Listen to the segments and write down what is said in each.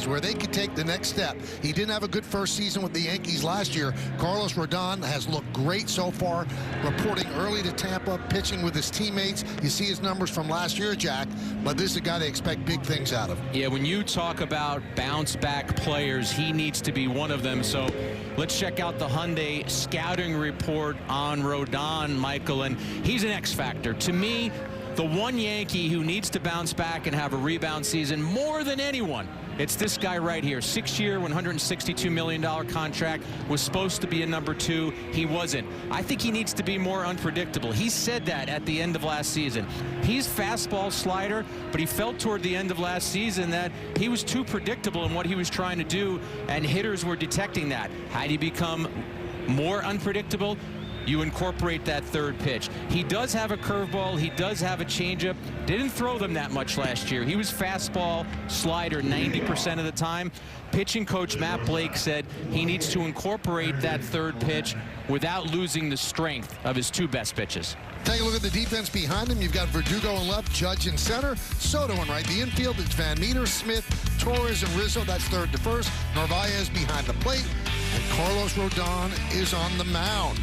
Yankees where they could take the next step. He didn't have a good first season with the Yankees last year. Carlos Rodon has looked great so far, reporting early to Tampa, pitching with his teammates. You see his numbers from last year, Jack, but this is a guy they expect big things out of. Yeah, when you talk about bounce-back players, he needs to be one of them. So let's check out the Hyundai scouting report on Rodon, Michael, and he's an X-factor. To me, the one Yankee who needs to bounce back and have a rebound season more than anyone, it's this guy right here. 6-year, $162 million contract, was supposed to be a number 2. He wasn't. I think he needs to be more unpredictable. He said that at the end of last season. He's fastball slider, but he felt toward the end of last season that he was too predictable in what he was trying to do, and hitters were detecting that. How do you become more unpredictable? You incorporate that third pitch. He does have a curveball. He does have a changeup. Didn't throw them that much last year. He was fastball, slider 90% of the time. Pitching coach Matt Blake said he needs to incorporate that third pitch without losing the strength of his 2 best pitches. Take a look at the defense behind him. You've got Verdugo in left, Judge in center, Soto in right. The infield, it's Van Meter, Smith, Torres, and Rizzo. That's third to first. Narvaez behind the plate. And Carlos Rodon is on the mound.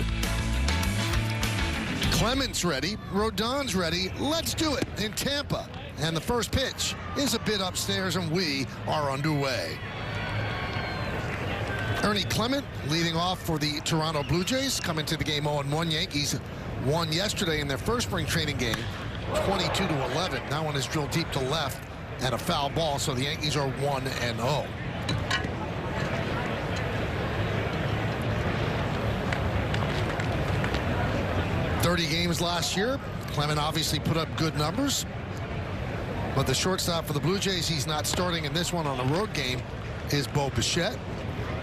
Clement's ready. Rodon's ready. Let's do it in Tampa. And the first pitch is a bit upstairs, and we are underway. Ernie Clement leading off for the Toronto Blue Jays. Coming to the game 0-1. Yankees won yesterday in their first spring training game, 22-11. That one is drilled deep to left and a foul ball, so the Yankees are 1-0. "30 games last year." Clement obviously put up good numbers, but the shortstop for the Blue Jays, he's not starting in this one on a road game, is Bo Bichette.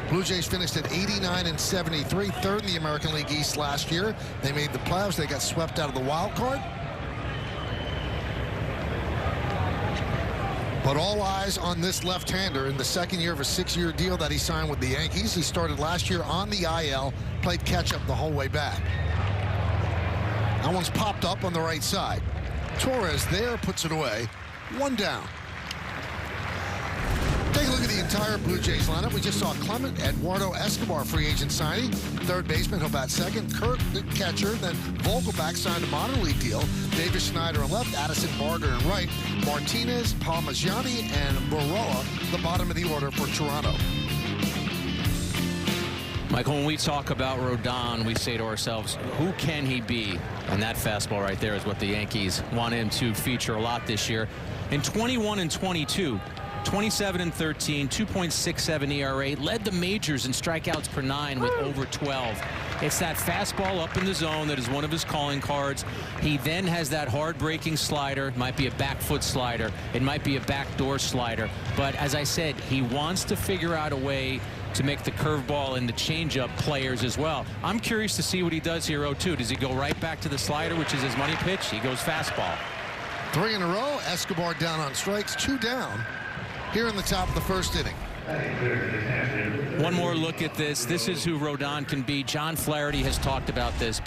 Blue Jays finished at 89-73, third in the American League East last year. They made the playoffs. They got swept out of the wild card. But all eyes on this left-hander in the second year of a 6-year deal that he signed with the Yankees. He started last year on the IL, played catch-up the whole way back. That one's popped up on the right side. Torres there, puts it away. 1 down. Take a look at the entire Blue Jays lineup. We just saw Clement, Eduardo Escobar, free agent signing. Third baseman, he'll bat second. Kirk, the catcher. Then Vogelbach signed a minor league deal. Davis Schneider in left. Addison Barger in right. Martinez, Parmigiani, and Baroa, the bottom of the order for Toronto. Michael, when we talk about Rodon, we say to ourselves, who can he be? And that fastball right there is what the Yankees want him to feature a lot this year. In 21-22, 27-13, 2.67 ERA, led the majors in strikeouts per 9 with over 12. It's that fastball up in the zone that is one of his calling cards. He then has that hard-breaking slider. It might be a back foot slider. It might be a backdoor slider. But as I said, he wants to figure out a way to make the curveball and the changeup players as well. I'm curious to see what he does here, 0-2. Does he go right back to the slider, which is his money pitch? He goes fastball. 3 in a row. Escobar down on strikes, 2 down here in the top of the first inning. One more look at this. This is who Rodon can be. John Flaherty has talked about this,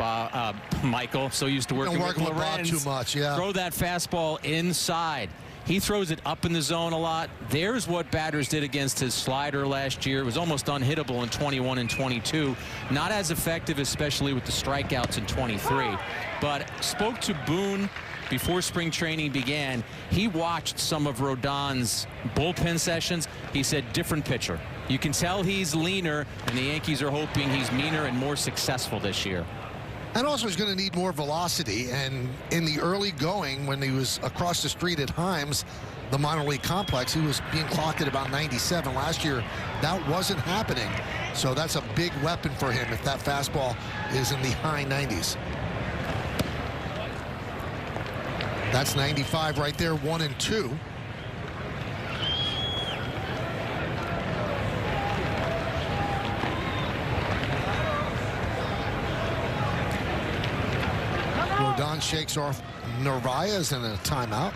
Michael. So used to working with Bob too much, yeah. Throw that fastball inside. He throws it up in the zone a lot. There's what batters did against his slider last year. It was almost unhittable in 21 and 22. Not as effective, especially with the strikeouts in 23. But spoke to Boone before spring training began. He watched some of Rodon's bullpen sessions. He said, different pitcher. You can tell he's leaner, and the Yankees are hoping he's meaner and more successful this year. And also he's going to need more velocity. And in the early going, when he was across the street at Himes, the minor league complex, he was being clocked at about 97. Last year, that wasn't happening. So that's a big weapon for him if that fastball is in the high 90s. That's 95 right there, 1-2. Rodon shakes off Narvaez in a timeout.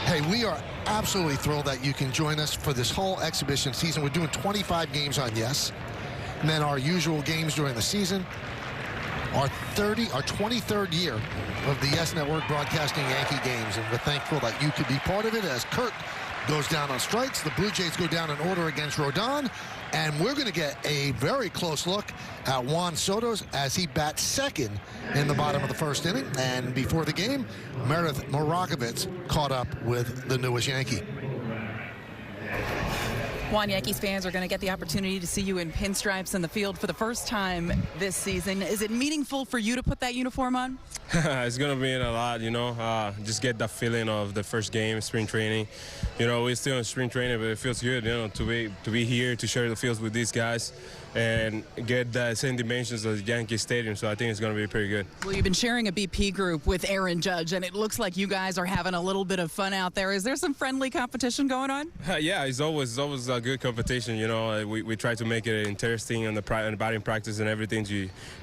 Hey, we are absolutely thrilled that you can join us for this whole exhibition season. We're doing 25 games on Yes, and then our usual games during the season. Our 23rd year of the Yes Network broadcasting Yankee games, and we're thankful that you could be part of it as Kirk goes down on strikes. The Blue Jays go down in order against Rodon. And we're going to get a very close look at Juan Soto as he bats second in the bottom of the first inning. And before the game, Meredith Morakovitz caught up with the newest Yankee. Juan, Yankees fans are going to get the opportunity to see you in pinstripes in the field for the first time this season. Is it meaningful for you to put that uniform on? It's going to mean a lot, you know, just get that feeling of the first game, spring training. You know, we're still in spring training, but it feels good, you know, to be here, to share the fields with these guys and get the same dimensions of Yankee Stadium. So I think it's going to be pretty good. Well, you've been sharing a BP group with Aaron Judge, and it looks like you guys are having a little bit of fun out there. Is there some friendly competition going on? Yeah, it's always a good competition. You know, we try to make it interesting on the batting practice and everything,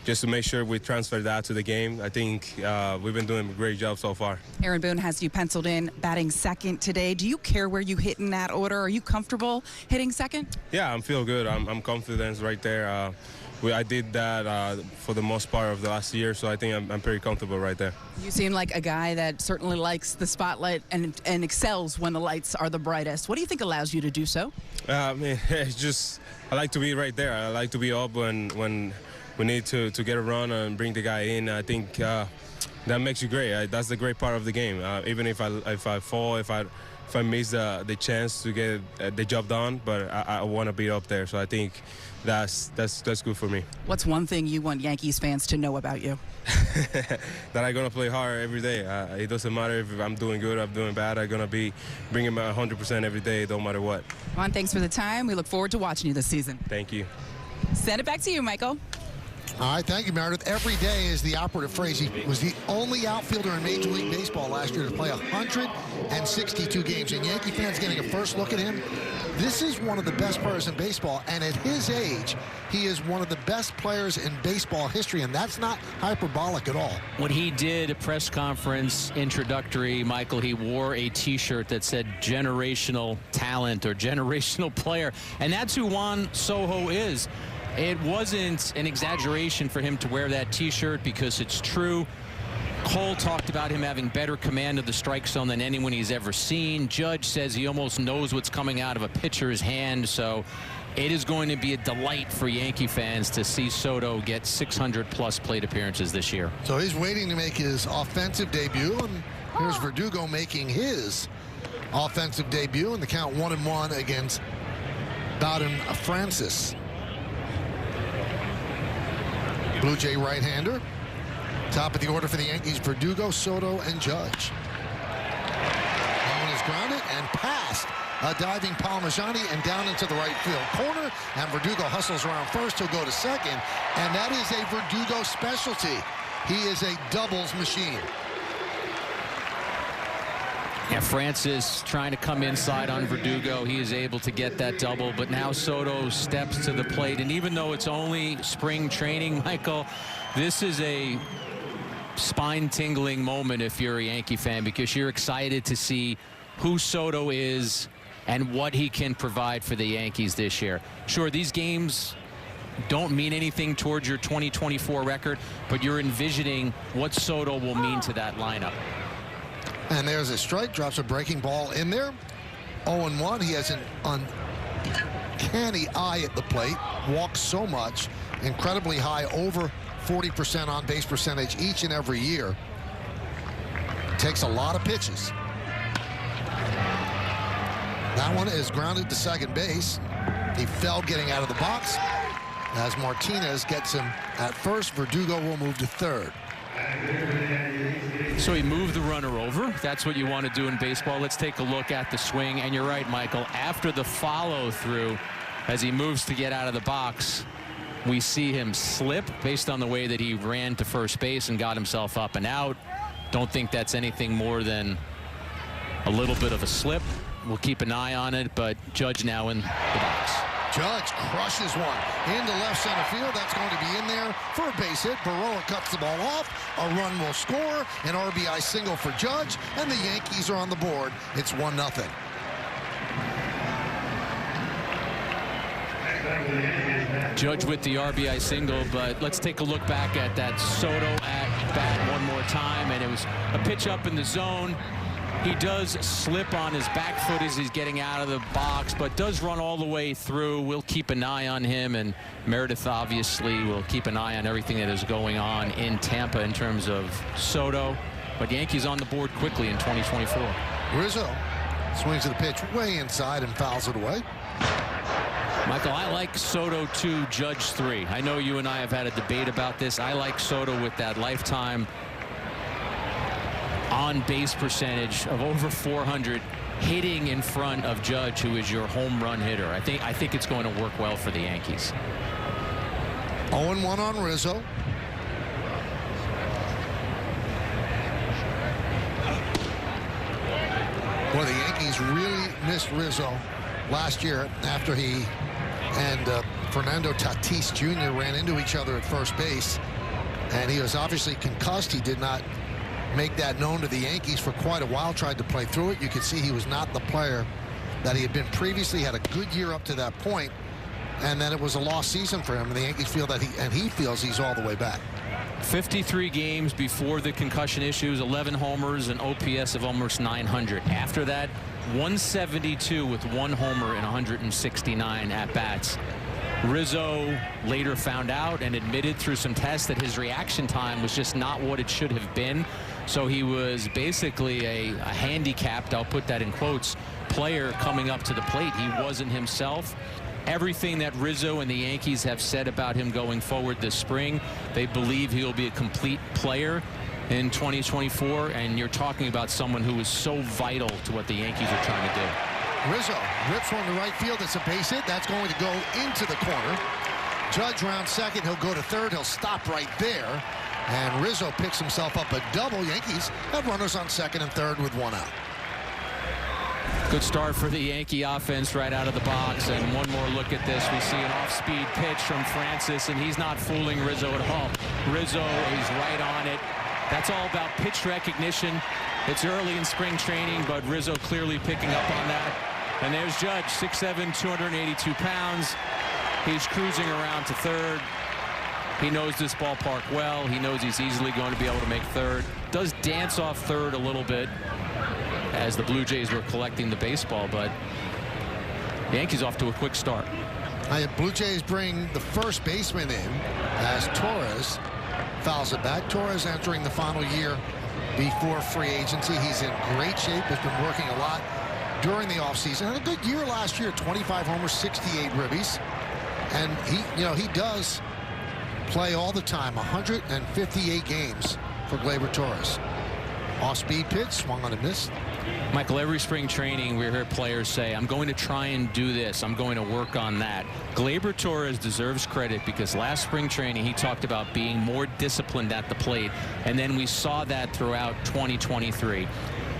just to make sure we transfer that to the game. I think we've been doing a great job so far. Aaron Boone has you penciled in batting second today. Do you care where you hit in that order? Are you comfortable hitting second? Yeah, I feel good. I'm confident right there. I did that for the most part of the last year, so I think I'm pretty comfortable right there. You seem like a guy that certainly likes the spotlight and excels when the lights are the brightest. What do you think allows you to do so? I mean, it's just I like to be right there. I like to be up when we need to get a run and bring the guy in. I think that makes you great. That's the great part of the game. Even if I fall, if I miss the chance to get the job done, but I want to be up there. So I think that's good for me. What's one thing you want Yankees fans to know about you? That I'm gonna play hard every day. It doesn't matter if I'm doing good or I'm doing bad. I'm gonna be bringing my 100% every day, no matter what. Juan, thanks for the time. We look forward to watching you this season. Thank you. Send it back to you, Michael. All right, thank you, Meredith. Every day is the operative phrase. He was the only outfielder in Major League Baseball last year to play 162 games. And Yankee fans getting a first look at him. This is one of the best players in baseball, and at his age, he is one of the best players in baseball history, and that's not hyperbolic at all. When he did a press conference introductory, Michael, he wore a T-shirt that said generational talent or generational player, and that's who Juan Soto is. It wasn't an exaggeration for him to wear that T-shirt because it's true. Cole talked about him having better command of the strike zone than anyone he's ever seen. Judge says he almost knows what's coming out of a pitcher's hand. So it is going to be a delight for Yankee fans to see Soto get 600-plus plate appearances this year. So he's waiting to make his offensive debut, and here's Verdugo making his offensive debut in the count 1-1 against Bowden Francis. Blue Jay right-hander. Top of the order for the Yankees, Verdugo, Soto, and Judge. That one is grounded and past a diving Palmaggiani and down into the right field corner. And Verdugo hustles around first. He'll go to second. And that is a Verdugo specialty. He is a doubles machine. Yeah, Francis trying to come inside on Verdugo. He is able to get that double, but now Soto steps to the plate. And even though it's only spring training, Michael, this is a spine-tingling moment if you're a Yankee fan, because you're excited to see who Soto is and what he can provide for the Yankees this year. Sure, these games don't mean anything towards your 2024 record, but you're envisioning what Soto will mean to that lineup. And there's a strike, drops a breaking ball in there. 0-1. He has an uncanny eye at the plate, walks so much, incredibly high, over 40% on base percentage each and every year. Takes a lot of pitches. That one is grounded to second base. He fell getting out of the box. As Martinez gets him at first, Verdugo will move to third. So he moved the runner over. That's what you want to do in baseball. Let's take a look at the swing. And you're right, Michael. After the follow-through, as he moves to get out of the box, we see him slip based on the way that he ran to first base and got himself up and out. Don't think that's anything more than a little bit of a slip. We'll keep an eye on it, but Judge now in the box. Judge crushes one into left center field. That's going to be in there for a base hit. Baroa cuts the ball off. A run will score. An RBI single for Judge, and the Yankees are on the board. It's 1-0. Judge with the RBI single, but let's take a look back at that Soto at bat one more time, and it was a pitch up in the zone. He does slip on his back foot as he's getting out of the box, but does run all the way through. We'll keep an eye on him, and Meredith obviously will keep an eye on everything that is going on in Tampa in terms of Soto. But Yankees on the board quickly in 2024. Rizzo swings at the pitch way inside and fouls it away. Michael, I like Soto 2, Judge 3. I know you and I have had a debate about this. I like Soto with that lifetime on-base percentage of over 400, hitting in front of Judge, who is your home run hitter. I think it's going to work well for the Yankees. 0-1 on Rizzo. Boy, the Yankees really missed Rizzo last year after he and Fernando Tatis Jr. ran into each other at first base, and he was obviously concussed. He did not make that known to the Yankees for quite a while, tried to play through it. You could see he was not the player that he had been previously. Had a good year up to that point, and then it was a lost season for him, and the Yankees feel that he feels he's all the way back. 53 games before the concussion issues, 11 homers, an OPS of almost 900. After that, 172 with 1 homer and 169 at-bats. Rizzo later found out and admitted through some tests that his reaction time was just not what it should have been. So he was basically a handicapped, I'll put that in quotes, player coming up to the plate. He wasn't himself. Everything that Rizzo and the Yankees have said about him going forward this spring, they believe he'll be a complete player in 2024, and you're talking about someone who is so vital to what the Yankees are trying to do. Rizzo rips one to right field. It's a base hit. That's going to go into the corner. Judge round second. He'll go to third. He'll stop right there. And Rizzo picks himself up a double. Yankees have runners on second and third with 1 out. Good start for the Yankee offense right out of the box. And one more look at this. We see an off-speed pitch from Francis, and he's not fooling Rizzo at all. Rizzo is right on it. That's all about pitch recognition. It's early in spring training, but Rizzo clearly picking up on that. And there's Judge, 6'7", 282 pounds. He's cruising around to third. He knows this ballpark well. He knows he's easily going to be able to make third. Does dance off third a little bit as the Blue Jays were collecting the baseball, but the Yankees off to a quick start. Blue Jays bring the first baseman in as Torres fouls it back. Torres entering the final year before free agency. He's in great shape, has been working a lot during the offseason. Had a good year last year, 25 homers, 68 ribbies. And he does play all the time, 158 games for Gleyber Torres. Off-speed pitch, swung on and missed. Michael, every spring training we hear players say, I'm going to try and do this. I'm going to work on that. Gleyber Torres deserves credit because last spring training he talked about being more disciplined at the plate, and then we saw that throughout 2023.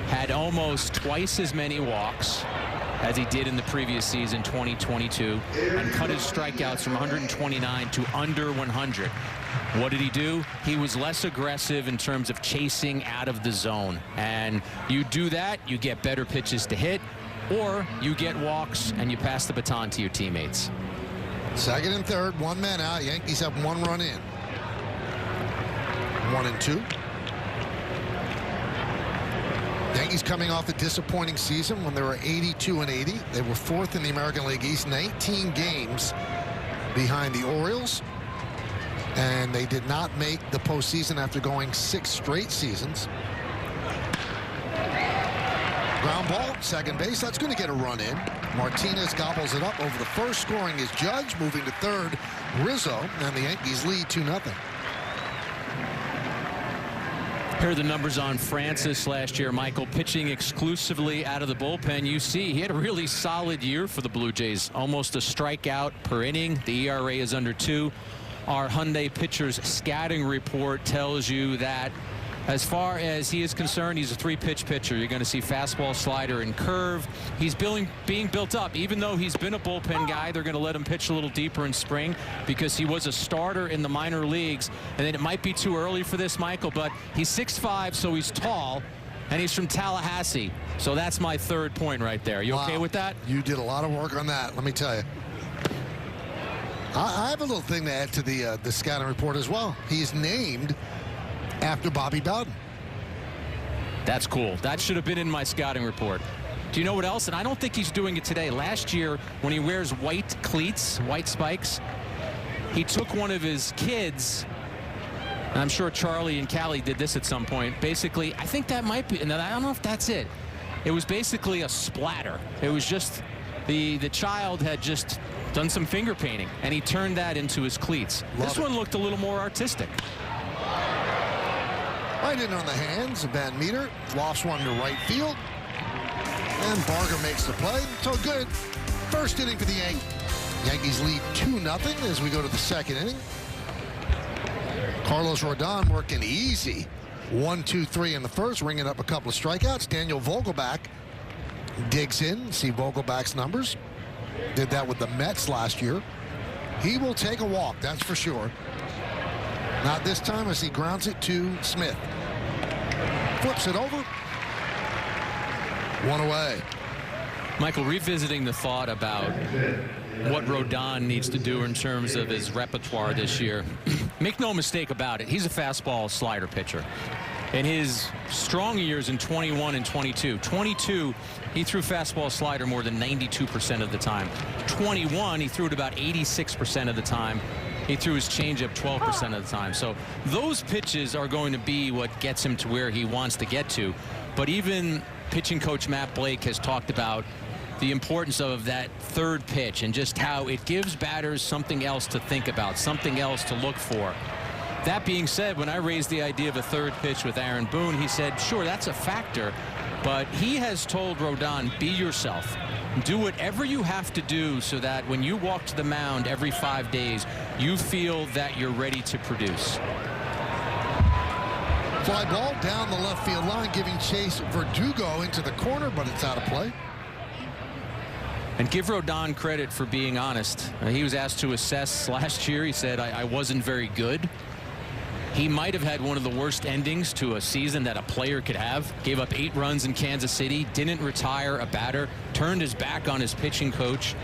Had almost twice as many walks as he did in the previous season, 2022, and cut his strikeouts from 129 to under 100. What did he do? He was less aggressive in terms of chasing out of the zone. And you do that, you get better pitches to hit, or you get walks and you pass the baton to your teammates. Second and third, 1 man out. Yankees have 1 run in. 1-2. Yankees coming off a disappointing season when they were 82-80. They were 4th in the American League East, 19 games behind the Orioles. And they did not make the postseason after going 6 straight seasons. Ground ball, second base. That's going to get a run in. Martinez gobbles it up over the first. Scoring is Judge. Moving to third, Rizzo. And the Yankees lead 2-0. Here are the numbers on Francis last year, Michael. Pitching exclusively out of the bullpen. You see, he had a really solid year for the Blue Jays. Almost a strikeout per inning. The ERA is under 2. Our Hyundai pitchers scouting report tells you that as far as he is concerned, he's a 3-pitch pitcher. You're going to see fastball, slider, and curve. He's being built up. Even though he's been a bullpen guy, they're going to let him pitch a little deeper in spring because he was a starter in the minor leagues. And then it might be too early for this, Michael, but he's 6'5", so he's tall, and he's from Tallahassee. So that's my third point right there. You okay with that? You did a lot of work on that, let me tell you. I have a little thing to add to the scouting report as well. He's named after Bobby Bowden. That's cool. That should have been in my scouting report. Do you know what else? And I don't think he's doing it today. Last year, when he wears white cleats, white spikes, he took one of his kids, and I'm sure Charlie and Callie did this at some point. Basically, I think that might be, and I don't know if that's it. It was basically a splatter. It was just the child had just done some finger painting, and he turned that into his cleats. This one looked a little more artistic. Right in on the hands of Van Meter. Lofts one to right field. And Barger makes the play. So good. First inning for the Yankees. Yankees lead 2-0 as we go to the second inning. Carlos Rodon working easy. 1-2-3 in the first, ringing up a couple of strikeouts. Daniel Vogelbach digs in. See Vogelbach's numbers. Did that with the Mets last year. He will take a walk, that's for sure. Not this time as he grounds it to Smith. Flips it over. One away. Michael, revisiting the thought about what Rodon needs to do in terms of his repertoire this year. Make no mistake about it, he's a fastball slider pitcher. In his strong years in 21 and 22, he threw fastball slider more than 92% of the time. 21, he threw it about 86% of the time. He threw his changeup 12% of the time. So those pitches are going to be what gets him to where he wants to get to. But even pitching coach Matt Blake has talked about the importance of that third pitch and just how it gives batters something else to think about, something else to look for. That being said, when I raised the idea of a third pitch with Aaron Boone, he said, sure, that's a factor. But he has told Rodon, be yourself. Do whatever you have to do so that when you walk to the mound every 5 days, you feel that you're ready to produce. Fly ball down the left field line, giving chase Verdugo into the corner, but it's out of play. And give Rodon credit for being honest. He was asked to assess last year. He said, I wasn't very good. He might have had one of the worst endings to a season that a player could have. Gave up 8 runs in Kansas City, didn't retire a batter, turned his back on his pitching coach.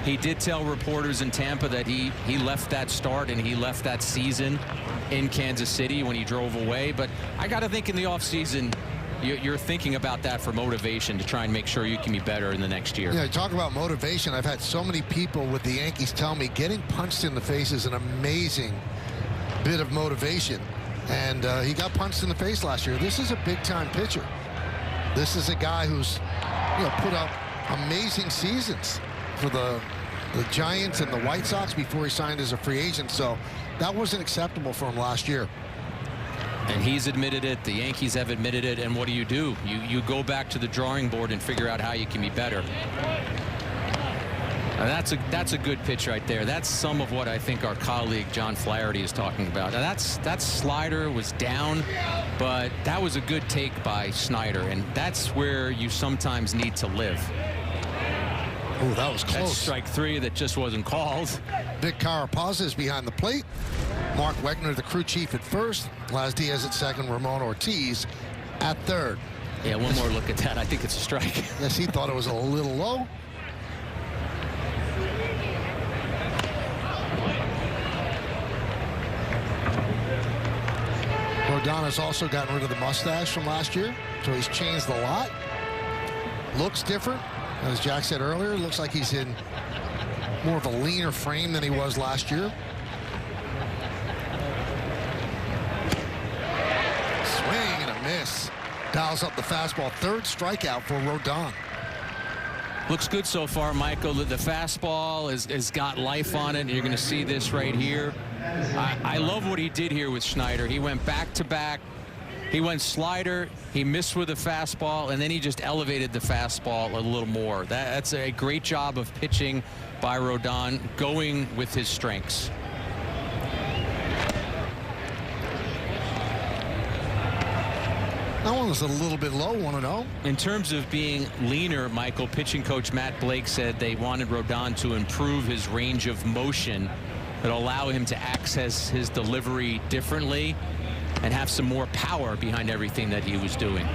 He did tell reporters in Tampa that he left that start and he left that season in Kansas City when he drove away. But I got to think in the offseason, you're thinking about that for motivation to try and make sure you can be better in the next year. Yeah, talk about motivation. I've had so many people with the Yankees tell me getting punched in the face is an amazing bit of motivation, and he got punched in the face last year. This is a big-time pitcher. This is a guy who's put up amazing seasons for the Giants and the White Sox before he signed as a free agent, so that wasn't acceptable for him last year. And he's admitted it, the Yankees have admitted it, and what do? You go back to the drawing board and figure out how you can be better. That's a good pitch right there. That's some of what I think our colleague John Flaherty is talking about. Now that slider was down, but that was a good take by Snyder, and that's where you sometimes need to live. Oh, that was close. That's strike 3 that just wasn't called. Vic Carapaz is behind the plate. Mark Wegner, the crew chief at first. Laz Diaz at second. Ramon Ortiz at third. Yeah, one more look at that. I think it's a strike. Yes, he thought it was a little low. Rodon has also gotten rid of the mustache from last year, so he's changed a lot. Looks different. As Jack said earlier, looks like he's in more of a leaner frame than he was last year. Swing and a miss. Dials up the fastball. Third strikeout for Rodon. Looks good so far, Michael. The fastball has got life on it. And you're going to see this right here. I love what he did here with Schneider. He went back to back. He went slider, he missed with a fastball, and then he just elevated the fastball a little more. That's a great job of pitching by Rodon, going with his strengths. That one was a little bit low, 1-0. In terms of being leaner, Michael, pitching coach Matt Blake said they wanted Rodon to improve his range of motion that allow him to access his delivery differently and have some more power behind everything that he was doing.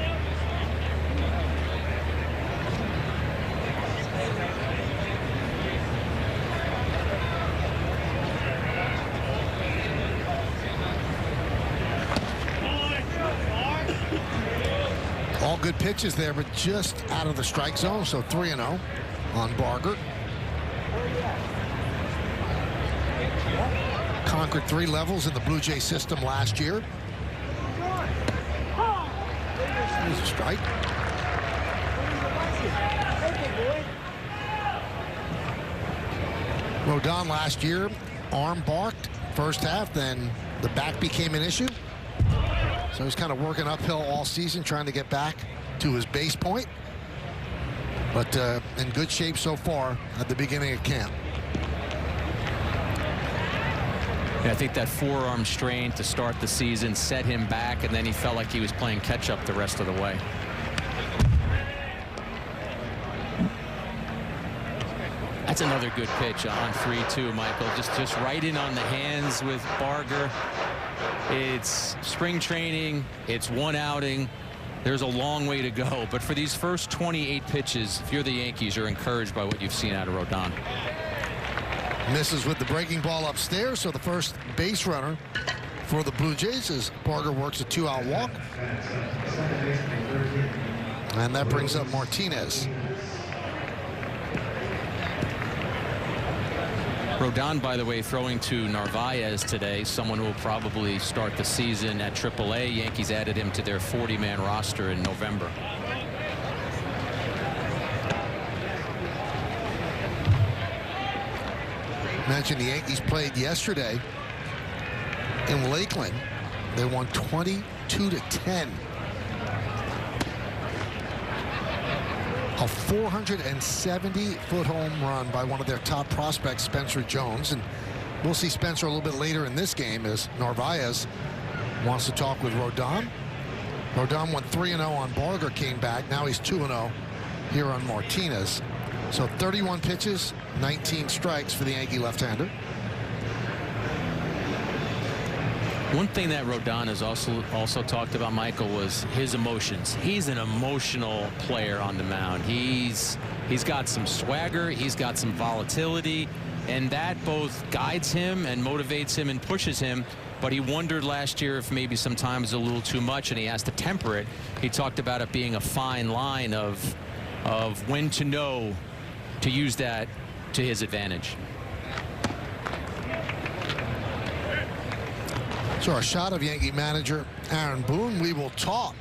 good pitches there, but just out of the strike zone. So 3-0 on Barger. Conquered 3 levels in the Blue Jay system last year. There's a strike. Rodon last year, arm barked first half, then the back became an issue. So he's kind of working uphill all season, trying to get back to his base point. But in good shape so far at the beginning of camp. Yeah, I think that forearm strain to start the season set him back, and then he felt like he was playing catch-up the rest of the way. That's another good pitch on 3-2, Michael. Just right in on the hands with Barger. It's spring training. It's one outing. There's a long way to go. But for these first 28 pitches, if you're the Yankees, you're encouraged by what you've seen out of Rodon. Misses with the breaking ball upstairs, so the first base runner for the Blue Jays as Barger works a 2-out walk. And that brings up Martinez. Rodon, by the way, throwing to Narvaez today, someone who will probably start the season at AAA. Yankees added him to their 40-man roster in November. Mentioned the Yankees played yesterday in Lakeland. They won 22-10. A 470-foot home run by one of their top prospects, Spencer Jones. And we'll see Spencer a little bit later in this game as Narvaez wants to talk with Rodon. Rodon went 3-0 on Barger, came back. Now he's 2-0 here on Martinez. So 31 pitches, 19 strikes for the Yankee left-hander. One thing that Rodon has also talked about, Michael, was his emotions. He's an emotional player on the mound. He's got some swagger, he's got some volatility, and that both guides him and motivates him and pushes him. But he wondered last year if maybe sometimes a little too much, and he has to temper it. He talked about it being a fine line of when to know to use that to his advantage. So a shot of Yankee manager Aaron Boone. We will talk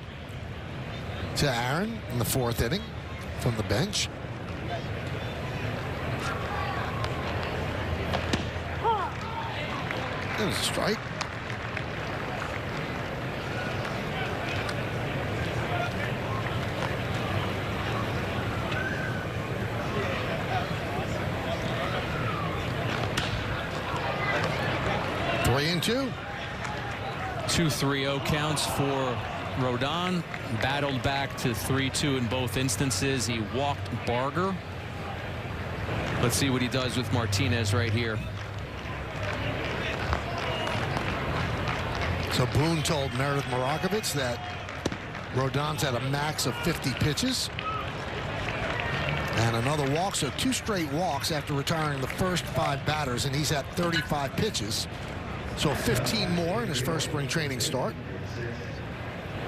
to Aaron in the 4th inning from the bench. There's a strike. Three and two. 2-3-0 counts for Rodon. Battled back to 3-2 in both instances. He walked Barger. Let's see what he does with Martinez right here. So Boone told Meredith Marakovitz that Rodon's had a max of 50 pitches. And another walk, so 2 straight walks after retiring the first 5 batters, and he's at 35 pitches. So 15 more in his first spring training start.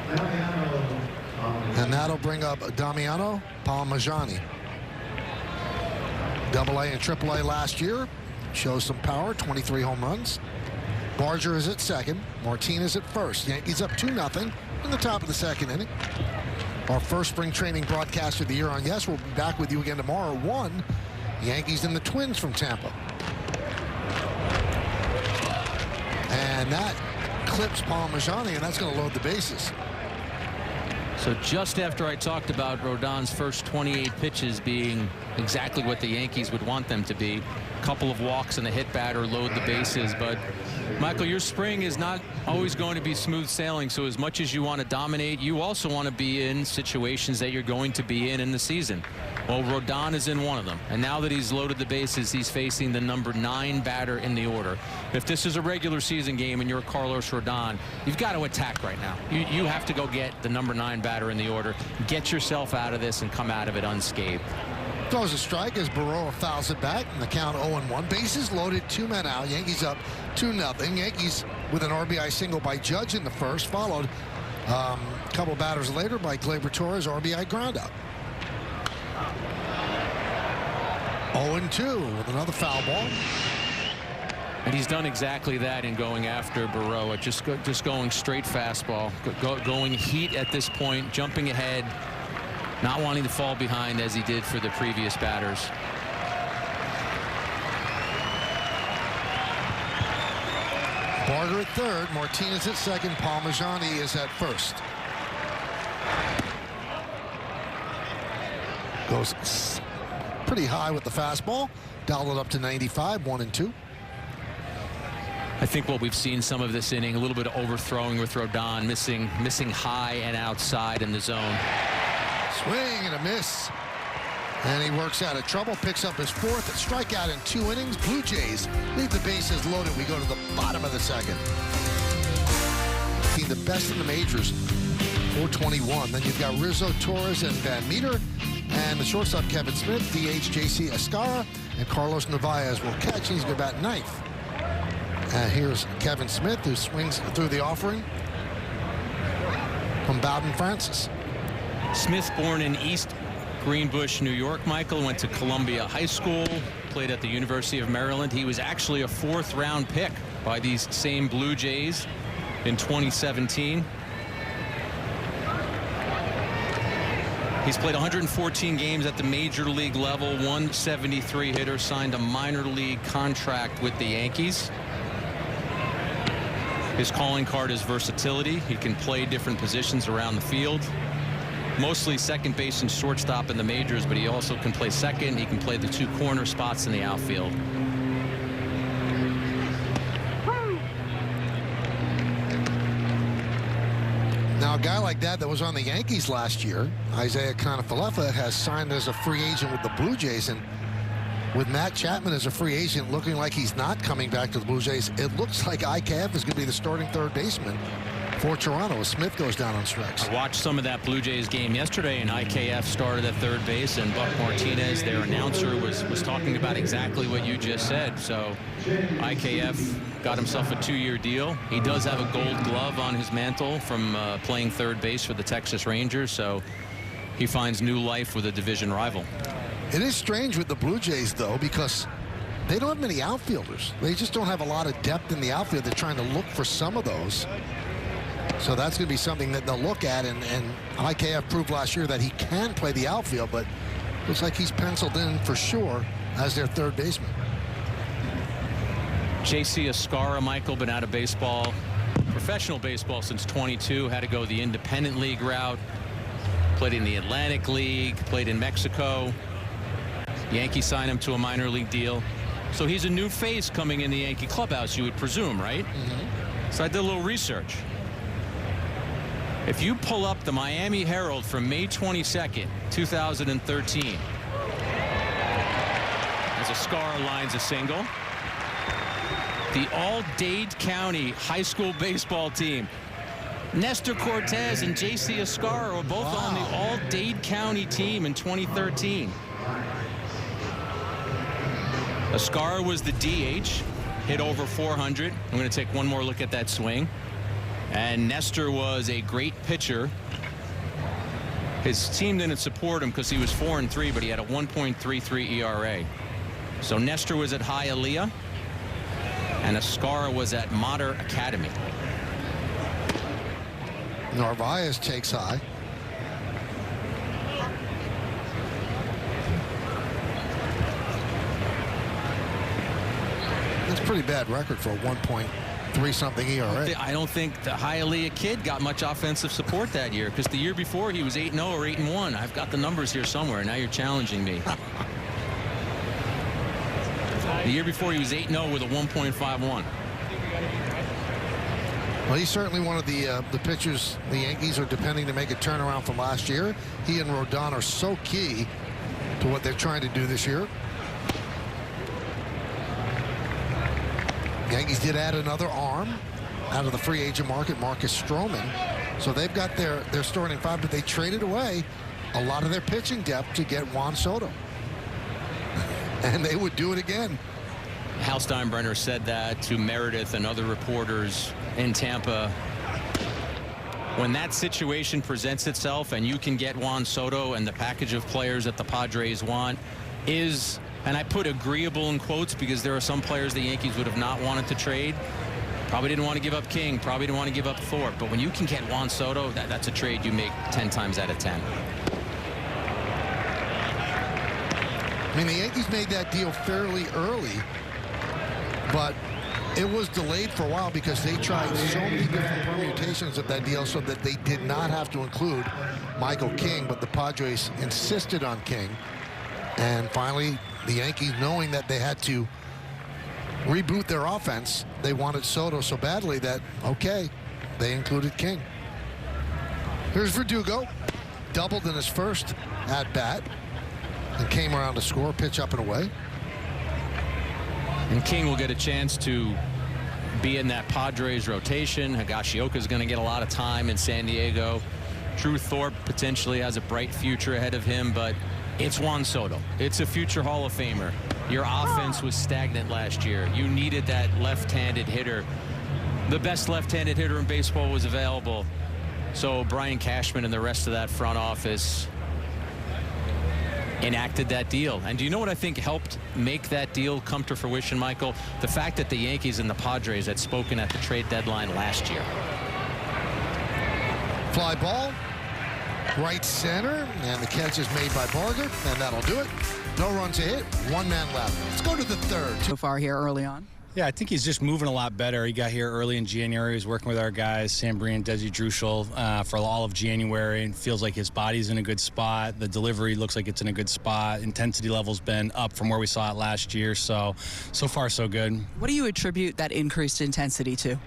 And that'll bring up Damiano Palmajani. AA and AAA last year. Shows some power, 23 home runs. Barger is at second. Martinez at first. Yankees up 2-0 in the top of the 2nd inning. Our first spring training broadcast of the year on Yes. We'll be back with you again tomorrow. 1, Yankees and the Twins from Tampa. And that clips Palmajani, and that's going to load the bases. So just after I talked about Rodon's first 28 pitches being exactly what the Yankees would want them to be, a couple of walks and a hit batter load the bases. But Michael, your spring is not always going to be smooth sailing. So as much as you want to dominate, you also want to be in situations that you're going to be in the season. Well, Rodon is in one of them. And now that he's loaded the bases, he's facing the number 9 batter in the order. If this is a regular season game and you're Carlos Rodon, you've got to attack right now. You have to go get the number 9 batter in the order, get yourself out of this and come out of it unscathed. Throws a strike as Baroa fouls it back, and the count 0-1. Bases loaded, 2 men out. Yankees up 2-0. Yankees with an RBI single by Judge in the first, followed A couple batters later by Gleyber Torres, RBI groundout. 0-2 with another foul ball. And he's done exactly that in going after Baroa, just going straight fastball, going heat at this point, jumping ahead, not wanting to fall behind as he did for the previous batters. Barger at third, Martinez at second, Parmigiani is at first. Goes pretty high with the fastball, dialed it up to 95, 1-2. I think what we've seen some of this inning, a little bit of overthrowing with Rodon, missing high and outside in the zone. Swing and a miss. And he works out of trouble, picks up his fourth strikeout in 2 innings. Blue Jays leave the bases loaded. We go to the bottom of the second. Team the best in the majors, 421. Then you've got Rizzo, Torres, and Van Meter. And the shortstop, Kevin Smith, DH, JC Escarra, and Carlos Narvaez will catch. He's going to bat ninth. And here's Kevin Smith, who swings through the offering from Bowden Francis. Smith, born in East Greenbush, New York, Michael, went to Columbia High School, played at the University of Maryland. He was actually a 4th-round pick by these same Blue Jays in 2017. He's played 114 games at the major league level, 173 hitter, signed a minor league contract with the Yankees. His calling card is versatility. He can play different positions around the field. Mostly second base and shortstop in the majors, but he also can play second. He can play the 2 corner spots in the outfield. Now, a guy like that was on the Yankees last year, Isaiah Kiner-Falefa, has signed as a free agent with the Blue Jays. And with Matt Chapman as a free agent looking like he's not coming back to the Blue Jays, it looks like IKF is going to be the starting third baseman for Toronto as Smith goes down on strikes. I watched some of that Blue Jays game yesterday, and IKF started at third base, and Buck Martinez, their announcer, was talking about exactly what you just said. So IKF got himself a 2-year deal. He does have a gold glove on his mantle from playing third base for the Texas Rangers, so he finds new life with a division rival. It is strange with the Blue Jays, though, because they don't have many outfielders. They just don't have a lot of depth in the outfield. They're trying to look for some of those. So that's going to be something that they'll look at, and IKF proved last year that he can play the outfield, but looks like he's penciled in for sure as their third baseman. JC Escarra, Michael, been out of baseball, professional baseball since 22, had to go the independent league route, played in the Atlantic League, played in Mexico. Yankees signed him to a minor league deal. So he's a new face coming in the Yankee clubhouse, you would presume, right? Mm-hmm. So I did a little research. If you pull up the Miami Herald from May 22nd, 2013, as Escarra lines a single, the all-Dade County high school baseball team, Nestor Cortez and J.C. Escarra were both on the all-Dade County team in 2013. Escarra was the DH, hit over 400. I'm going to take one more look at that swing. And Nestor was a great pitcher. His team didn't support him because he was 4-3, but he had a 1.33 ERA. So Nestor was at Hialeah, and Escarra was at Mater Academy. Narvaez takes high. That's a pretty bad record for a 1.3-something ERA. I don't think the Hialeah kid got much offensive support that year, because the year before he was 8-0 or 8-1. I've got the numbers here somewhere. Now you're challenging me. The year before he was 8-0 with a 1.51. Well, he's certainly one of the pitchers the Yankees are depending to make a turnaround from last year. He and Rodon are so key to what they're trying to do this year. Yankees did add another arm out of the free agent market, Marcus Stroman. So they've got their starting five, but they traded away a lot of their pitching depth to get Juan Soto. And they would do it again. Hal Steinbrenner said that to Meredith and other reporters in Tampa when that situation presents itself and you can get Juan Soto and the package of players that the Padres want is, and I put agreeable in quotes because there are some players the Yankees would have not wanted to trade. Probably didn't want to give up King, probably didn't want to give up Thorpe, but when you can get Juan Soto, that's a trade you make 10 times out of 10. I mean, the Yankees made that deal fairly early, but it was delayed for a while because they tried so many different permutations of that deal so that they did not have to include Michael King, but the Padres insisted on King. And finally, the Yankees, knowing that they had to reboot their offense, they wanted Soto so badly that, okay, they included King. Here's Verdugo, doubled in his first at-bat, and came around to score, pitch up and away. And King will get a chance to be in that Padres rotation. Higashioka is going to get a lot of time in San Diego. Drew Thorpe potentially has a bright future ahead of him, but it's Juan Soto. It's a future Hall of Famer. Your offense was stagnant last year. You needed that left-handed hitter. The best left-handed hitter in baseball was available. So Brian Cashman and the rest of that front office enacted that deal. And do you know what I think helped make that deal come to fruition, Michael? The fact that the Yankees and the Padres had spoken at the trade deadline last year. Fly ball, right center, and the catch is made by Barger, and that'll do it. No runs to hit, one man left. Let's go to the third. So far here early on. Yeah, I think he's just moving a lot better. He got here early in January. He was working with our guys, Sam Breen, Desi Druschel, for all of January. And feels like his body's in a good spot. The delivery looks like it's in a good spot. Intensity level's been up from where we saw it last year. So far, so good. What do you attribute that increased intensity to?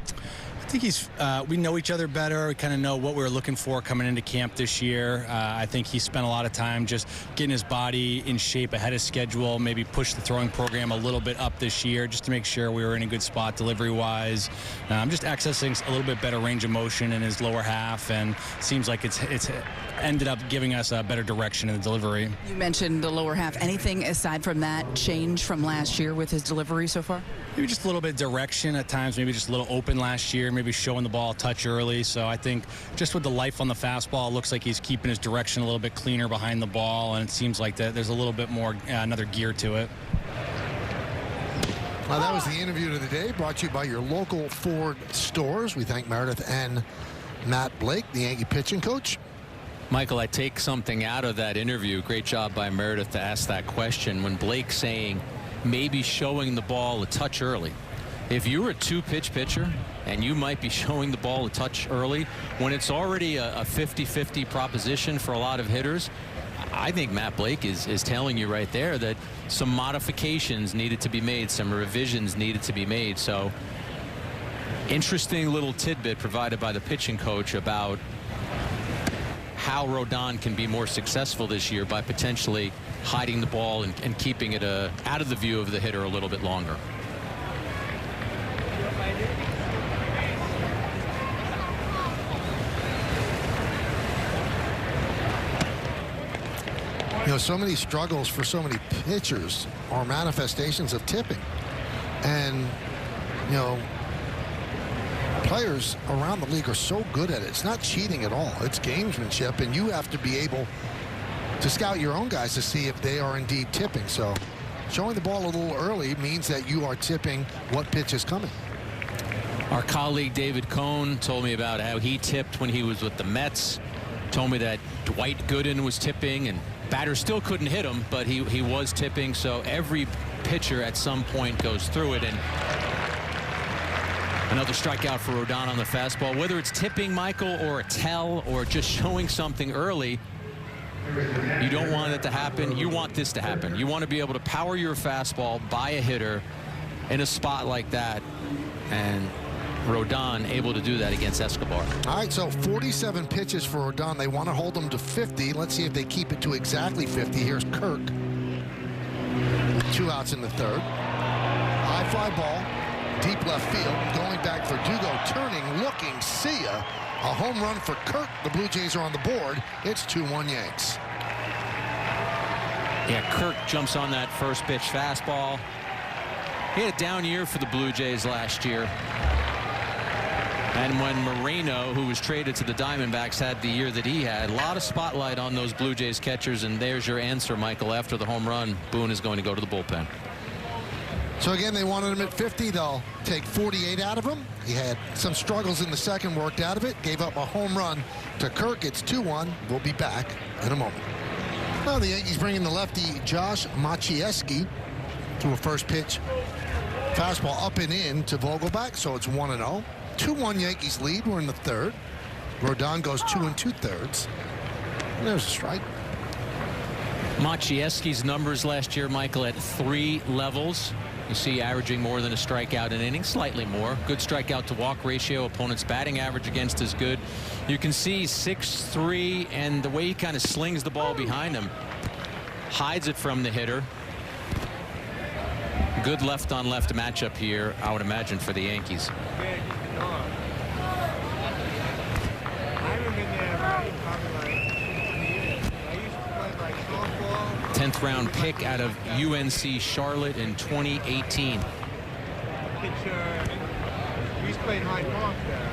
I think we know each other better. We kind of know what we were looking for coming into camp this year. I think he spent a lot of time just getting his body in shape ahead of schedule, maybe push the throwing program a little bit up this year just to make sure we were in a good spot delivery-wise. I'm just accessing a little bit better range of motion in his lower half, and seems like it's ended up giving us a better direction in the delivery. You mentioned the lower half. Anything aside from that change from last year with his delivery so far? Maybe just a little bit of direction at times, maybe just a little open last year, maybe showing the ball a touch early. So I think just with the life on the fastball, it looks like he's keeping his direction a little bit cleaner behind the ball, and it seems like that there's a little bit more, another gear to it. Well, that was the interview of the day, brought to you by your local Ford stores. We thank Meredith and Matt Blake, the Yankee pitching coach. Michael, I take something out of that interview. Great job by Meredith to ask that question. When Blake's saying maybe showing the ball a touch early. If you're a two-pitch pitcher and you might be showing the ball a touch early when it's already a 50-50 proposition for a lot of hitters, I think Matt Blake is telling you right there that some modifications needed to be made, some revisions needed to be made. So interesting little tidbit provided by the pitching coach about how Rodon can be more successful this year by potentially hiding the ball and keeping it out of the view of the hitter a little bit longer. You know, so many struggles for so many pitchers are manifestations of tipping. And, you know, players around the league are so good at it. It's not cheating at all. It's gamesmanship, and you have to be able to scout your own guys to see if they are indeed tipping. So showing the ball a little early means that you are tipping what pitch is coming. Our colleague David Cohn told me about how he tipped when he was with the Mets. Told me that Dwight Gooden was tipping, and batters still couldn't hit him, but he was tipping. So every pitcher at some point goes through it. And another strikeout for Rodon on the fastball. Whether it's tipping, Michael, or a tell, or just showing something early, you don't want it to happen. You want this to happen. You want to be able to power your fastball by a hitter in a spot like that. And Rodon able to do that against Escobar. All right, so 47 pitches for Rodon. They want to hold them to 50. Let's see if they keep it to exactly 50. Here's Kirk with 2 outs in the third. High fly ball, deep left field. Going back for Verdugo, turning, looking, see ya. A home run for Kirk. The Blue Jays are on the board. It's 2-1 Yanks. Yeah, Kirk jumps on that first pitch fastball. He had a down year for the Blue Jays last year. And when Moreno, who was traded to the Diamondbacks, had the year that he had, a lot of spotlight on those Blue Jays catchers, and there's your answer, Michael. After the home run, Boone is going to go to the bullpen. So again, they wanted him at 50. They'll take 48 out of him. He had some struggles in the second, worked out of it, gave up a home run to Kirk. It's 2-1. We'll be back in a moment. Now the Yankees bring in the lefty Josh Maciejewski to a first pitch fastball up and in to Vogelbach, so it's 1-0. 2-1 Yankees lead. We're in the third. Rodon goes 2 2/3. There's a strike. Maciejewski's numbers last year, Michael, at 3 levels. You see averaging more than a strikeout an inning, slightly more. Good strikeout to walk ratio. Opponent's batting average against is good. You can see 6'3", and the way he kind of slings the ball behind him hides it from the hitter. Good left-on-left matchup here, I would imagine, for the Yankees. 10th round pick out of UNC Charlotte in 2018. He's played Hyde Park there.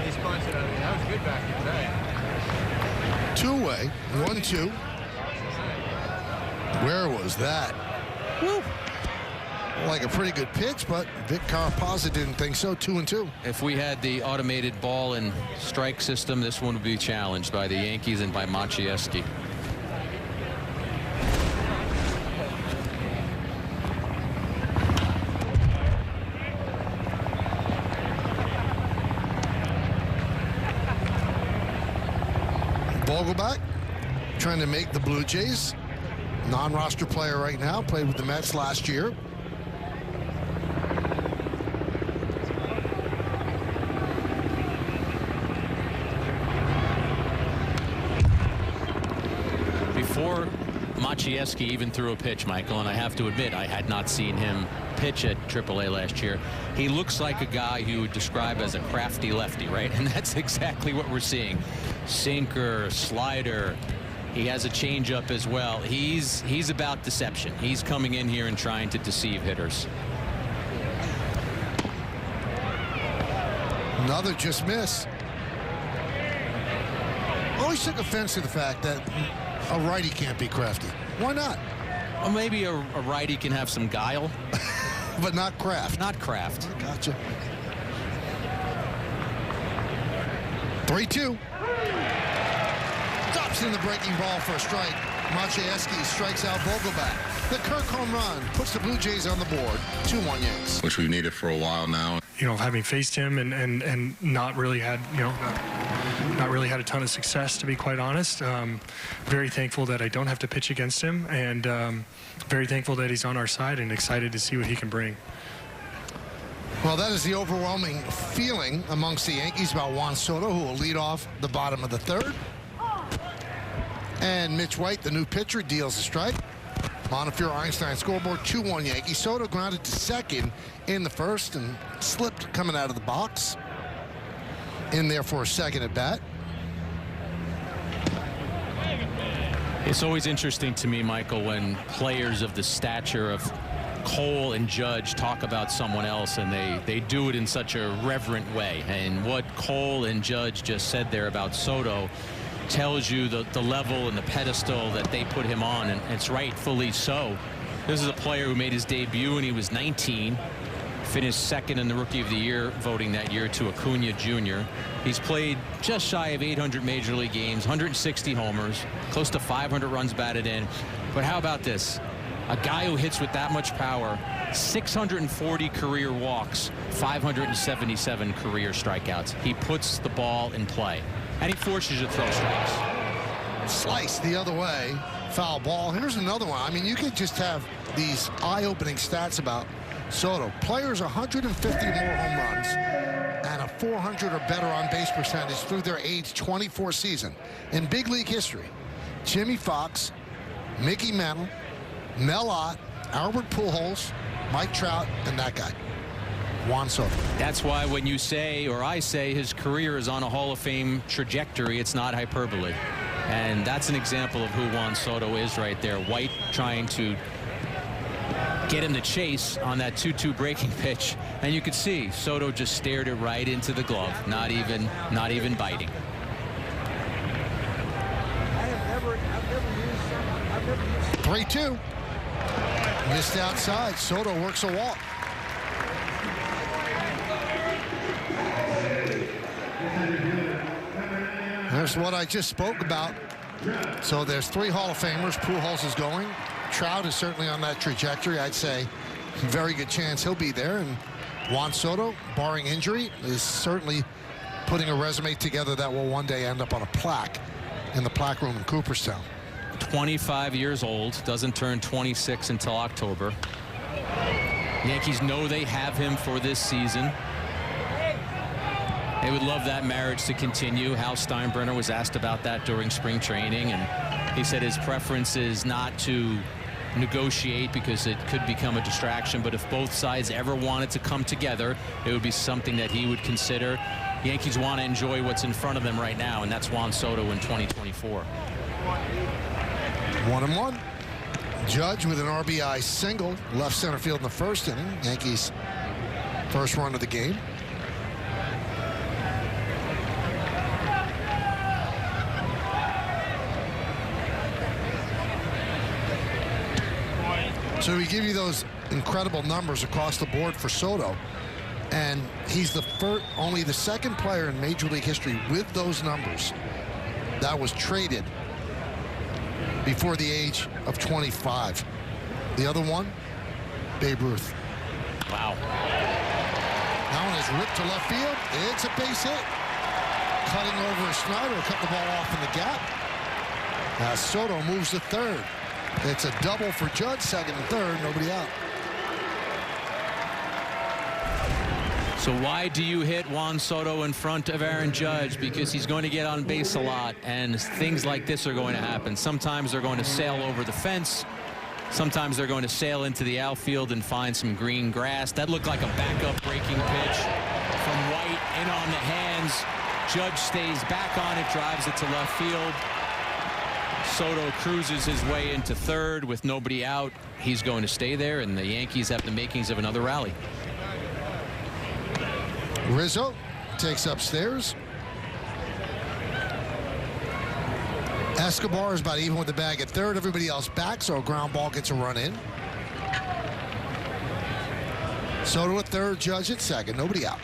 He sponsored it. That was good back in the day. Two-way, 1-2. Where was that? Woo. Like a pretty good pitch, but Vic Carapazza didn't think so. 2-2. If we had the automated ball and strike system, this one would be challenged by the Yankees and by Maciejewski. Vogelbach trying to make the Blue Jays. Non-roster player right now. Played with the Mets last year. Before Maciejewski even threw a pitch, Michael, and I have to admit I had not seen him pitch at AAA last year. He looks like a guy who would describe as a crafty lefty, right? And that's exactly what we're seeing. Sinker, slider. He has a changeup as well. He's about deception. He's coming in here and trying to deceive hitters. Another just miss. Always took offense to the fact that a righty can't be crafty. Why not? Well, maybe a righty can have some guile. But not craft. Not craft. Gotcha. 3-2. Drops in the breaking ball for a strike. Maciejewski strikes out Vogelbach. The Kirk home run puts the Blue Jays on the board. 2-1 Yanks. Which we've needed for a while now. You know, having faced him and not really had, not really had a ton of success, to be quite honest. Very thankful that I don't have to pitch against him, and very thankful that he's on our side and excited to see what he can bring. Well, that is the overwhelming feeling amongst the Yankees about Juan Soto, who will lead off the bottom of the third. And Mitch White, the new pitcher, deals a strike. Montefiore Einstein scoreboard, 2-1 Yankees. Soto grounded to second in the first and slipped coming out of the box. In there for a second at bat. It's always interesting to me, Michael, when players of the stature of Cole and Judge talk about someone else, and they do it in such a reverent way. And what Cole and Judge just said there about Soto tells you the level and the pedestal that they put him on, and it's rightfully so. This is a player who made his debut when he was 19, finished second in the Rookie of the Year voting that year to Acuna Jr. He's played just shy of 800 Major League games, 160 homers, close to 500 runs batted in. But how about this? A guy who hits with that much power, 640 career walks, 577 career strikeouts. He puts the ball in play, and he forces you to throw strikes. Slice the other way. Foul ball. Here's another one. I mean, you could just have these eye-opening stats about Soto. Players 150 more home runs and a 400 or better on base percentage through their age 24 season. In big league history, Jimmy Fox, Mickey Mantle, Mel Ott, Albert Pujols, Mike Trout, and that guy, Juan Soto. That's why when you say, or I say, his career is on a Hall of Fame trajectory, it's not hyperbole. And that's an example of who Juan Soto is right there. White trying to get him to chase on that 2-2 breaking pitch, and you could see Soto just stared it right into the glove, not even biting. 3-2. Missed outside. Soto works a walk. There's what I just spoke about. So there's 3 Hall of Famers. Pujols is going. Trout is certainly on that trajectory. I'd say very good chance he'll be there. And Juan Soto, barring injury, is certainly putting a resume together that will one day end up on a plaque in the plaque room in Cooperstown. 25 years old, doesn't turn 26 until October. Yankees know they have him for this season. They would love that marriage to continue. Hal Steinbrenner was asked about that during spring training, and he said his preference is not to negotiate because it could become a distraction, but if both sides ever wanted to come together, it would be something that he would consider. Yankees want to enjoy what's in front of them right now, and that's Juan Soto in 2024. 1-1. Judge with an RBI single, left center field in the first inning. Yankees first run of the game. So we give you those incredible numbers across the board for Soto, and he's only the second player in Major League history with those numbers that was traded before the age of 25. The other one, Babe Ruth. Wow. That one is ripped to left field. It's a base hit. Cutting over Snyder, cut the ball off in the gap. As Soto moves to third. It's a double for Judge, second and third, nobody out. So why do you hit Juan Soto in front of Aaron Judge? Because he's going to get on base a lot, and things like this are going to happen. Sometimes they're going to sail over the fence. Sometimes they're going to sail into the outfield and find some green grass. That looked like a backup breaking pitch from White in on the hands. Judge stays back on it, drives it to left field. Soto cruises his way into third with nobody out. He's going to stay there, and the Yankees have the makings of another rally. Rizzo takes upstairs. Escobar is about even with the bag at third. Everybody else back, so a ground ball gets a run in. Soto at third, Judge at second. Nobody out.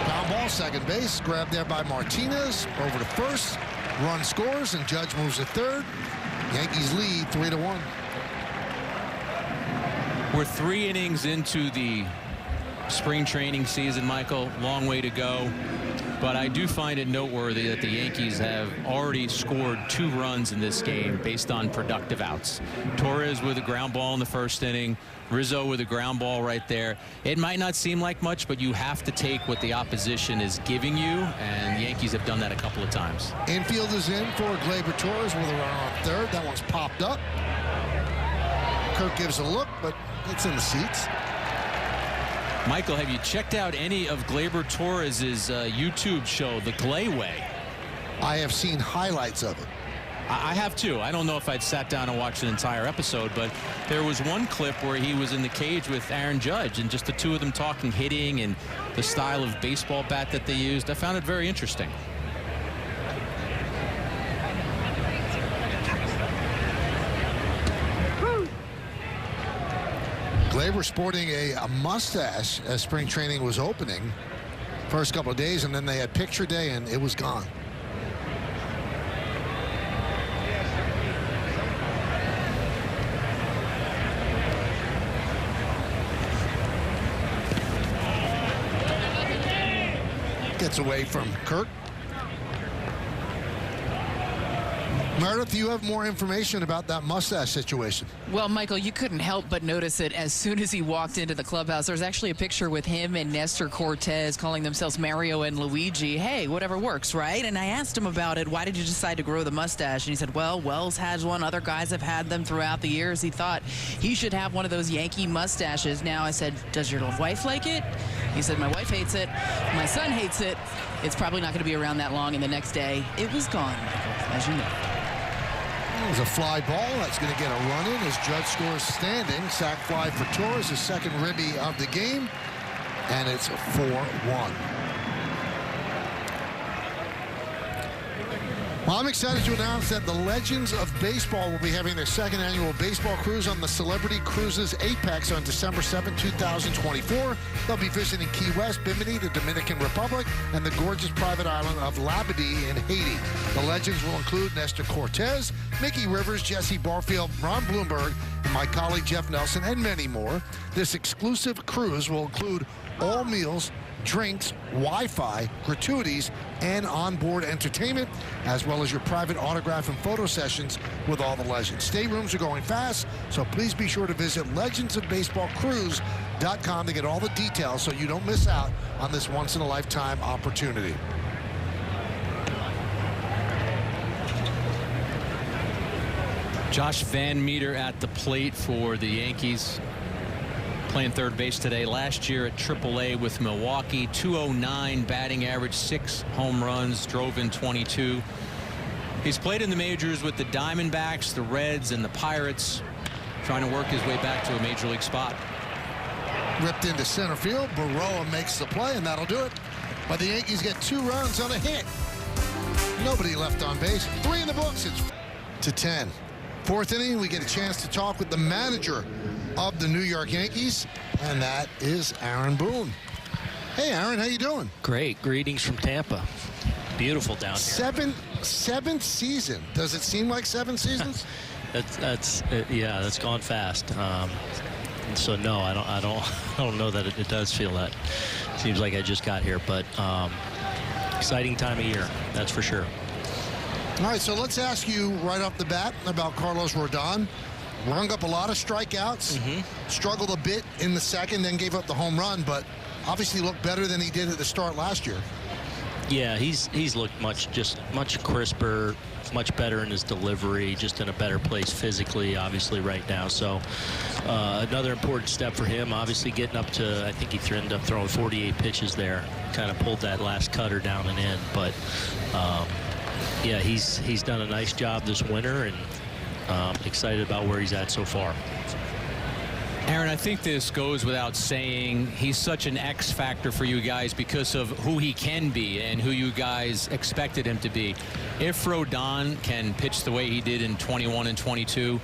Ground ball, second base. Grabbed there by Martinez. Over to first. Run scores, and Judge moves to third. Yankees lead 3-1. We're 3 innings into the spring training season, Michael. Long way to go. But I do find it noteworthy that the Yankees have already scored 2 runs in this game based on productive outs. Torres with a ground ball in the first inning. Rizzo with a ground ball right there. It might not seem like much, but you have to take what the opposition is giving you, and the Yankees have done that a couple of times. Infield is in for Gleyber Torres with a runner on third. That one's popped up. Kirk gives a look, but it's in the seats. Michael, have you checked out any of Gleyber Torres' YouTube show, The Gley Way? I have seen highlights of it. I have too. I don't know if I'd sat down and watched an entire episode, but there was one clip where he was in the cage with Aaron Judge, and just the two of them talking hitting and the style of baseball bat that they used. I found it very interesting. Gleyber sporting a mustache as spring training was opening first couple of days, and then they had picture day and it was gone. Gets away from Kirk. Meredith, you have more information about that mustache situation. Well, Michael, you couldn't help but notice it as soon as he walked into the clubhouse. There's actually a picture with him and Nestor Cortez calling themselves Mario and Luigi. Hey, whatever works, right? And I asked him about it. Why did you decide to grow the mustache? And he said, well, Wells has one. Other guys have had them throughout the years. He thought he should have one of those Yankee mustaches. Now I said, does your wife like it? He said, my wife hates it. My son hates it. It's probably not going to be around that long. And the next day, it was gone, Michael, as you know. There's a fly ball that's going to get a run in as Judge scores standing. Sac fly for Torres, his second ribby of the game, and it's 4-1. Well, I'm excited to announce that the Legends of Baseball will be having their second annual baseball cruise on the Celebrity Cruises Apex on December 7, 2024. They'll be visiting Key West, Bimini, the Dominican Republic, and the gorgeous private island of Labadee in Haiti. The Legends will include Nestor Cortez, Mickey Rivers, Jesse Barfield, Ron Bloomberg, and my colleague Jeff Nelson, and many more. This exclusive cruise will include all meals, drinks, Wi-Fi, gratuities, and onboard entertainment, as well as your private autograph and photo sessions with all the legends. Staterooms are going fast, so please be sure to visit legendsofbaseballcruise.com to get all the details so you don't miss out on this once-in-a-lifetime opportunity. Josh Van Meter at the plate for the Yankees. Playing third base today. Last year at AAA with Milwaukee, 209 batting average, 6 home runs, drove in 22. He's played in the majors with the Diamondbacks, the Reds, and the Pirates, trying to work his way back to a major league spot. Ripped into center field. Baroa makes the play, and that'll do it. But the Yankees get 2 runs on a hit. Nobody left on base. 3 in the books. It's to 10. Fourth inning, we get a chance to talk with the manager of the New York Yankees, and that is Aaron Boone. Hey, Aaron, how you doing? Great. Greetings from Tampa. Beautiful down here. Seventh season. Does it seem like 7 seasons? Yeah, that's gone fast. So no, I don't know that it does feel that. Seems like I just got here, but exciting time of year, that's for sure. All right, so let's ask you right off the bat about Carlos Rodon. Rung up a lot of strikeouts, struggled a bit in the second, then gave up the home run, but obviously looked better than he did at the start last year. Yeah, he's looked much crisper, much better in his delivery, just in a better place physically, obviously, right now. So another important step for him, obviously getting up to, I think he ended up throwing 48 pitches there, kind of pulled that last cutter down and in. But yeah, he's done a nice job this winter, and excited about where he's at so far. Aaron, I think this goes without saying. He's such an X factor for you guys because of who he can be and who you guys expected him to be. If Rodon can pitch the way he did in 21 and 22,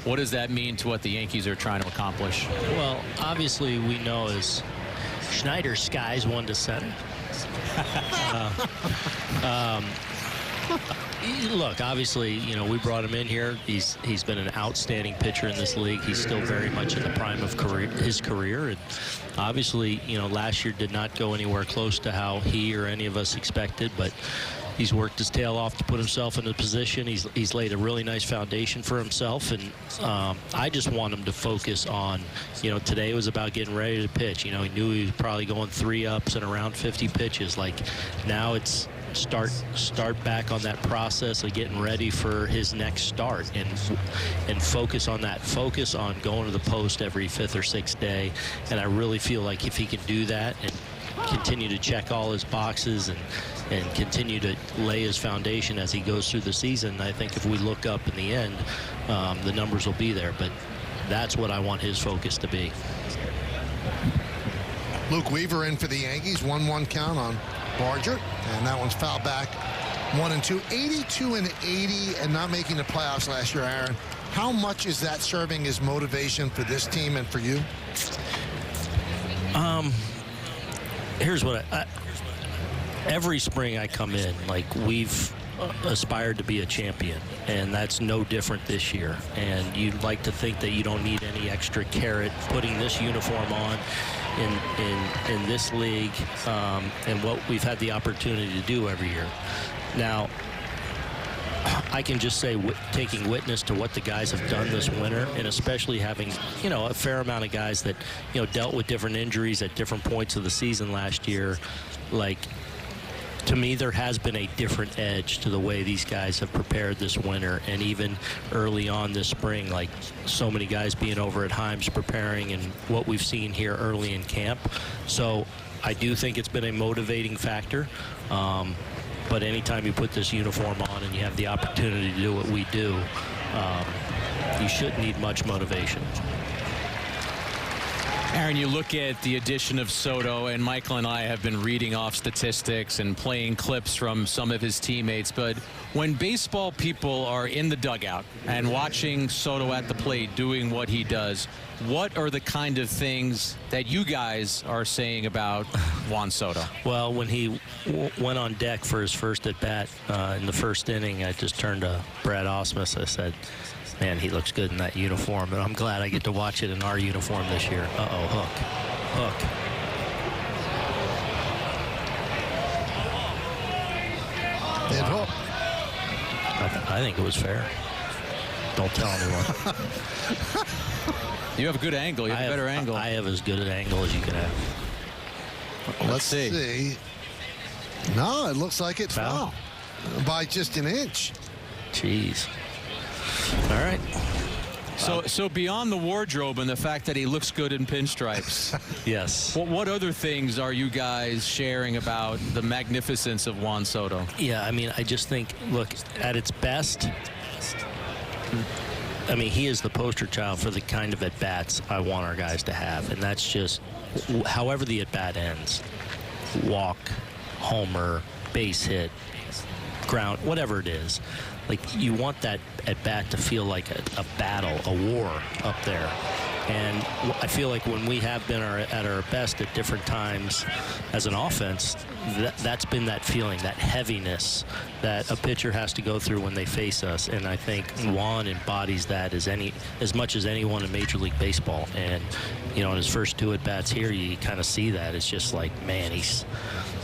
what does that mean to what the Yankees are trying to accomplish? Well, obviously we know as Schneider skies one to center. Look, obviously, you know, we brought him in here. He's been an outstanding pitcher in this league. He's still very much in the prime of his career. And obviously, you know, last year did not go anywhere close to how he or any of us expected, but he's worked his tail off to put himself in a position. He's laid a really nice foundation for himself, and I just want him to focus on, you know, today was about getting ready to pitch. You know, he knew he was probably going 3 ups and around 50 pitches. Like, now it's start back on that process of getting ready for his next start, and focus on that. Focus on going to the post every 5th or 6th day. And I really feel like if he can do that and continue to check all his boxes and continue to lay his foundation as he goes through the season, I think if we look up in the end, the numbers will be there. But that's what I want his focus to be. Luke Weaver in for the Yankees. 1-1 count on Barger, and that one's fouled back. 1-2. 82 and 80, and not making the playoffs last year, Aaron. How much is that serving as motivation for this team and for you? Here's what every spring I come in, like, we've aspired to be a champion, and that's no different this year. And you'd like to think that you don't need any extra carrot putting this uniform on in this league, and what we've had the opportunity to do every year. Now, I can just say, taking witness to what the guys have done this winter, and especially having, you know, a fair amount of guys that, you know, dealt with different injuries at different points of the season last year. Like, to me, there has been a different edge to the way these guys have prepared this winter, and even early on this spring, like so many guys being over at Himes preparing, and what we've seen here early in camp. So I do think it's been a motivating factor. But anytime you put this uniform on and you have the opportunity to do what we do, you shouldn't need much motivation. Aaron, you look at the addition of Soto, and Michael and I have been reading off statistics and playing clips from some of his teammates, but when baseball people are in the dugout and watching Soto at the plate doing what he does, what are the kind of things that you guys are saying about Juan Soto? Well, when he went on deck for his first at-bat in the first inning, I just turned to Brad Ausmus. I said, man, he looks good in that uniform, and I'm glad I get to watch it in our uniform this year. Uh-oh, hook. And hook. I think it was fair. Don't tell anyone. You have a good angle. You have a better angle. I have as good an angle as you can have. Let's see. No, it looks like it's foul by just an inch. Jeez. All right. So beyond the wardrobe and the fact that he looks good in pinstripes, yes. What other things are you guys sharing about the magnificence of Juan Soto? Yeah, I mean, I just think, look, at its best, I mean, he is the poster child for the kind of at-bats I want our guys to have, and that's just however the at-bat ends, walk, homer, base hit, ground, whatever it is. Like, you want that at-bat to feel like a battle, a war up there. And I feel like when we have been at our best at different times as an offense, that's been that feeling, that heaviness that a pitcher has to go through when they face us. And I think Juan embodies that as much as anyone in Major League Baseball. And, you know, in his first two at-bats here, you kind of see that. It's just like, man, he's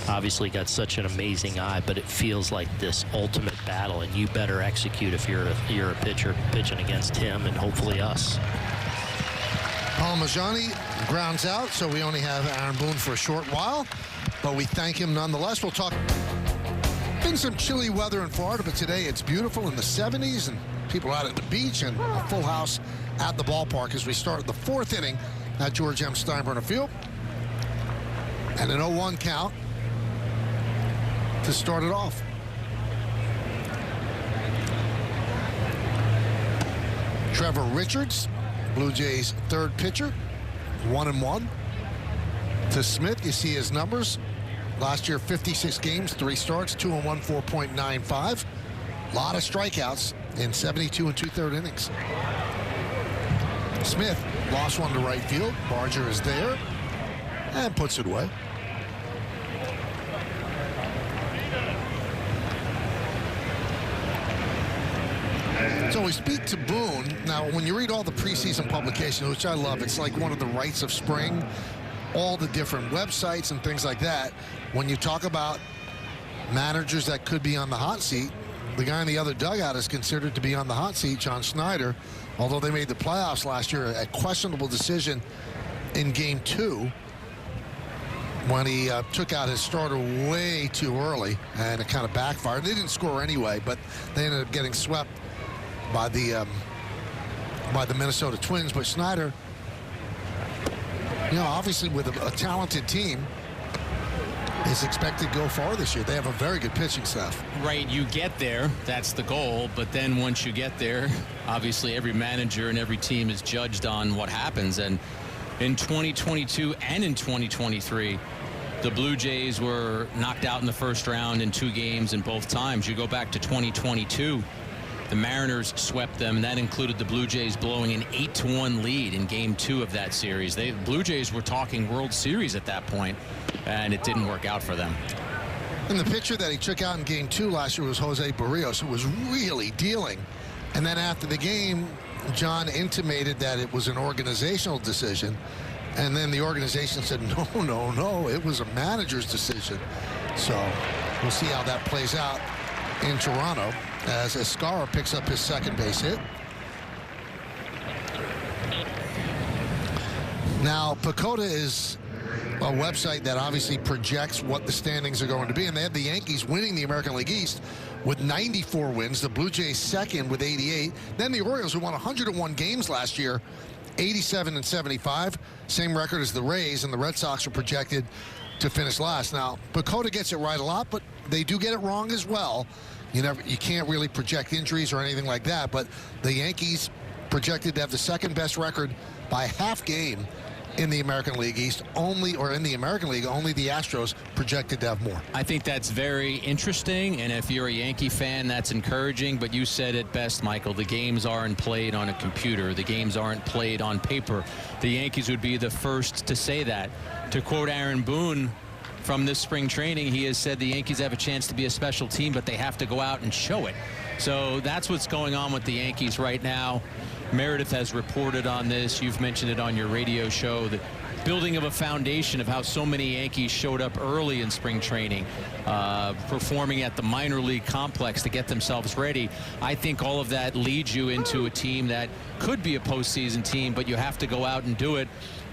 obviously got such an amazing eye, but it feels like this ultimate battle, and you better execute if you're a pitcher pitching against him and hopefully us. Palmajani grounds out, so we only have Aaron Boone for a short while, but we thank him nonetheless. We'll talk. Been some chilly weather in Florida, but today it's beautiful in the 70s, and people out at the beach, and a full house at the ballpark as we start the fourth inning at George M. Steinbrenner Field. And an 0-1 count to start it off. Trevor Richards, Blue Jays' third pitcher, 1-1. To Smith, you see his numbers. Last year, 56 games, 3 starts, 2-1, 4.95. A lot of strikeouts in 72 and 2/3 innings. Smith lost one to right field. Barger is there and puts it away. So we speak to Boone. Now, when you read all the preseason publications, which I love, it's like one of the rites of spring, all the different websites and things like that. When you talk about managers that could be on the hot seat, the guy in the other dugout is considered to be on the hot seat, John Schneider, although they made the playoffs last year, a questionable decision in Game 2 when he took out his starter way too early, and it kind of backfired. They didn't score anyway, but they ended up getting swept by the Minnesota Twins. But Schneider, you know, obviously with a talented team, is expected to go far this year. They have a very good pitching staff. Right, you get there, that's the goal, but then once you get there, obviously every manager and every team is judged on what happens. And in 2022 and in 2023, the Blue Jays were knocked out in the first round in 2 games in both times. You go back to 2022, the Mariners swept them, and that included the Blue Jays blowing an 8-1 lead in Game 2 of that series. The Blue Jays were talking World Series at that point, and it didn't work out for them. And the pitcher that he took out in Game 2 last year was Jose Barrios, who was really dealing. And then after the game, John intimated that it was an organizational decision. And then the organization said, no, it was a manager's decision. So we'll see how that plays out in Toronto as Escara picks up his second base hit. Now, PECOTA is a website that obviously projects what the standings are going to be, and they have the Yankees winning the American League East with 94 wins, the Blue Jays second with 88, then the Orioles, who won 101 games last year, 87 and 75, same record as the Rays, and the Red Sox are projected to finish last. Now, PECOTA gets it right a lot, but they do get it wrong as well. You can't really project injuries or anything like that, but the Yankees projected to have the second best record by half game in the American League East, only the Astros projected to have more. I think that's very interesting, and if you're a Yankee fan, that's encouraging, but you said it best, Michael. The games aren't played on a computer. The games aren't played on paper. The Yankees would be the first to say that. To quote Aaron Boone from this spring training, he has said the Yankees have a chance to be a special team, but they have to go out and show it. So that's what's going on with the Yankees right now. Meredith has reported on this. You've mentioned it on your radio show, the building of a foundation of how so many Yankees showed up early in spring training, performing at the minor league complex to get themselves ready. I think all of that leads you into a team that could be a postseason team, but you have to go out and do it.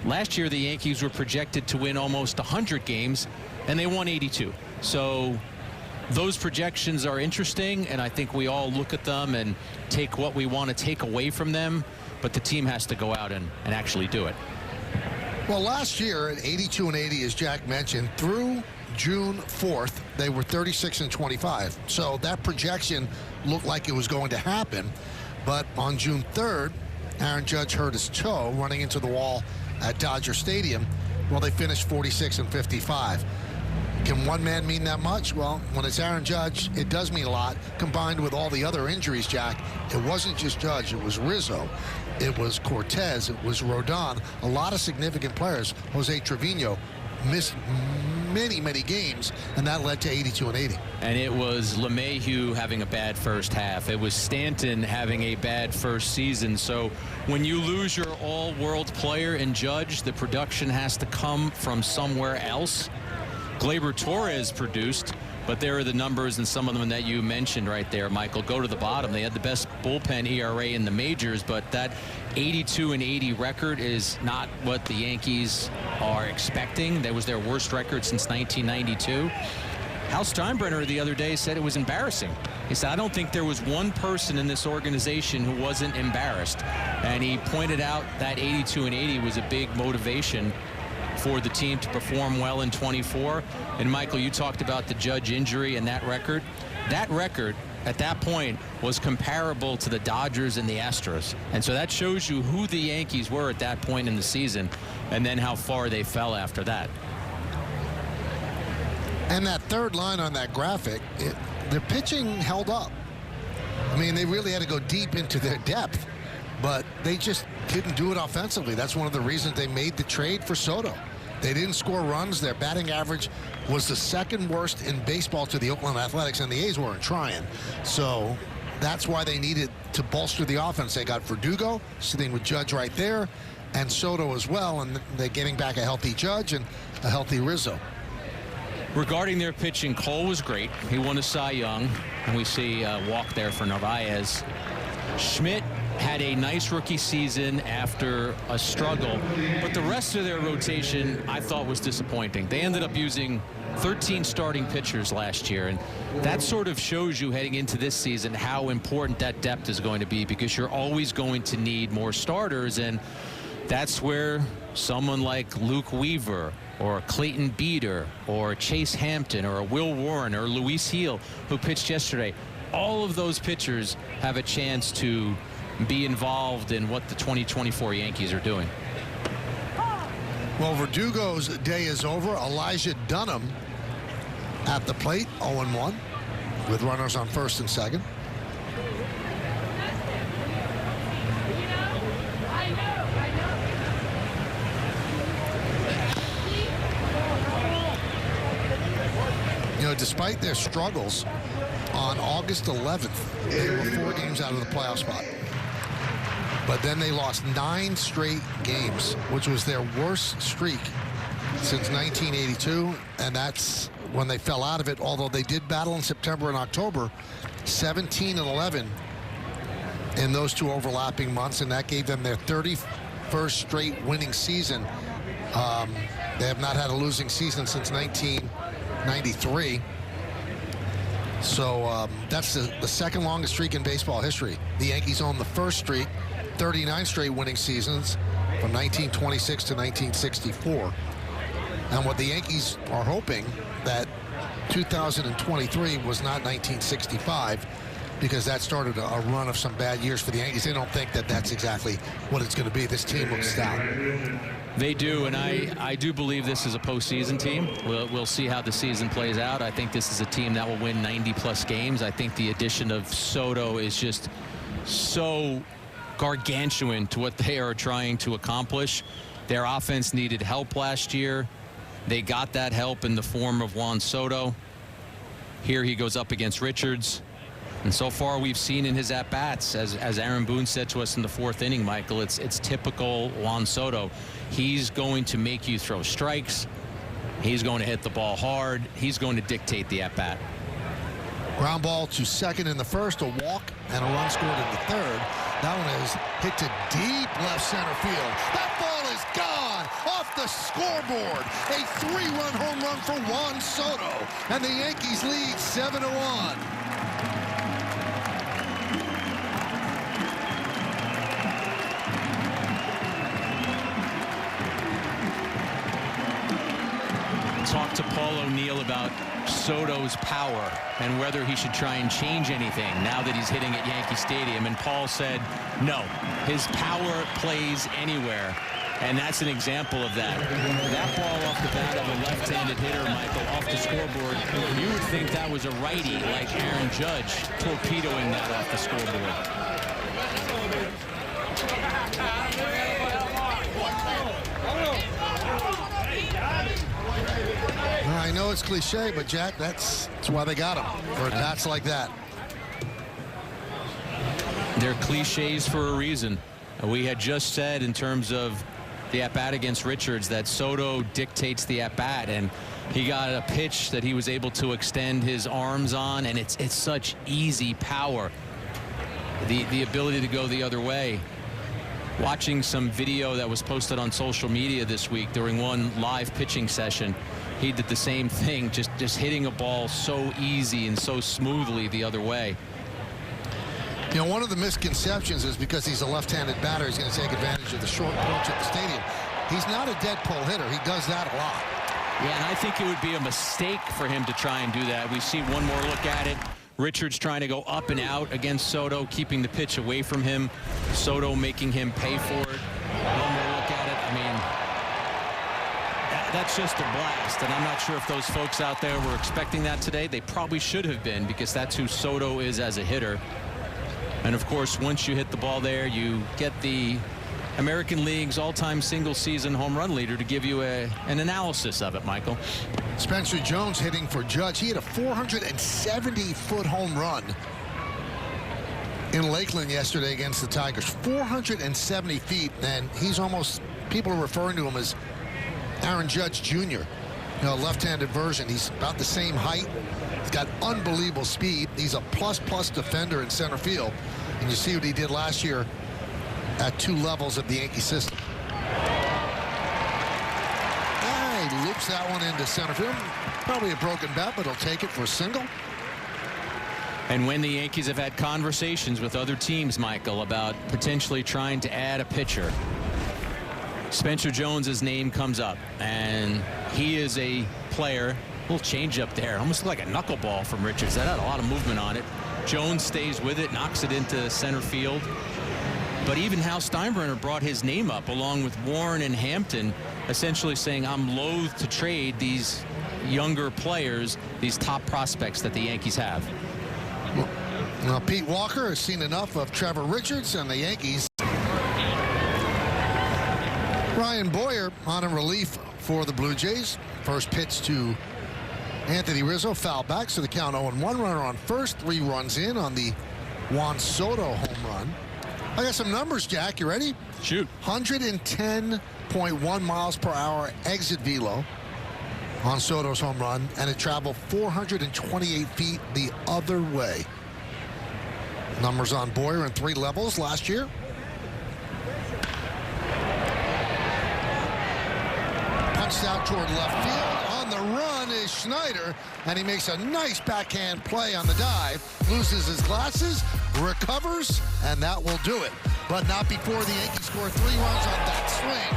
Last year, the Yankees were projected to win almost 100 games, and they won 82. So those projections are interesting, and I think we all look at them and take what we want to take away from them, but the team has to go out and actually do it. Well, last year at 82-80, as Jack mentioned, through June 4th, they were 36-25. So that projection looked like it was going to happen. But on June 3rd, Aaron Judge hurt his toe running into the wall at Dodger Stadium. Well, they finished 46-55. Can one man mean that much? Well, when it's Aaron Judge, it does mean a lot. Combined with all the other injuries, Jack, it wasn't just Judge. It was Rizzo. It was Cortez. It was Rodon. A lot of significant players. Jose Trevino missed many, many games, and that led to 82-80. And it was LeMahieu having a bad first half. It was Stanton having a bad first season. So when you lose your all-world player in Judge, the production has to come from somewhere else. Gleyber Torres produced, but there are the numbers, and some of them that you mentioned right there, Michael, go to the bottom. They had the best bullpen ERA in the majors, but that 82-80 record is not what the Yankees are expecting. That was their worst record since 1992. Hal Steinbrenner the other day said it was embarrassing. He said, I don't think there was one person in this organization who wasn't embarrassed. And he pointed out that 82-80 was a big motivation for the team to perform well in 24. And Michael, you talked about the Judge injury and that record. That record at that point was comparable to the Dodgers and the Astros. And so that shows you who the Yankees were at that point in the season and then how far they fell after that. And that third line on that graphic, their pitching held up. I mean, they really had to go deep into their depth, but they just didn't do it offensively. That's one of the reasons they made the trade for Soto. They didn't score runs. Their batting average was the second worst in baseball to the Oakland Athletics, and the A's weren't trying. So that's why they needed to bolster the offense. They got Verdugo sitting with Judge right there, and Soto as well, and they're getting back a healthy Judge and a healthy Rizzo. Regarding their pitching, Cole was great. He won a Cy Young, and we see a walk there for Narvaez. Schmidt had a nice rookie season after a struggle, but the rest of their rotation I thought was disappointing. They ended up using 13 starting pitchers last year, and that sort of shows you heading into this season how important that depth is going to be, because you're always going to need more starters, and that's where someone like Luke Weaver or Clayton Beeter or Chase Hampton or Will Warren or Luis Heel, who pitched yesterday, all of those pitchers have a chance to be involved in what the 2024 Yankees are doing. Well, Verdugo's day is over. Elijah Dunham at the plate, 0-1, with runners on first and second. You know, despite their struggles, on August 11th, they were 4 games out of the playoff spot. But then they lost 9 straight games, which was their worst streak since 1982, and that's when they fell out of it, although they did battle in September and October, 17-11 in those 2 overlapping months, and that gave them their 31st straight winning season. They have not had a losing season since 1993. So that's the second longest streak in baseball history. The Yankees own the first streak, 39 straight winning seasons from 1926 to 1964. And what the Yankees are hoping that 2023 was not 1965, because that started a run of some bad years for the Yankees. They don't think that that's exactly what it's going to be. This team looks stout. They do, and I do believe this is a postseason team. We'll see how the season plays out. I think this is a team that will win 90-plus games. I think the addition of Soto is just so gargantuan to what they are trying to accomplish. Their offense needed help last year. They got that help in the form of Juan Soto. Here he goes up against Richards. And so far we've seen in his at-bats, as Aaron Boone said to us in the fourth inning, Michael, it's typical Juan Soto. He's going to make you throw strikes. He's going to hit the ball hard. He's going to dictate the at-bat. Ground ball to second in the first, a walk, and a run scored in the third. That one is hit to deep left center field. That ball is gone off the scoreboard. A 3-run home run for Juan Soto, and the Yankees lead 7-1. Talk to Paul O'Neill about Soto's power and whether he should try and change anything now that he's hitting at Yankee Stadium. And Paul said, no, his power plays anywhere. And that's an example of that. That ball off the bat of a left-handed hitter, Michael, off the scoreboard, you would think that was a righty like Aaron Judge torpedoing that off the scoreboard. I know it's cliche, but Jack, that's why they got him, for bats like that. They're cliches for a reason. We had just said in terms of the at-bat against Richards that Soto dictates the at-bat, and he got a pitch that he was able to extend his arms on, and it's such easy power. The ability to go the other way. Watching some video that was posted on social media this week during one live pitching session, he did the same thing, just hitting a ball so easy and so smoothly the other way. You know, one of the misconceptions is because he's a left-handed batter, he's going to take advantage of the short porch at the stadium. He's not a dead pull hitter. He does that a lot. Yeah, and I think it would be a mistake for him to try and do that. We see one more look at it. Richards trying to go up and out against Soto, keeping the pitch away from him. Soto making him pay for it. One more look at it. I mean, that's just a blast, and I'm not sure if those folks out there were expecting that today. They probably should have been, because that's who Soto is as a hitter. And of course, once you hit the ball there, you get the American League's all-time single-season home run leader to give you an analysis of it, Michael. Spencer Jones hitting for Judge. He had a 470-foot home run in Lakeland yesterday against the Tigers. 470 feet, and he's almost, people are referring to him as Aaron Judge Jr., you know, left-handed version. He's about the same height. He's got unbelievable speed. He's a plus-plus defender in center field. And you see what he did last year at 2 levels of the Yankee system. He loops that one into center field. Probably a broken bat, but he'll take it for a single. And when the Yankees have had conversations with other teams, Michael, about potentially trying to add a pitcher, Spencer Jones's name comes up, and he is a player. A little change up there, almost like a knuckleball from Richards. That had a lot of movement on it. Jones stays with it, knocks it into center field. But even Hal Steinbrenner brought his name up along with Warren and Hampton, essentially saying, I'm loath to trade these younger players, these top prospects that the Yankees have. Well, Pete Walker has seen enough of Trevor Richards and the Yankees. Ryan Boyer on a relief for the Blue Jays. First pitch to Anthony Rizzo, foul back, so the count 0-1. Runner on first, 3 runs in on the Juan Soto home run. I got some numbers, Jack. You ready? Shoot. 110.1 miles per hour exit velo on Soto's home run, and it traveled 428 feet the other way. Numbers on Boyer in 3 levels last year. Punched out toward left field. On the run is Schneider, and he makes a nice backhand play on the dive. Loses his glasses, recovers, and that will do it. But not before the Yankees score 3 runs on that swing.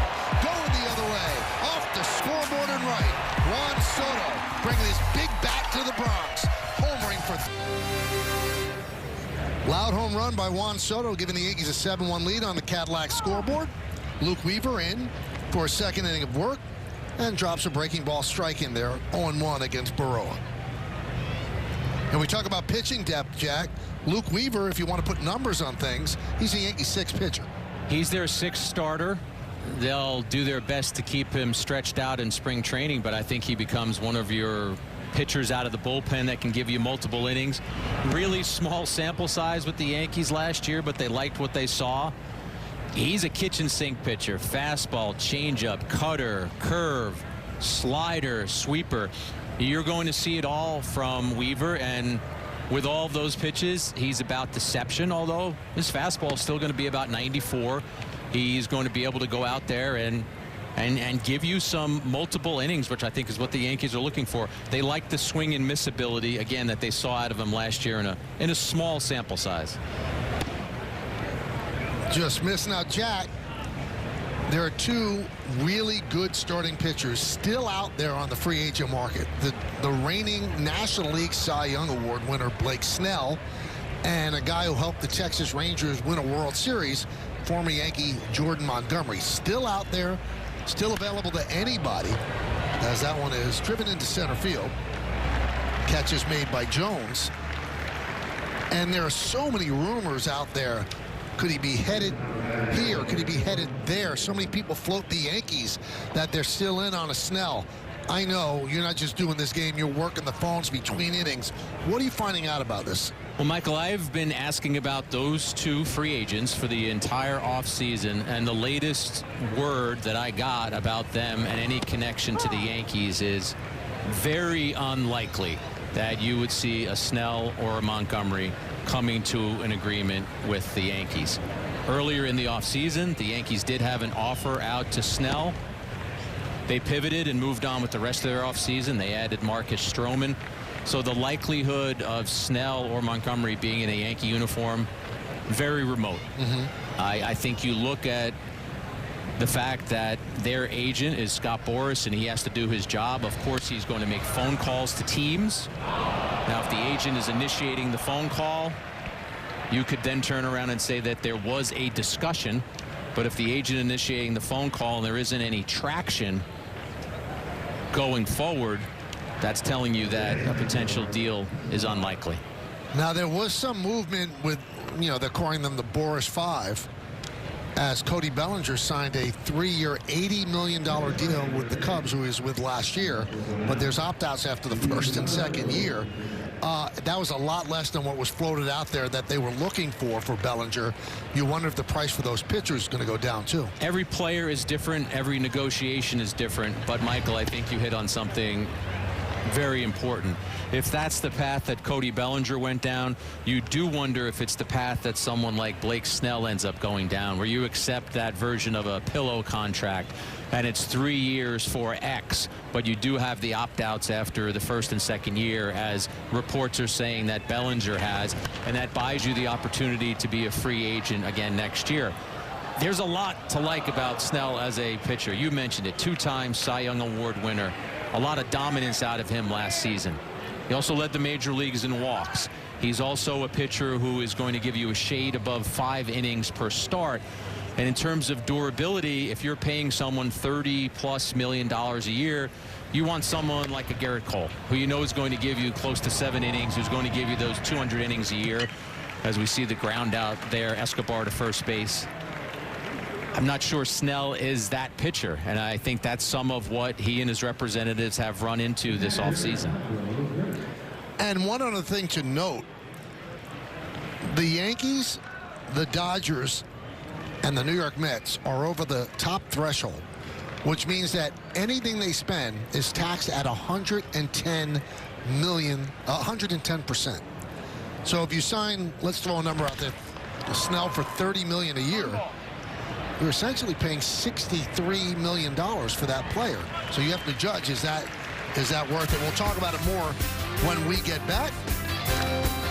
Going the other way, off the scoreboard and right. Juan Soto bringing his big bat to the Bronx, homering for loud home run by Juan Soto, giving the Yankees a 7-1 lead on the Cadillac scoreboard. Luke Weaver in for a second inning of work and drops a breaking ball strike in there, 0-1 against Baroa. And we talk about pitching depth, Jack. Luke Weaver, if you want to put numbers on things, he's a Yankees 6th pitcher. He's their 6th starter. They'll do their best to keep him stretched out in spring training, but I think he becomes one of your pitchers out of the bullpen that can give you multiple innings. Really small sample size with the Yankees last year, but they liked what they saw. He's a kitchen sink pitcher. Fastball, changeup, cutter, curve, slider, sweeper. You're going to see it all from Weaver, and with all of those pitches, he's about deception, although his fastball is still going to be about 94. He's going to be able to go out there and give you some multiple innings, which I think is what the Yankees are looking for. They like the swing and miss ability, again, that they saw out of him last year in a small sample size. Just missing out, Jack. There are 2 really good starting pitchers still out there on the free agent market. The reigning National League Cy Young Award winner, Blake Snell, and a guy who helped the Texas Rangers win a World Series, former Yankee Jordan Montgomery. Still out there, still available to anybody, as that one is driven into center field. Catch is made by Jones. And there are so many rumors out there. Could he be headed here? Could he be headed there? So many people float the Yankees that they're still in on a Snell. I know you're not just doing this game, you're working the phones between innings. What are you finding out about this? Well, Michael, I've been asking about those 2 free agents for the entire offseason, and the latest word that I got about them and any connection to the Yankees is very unlikely that you would see a Snell or a Montgomery coming to an agreement with the Yankees. Earlier in the offseason, the Yankees did have an offer out to Snell. They pivoted and moved on with the rest of their offseason. They added Marcus Stroman. So the likelihood of Snell or Montgomery being in a Yankee uniform, very remote. I think you look at the fact that their agent is Scott Boras, and he has to do his job. Of course, he's going to make phone calls to teams. Now, if the agent is initiating the phone call, you could then turn around and say that there was a discussion. But if the agent initiating the phone call and there isn't any traction going forward, that's telling you that a potential deal is unlikely. Now, there was some movement with, they're calling them the Boris 5, as Cody Bellinger signed a 3-year, $80 million deal with the Cubs, who he was with last year. But there's opt-outs after the first and second year. That was a lot less than what was floated out there that they were looking for Bellinger. You wonder if the price for those pitchers is going to go down, too. Every player is different. Every negotiation is different. But, Michael, I think you hit on something very important. If that's the path that Cody Bellinger went down, you do wonder if it's the path that someone like Blake Snell ends up going down, where you accept that version of a pillow contract and it's 3 years for X, but you do have the opt-outs after the first and second year, as reports are saying that Bellinger has, and that buys you the opportunity to be a free agent again next year. There's a lot to like about Snell as a pitcher. You mentioned it, 2-time Cy Young Award winner. A lot of dominance out of him last season. He also led the major leagues in walks. He's also a pitcher who is going to give you a shade above 5 innings per start. And in terms of durability, if you're paying someone $30+ million a year, you want someone like a Garrett Cole, who you know is going to give you close to 7 innings, who's going to give you those 200 innings a year. As we see the ground out there, Escobar to first base. I'm not sure Snell is that pitcher, and I think that's some of what he and his representatives have run into this offseason. And one other thing to note, the Yankees, the Dodgers, and the New York Mets are over the top threshold, which means that anything they spend is taxed at 110%. So if you sign, let's throw a number out there, Snell for $30 million a year, you're essentially paying $63 million for that player. So you have to judge, is that worth it? We'll talk about it more when we get back.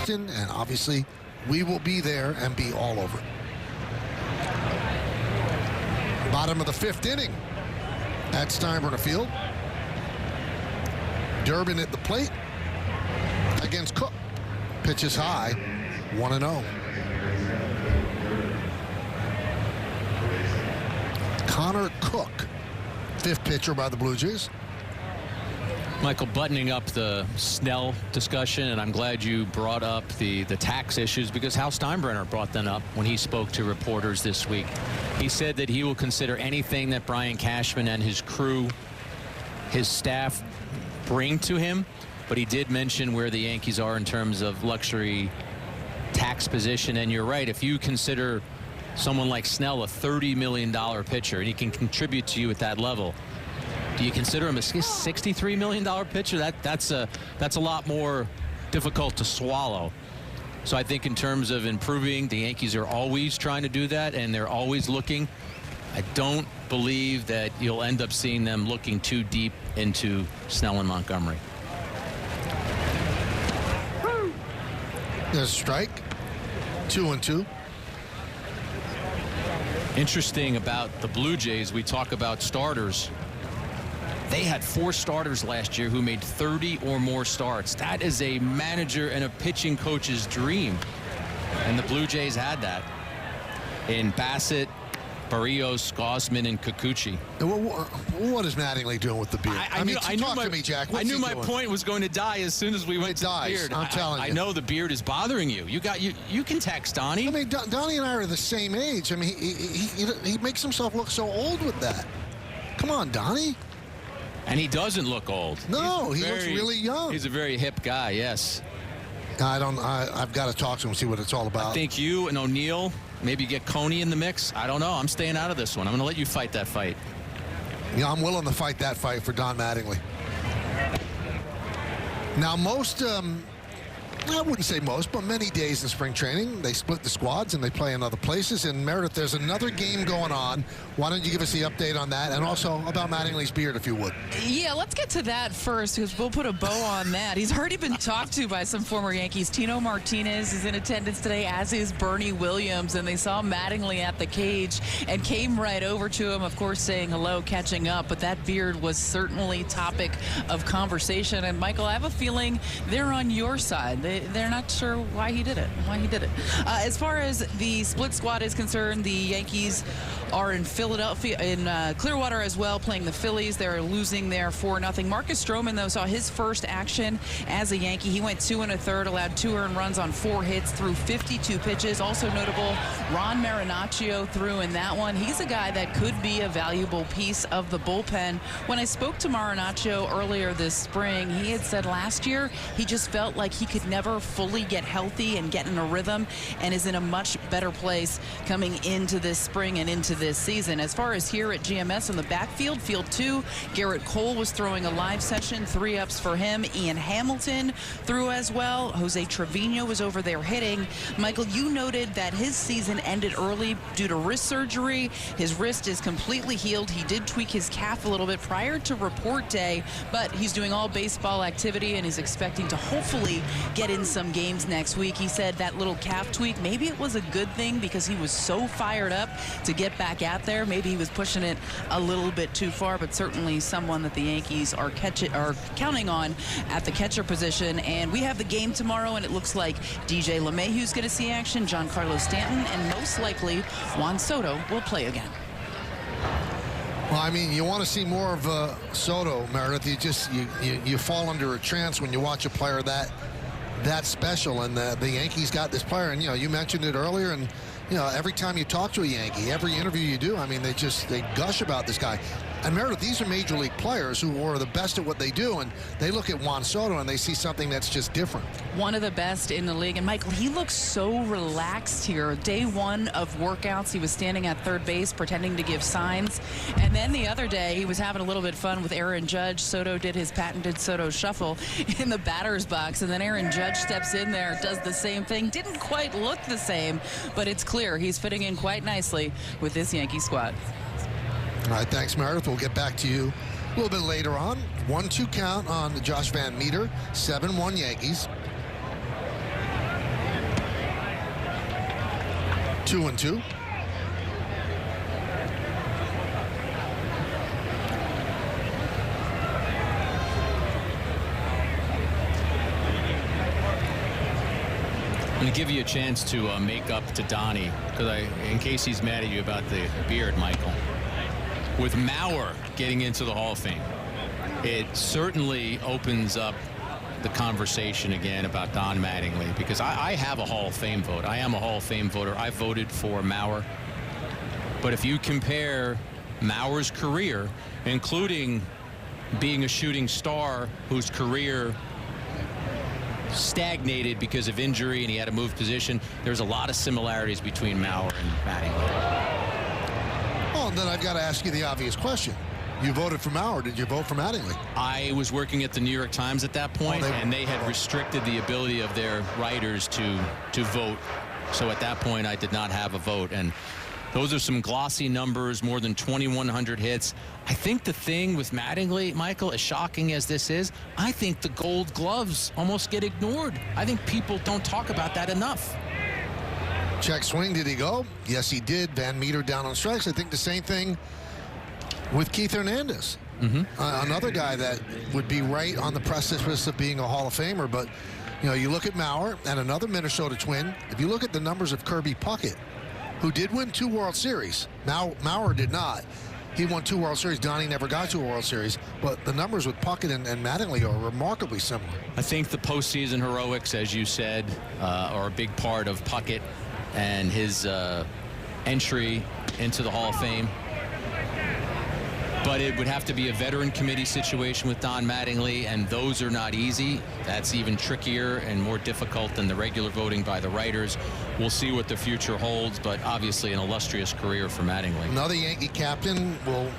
And obviously, we will be there and be all over it. Bottom of the 5th inning at Steinbrenner Field. Durbin at the plate. against Cook. Pitches high, 1-0. Connor Cook, 5th pitcher by the Blue Jays. Michael, buttoning up the Snell discussion, and I'm glad you brought up the tax issues, because Hal Steinbrenner brought them up when he spoke to reporters this week. He said that he will consider anything that Brian Cashman and his crew, his staff, bring to him, but he did mention where the Yankees are in terms of luxury tax position. And you're right, if you consider someone like Snell a $30 million pitcher and he can contribute to you at that level, do you consider him a $63 million pitcher? That's a lot more difficult to swallow. So I think in terms of improving, the Yankees are always trying to do that, and they're always looking. I don't believe that you'll end up seeing them looking too deep into Snell and Montgomery. There's a strike. 2-2. Interesting about the Blue Jays, we talk about starters. They had 4 starters last year who made 30 or more starts. That is a manager and a pitching coach's dream. And the Blue Jays had that in Bassett, Barrios, Gausman, and Kikuchi. What is Mattingly doing with the beard? Talk to me, Jack. I knew my point was going to die as soon as we went to the beard. I'm telling you. I know the beard is bothering you. You can text Donnie. I mean, Donnie and I are the same age. I mean, he makes himself look so old with that. Come on, Donnie. And he doesn't look old. No, he looks really young. He's a very hip guy, yes. I've got to talk to him and see what it's all about. I think you and O'Neill, maybe get Coney in the mix. I don't know. I'm staying out of this one. I'm going to let you fight that fight. Yeah, I'm willing to fight that fight for Don Mattingly. Now, I wouldn't say most, but many days in spring training, they split the squads and they play in other places. And Meredith, there's another game going on. Why don't you give us the update on that, and also about Mattingly's beard, if you would? Yeah, let's get to that first, because we'll put a bow on that. He's already been talked to by some former Yankees. Tino Martinez is in attendance today, as is Bernie Williams, and they saw Mattingly at the cage and came right over to him, of course, saying hello, catching up. But that beard was certainly topic of conversation. And Michael, I have a feeling they're on your side. They're not sure why he did it. As far as the split squad is concerned, the Yankees are in Philadelphia, in Clearwater as well, playing the Phillies. They're losing there 4-0. Marcus Stroman, though, saw his first action as a Yankee. He went 2 1/3, allowed 2 earned runs on 4 hits, threw 52 pitches. Also notable, Ron Marinaccio threw in that one. He's a guy that could be a valuable piece of the bullpen. When I spoke to Marinaccio earlier this spring, he had said last year he just felt like he could never fully get healthy and get in a rhythm, and is in a much better place coming into this spring and into this season. As far as here at GMS in the backfield, field 2, Garrett Cole was throwing a live session, 3 ups for him. Ian Hamilton threw as well. Jose Trevino was over there hitting. Michael, you noted that his season ended early due to wrist surgery. His wrist is completely healed. He did tweak his calf a little bit prior to report day, but he's doing all baseball activity and he's expecting to hopefully get in some games next week. He said that little calf tweak, maybe it was a good thing because he was so fired up to get back out there. Maybe he was pushing it a little bit too far, but certainly someone that the Yankees are counting on at the catcher position. And we have the game tomorrow, and it looks like DJ LeMahieu's going to see action, Giancarlo Stanton, and most likely Juan Soto will play again. Well, I mean, you want to see more of Soto, Meredith. You fall under a trance when you watch a player that special, and the Yankees got this player. And you mentioned it earlier, and every time you talk to a Yankee, every interview you do, I mean, they gush about this guy. And Meredith, these are major league players who are the best at what they do, and they look at Juan Soto and they see something that's just different. One of the best in the league. And Michael, he looks so relaxed here. Day 1 of workouts, he was standing at third base pretending to give signs. And then the other day, he was having a little bit of fun with Aaron Judge. Soto did his patented Soto shuffle in the batter's box, and then Aaron Judge steps in there, does the same thing. Didn't quite look the same, but it's clear he's fitting in quite nicely with this Yankee squad. All right, thanks, Meredith. We'll get back to you a little bit later on. 1-2 count on the Josh Van Meter. 7-1 Yankees. 2-2. I'm going to give you a chance to make up to Donnie, because in case he's mad at you about the beard, Michael. With Mauer getting into the Hall of Fame, it certainly opens up the conversation again about Don Mattingly, because I have a Hall of Fame vote. I am a Hall of Fame voter. I voted for Mauer. But if you compare Mauer's career, including being a shooting star whose career stagnated because of injury and he had to move position, there's a lot of similarities between Mauer and Mattingly. Well, then I've got to ask you the obvious question. You voted for Mauer. Did you vote for Mattingly? I was working at the New York Times at that point, and they had restricted the ability of their writers to vote. So at that point, I did not have a vote. And those are some glossy numbers, more than 2,100 hits. I think the thing with Mattingly, Michael, as shocking as this is, I think the Gold Gloves almost get ignored. I think people don't talk about that enough. Check swing. Did he go? Yes, he did. Van Meter down on strikes. I think the same thing with Keith Hernandez. Another guy that would be right on the precipice of being a Hall of Famer. But, you know, you look at Mauer and another Minnesota Twin. If you look at the numbers of Kirby Puckett, who did win 2 World Series. Now, Mauer did not. He won 2 World Series. Donnie never got to a World Series. But the numbers with Puckett and Mattingly are remarkably similar. I think the postseason heroics, as you said, are a big part of Puckett and his entry into the Hall of Fame. But it would have to be a veteran committee situation with Don Mattingly, and those are not easy. That's even trickier and more difficult than the regular voting by the writers. We'll see what the future holds, but obviously an illustrious career for Mattingly. Another Yankee captain will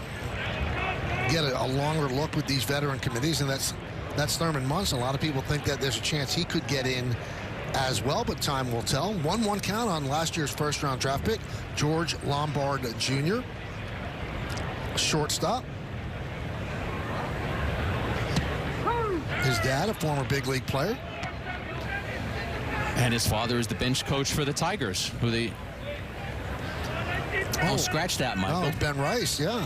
get a longer look with these veteran committees, and that's Thurman Munson. A lot of people think that there's a chance he could get in as well, but time will tell. 1-1 count on last year's first-round draft pick, George Lombard Jr., shortstop. His dad, a former big league player. And his father is the bench coach for the Tigers, who they... Oh, scratch that, Michael. Oh, Ben Rice, yeah.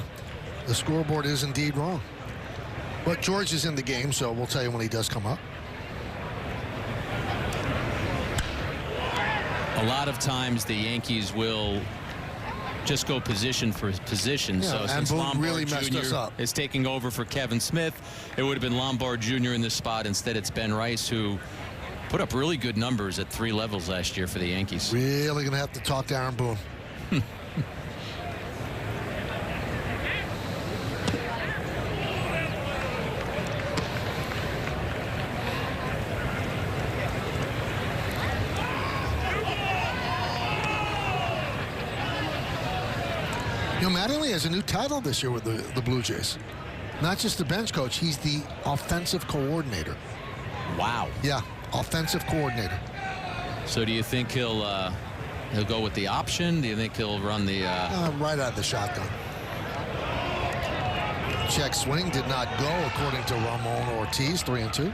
The scoreboard is indeed wrong. But George is in the game, so we'll tell you when he does come up. A lot of times the Yankees will just go position for position. Yeah, so since Boone Lombard really messed us Jr. up. is taking over for Kevin Smith, it would have been Lombard Jr. in this spot. Instead, it's Ben Rice, who put up really good numbers at 3 levels last year for the Yankees. Really going to have to talk to Aaron Boone. You know, Mattingly has a new title this year with the Blue Jays. Not just the bench coach, he's the offensive coordinator. Wow. Yeah, offensive coordinator. So do you think he'll go with the option? Do you think he'll run the... Right out of the shotgun. Check swing did not go, according to Ramon Ortiz, 3-2.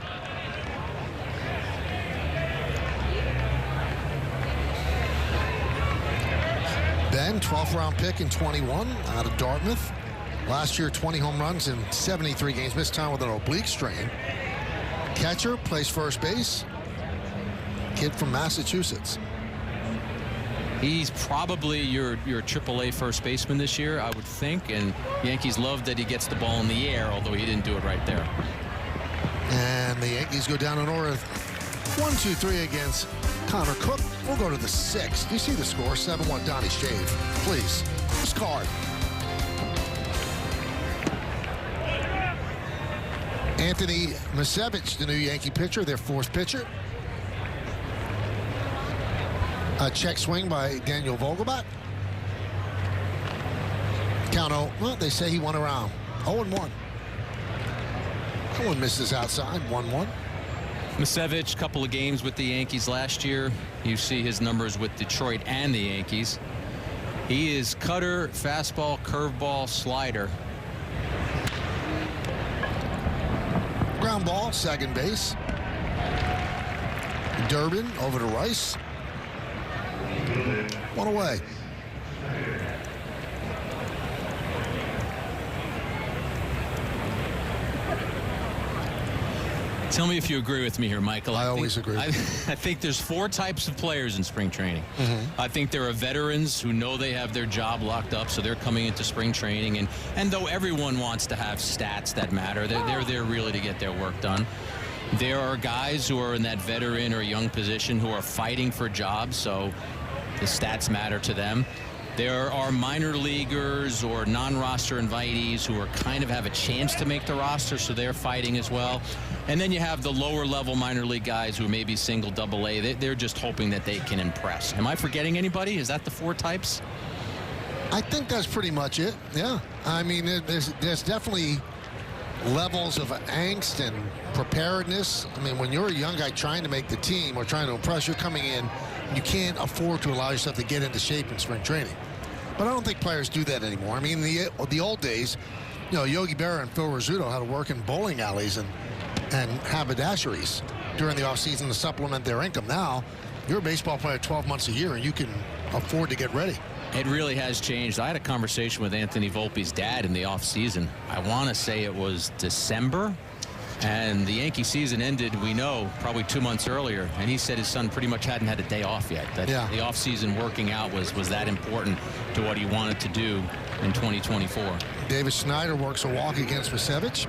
Ben, 12th round pick in 21 out of Dartmouth. Last year, 20 home runs in 73 games, missed time with an oblique strain. Catcher, plays first base. Kid from Massachusetts. He's probably your AAA first baseman this year, I would think. And Yankees love that he gets the ball in the air, although he didn't do it right there. And the Yankees go down in order. 1-2-3 against Connor Cook. We'll go to the 6th. Do you see the score? 7-1 Donnie Shave. Please. This card. Anthony Misevich, the new Yankee pitcher, their 4th pitcher. A check swing by Daniel Vogelbach. Count 0. Well, they say he went around. 0-1. No one misses outside. 1-1. Misevich, couple of games with the Yankees last year. You see his numbers with Detroit and the Yankees. He is cutter, fastball, curveball, slider. Ground ball, second base. Durbin over to Rice. 1 away. Tell me if you agree with me here, Michael. I always agree. I think there's 4 types of players in spring training. I think there are veterans who know they have their job locked up, so they're coming into spring training. And though everyone wants to have stats that matter, they're there really to get their work done. There are guys who are in that veteran or young position who are fighting for jobs, so the stats matter to them. There are minor leaguers or non-roster invitees who are kind of have a chance to make the roster, so they're fighting as well. And then you have the lower level minor league guys who may be single, double A. They're just hoping that they can impress. Am I forgetting anybody? Is that the 4 types? I think that's pretty much it. Yeah. I mean, there's definitely levels of angst and preparedness. I mean, when you're a young guy trying to make the team or trying to impress, you're coming in, you can't afford to allow yourself to get into shape in spring training. But I don't think players do that anymore. I mean, the old days, you know, Yogi Berra and Phil Rizzuto had to work in bowling alleys and haberdasheries during the offseason to supplement their income. Now, you're a baseball player 12 months a year, and you can afford to get ready. It really has changed. I had a conversation with Anthony Volpe's dad in the offseason. I want to say it was December. And the Yankee season ended, we know, probably 2 months earlier. And he said his son pretty much hadn't had a day off yet. That the offseason working out was that important to what he wanted to do in 2024. David Schneider works a walk against Misevich.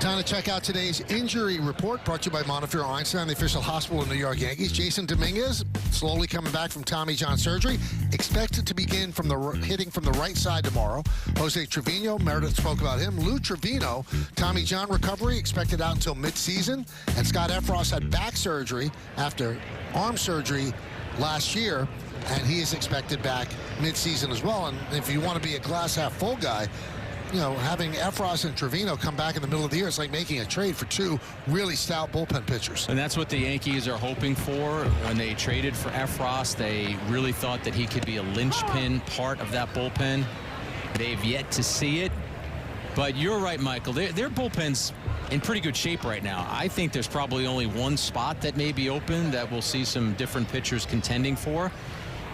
Time to check out today's injury report, brought to you by Montefiore Einstein, the official hospital of New York Yankees. Jason Dominguez slowly coming back from Tommy John surgery, expected to begin from hitting from the right side tomorrow. Jose Trevino, Meredith spoke about him. Lou Trevino, Tommy John recovery expected out until midseason. And Scott Effross had back surgery after arm surgery last year, and he is expected back midseason as well. And if you want to be a glass half full guy, you know, having Effross and Trevino come back in the middle of the year, it's like making a trade for 2 really stout bullpen pitchers. And that's what the Yankees are hoping for. When they traded for Effross, they really thought that he could be a linchpin part of that bullpen. They've yet to see it. But you're right, Michael. Their bullpen's in pretty good shape right now. I think there's probably only one spot that may be open that we'll see some different pitchers contending for.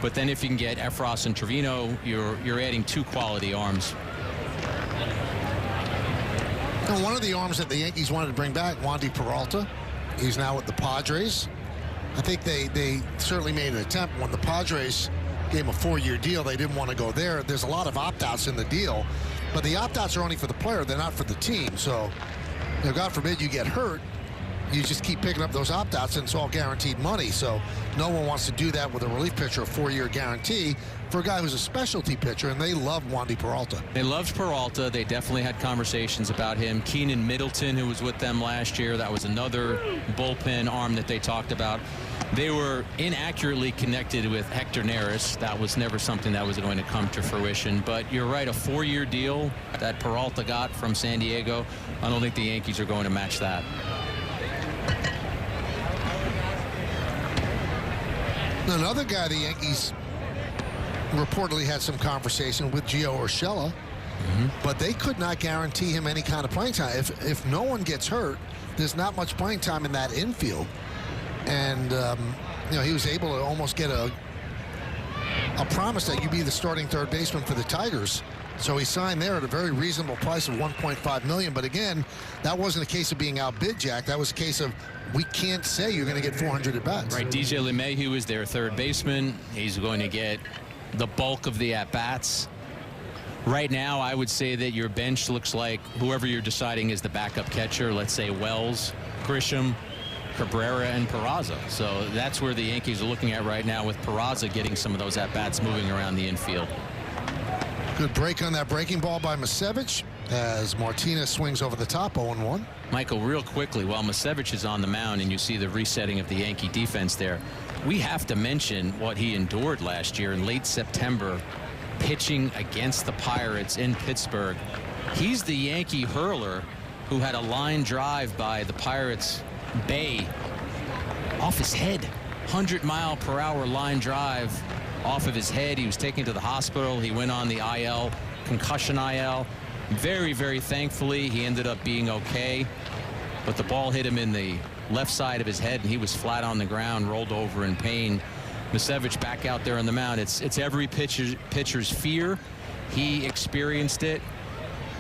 But then if you can get Effross and Trevino, you're adding 2 quality arms. And one of the arms that the Yankees wanted to bring back, Wandy Peralta, he's now with the Padres. I think they certainly made an attempt. When the Padres gave him a 4-year deal, they didn't want to go there. There's a lot of opt-outs in the deal, but the opt-outs are only for the player. They're not for the team. So, you know, God forbid you get hurt, you just keep picking up those opt-outs, and it's all guaranteed money. So no one wants to do that with a relief pitcher, a 4-year guarantee for a guy who's a specialty pitcher, and they love Wandy Peralta. They loved Peralta. They definitely had conversations about him. Keenan Middleton, who was with them last year, that was another bullpen arm that they talked about. They were inaccurately connected with Hector Neris. That was never something that was going to come to fruition. But you're right, a 4-year deal that Peralta got from San Diego, I don't think the Yankees are going to match that. Another guy the Yankees reportedly had some conversation with, Gio Urshela, but they could not guarantee him any kind of playing time. If no one gets hurt, there's not much playing time in that infield. And, you know, he was able to almost get a promise that you'd be the starting third baseman for the Tigers. So he signed there at a very reasonable price of $1.5 million. But again, that wasn't a case of being outbid, Jack. That was a case of, we can't say you're going to get 400 at-bats. Right, DJ LeMahieu is their third baseman. He's going to get the bulk of the at-bats. Right now, I would say that your bench looks like whoever you're deciding is the backup catcher. Let's say Wells, Grisham, Cabrera, and Peraza. So that's where the Yankees are looking at right now, with Peraza getting some of those at-bats moving around the infield. Good break on that breaking ball by Misevich as Martinez swings over the top, 0-1. Michael, real quickly, while Misevich is on the mound and you see the resetting of the Yankee defense there, we have to mention what he endured last year in late September, pitching against the Pirates in Pittsburgh. He's the Yankee hurler who had a line drive by the Pirates' Bay off his head. 100-mile-per-hour line drive off of his head. He was taken to the hospital. He went on the IL, concussion IL. Very, very thankfully, he ended up being okay. But the ball hit him in the left side of his head, and he was flat on the ground, rolled over in pain. Misevich back out there on the mound. It's every pitcher's fear. He experienced it.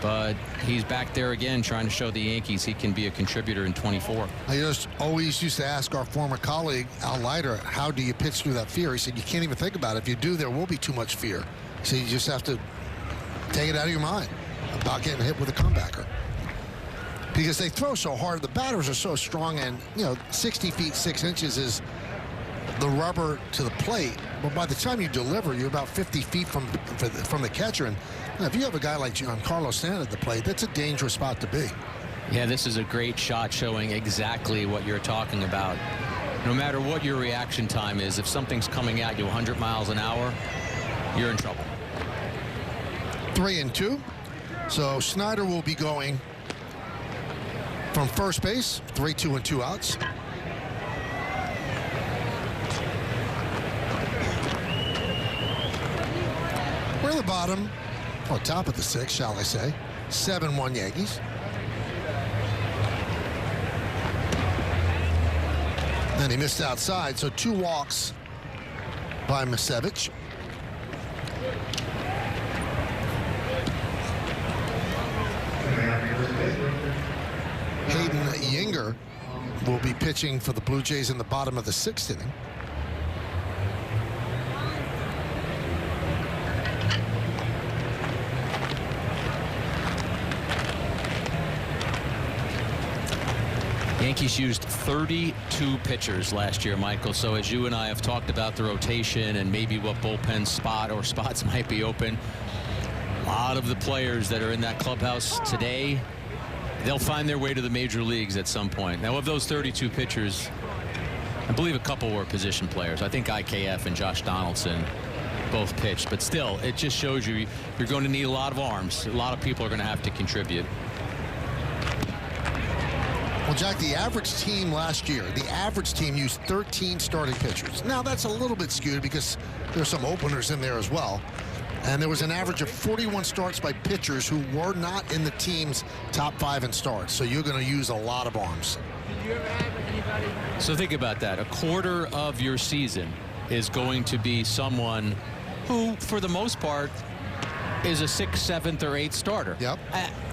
but he's back there again trying to show the Yankees he can be a contributor in 24. I just always used to ask our former colleague, Al Leiter, how do you pitch through that fear? He said, you can't even think about it. If you do, there will be too much fear. So you just have to take it out of your mind about getting hit with a comebacker. Because they throw so hard, the batters are so strong, and 60 feet 6 inches is the rubber to the plate. But by the time you deliver, you're about 50 feet from the catcher. And if you have a guy like Giancarlo Stanton at the plate, that's a dangerous spot to be. Yeah, this is a great shot showing exactly what you're talking about. No matter what your reaction time is, if something's coming at you 100 miles an hour, you're in trouble. 3-2. So Snyder will be going from first base, 3-2 and 2 outs. We're in the bottom, or top of the 6th, shall I say. 7-1 Yankees. And he missed outside, so 2 walks by Misevich. Hayden Yinger will be pitching for the Blue Jays in the bottom of the 6th inning. Yankees used 32 pitchers last year, Michael. So as you and I have talked about the rotation and maybe what bullpen spot or spots might be open, a lot of the players that are in that clubhouse today, they'll find their way to the major leagues at some point. Now, of those 32 pitchers, I believe a couple were position players. I think IKF and Josh Donaldson both pitched. But still, it just shows you you're going to need a lot of arms. A lot of people are going to have to contribute. Well, Jack, the average team last year, the average team used 13 starting pitchers. Now, that's a little bit skewed because there's some openers in there as well. And there was an average of 41 starts by pitchers who were not in the team's top 5 in starts. So you're going to use a lot of arms. So think about that. A quarter of your season is going to be someone who, for the most part, is a 6th, 7th, or 8th starter. Yep.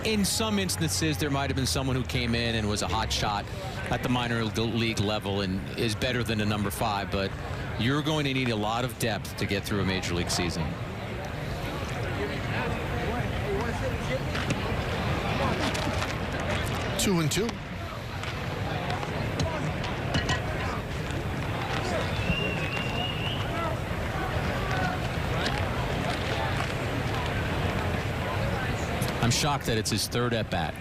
In some instances, there might have been someone who came in and was a hot shot at the minor league level and is better than a number 5. But you're going to need a lot of depth to get through a major league season. Two and 2. I'm shocked that it's his 3rd at bat,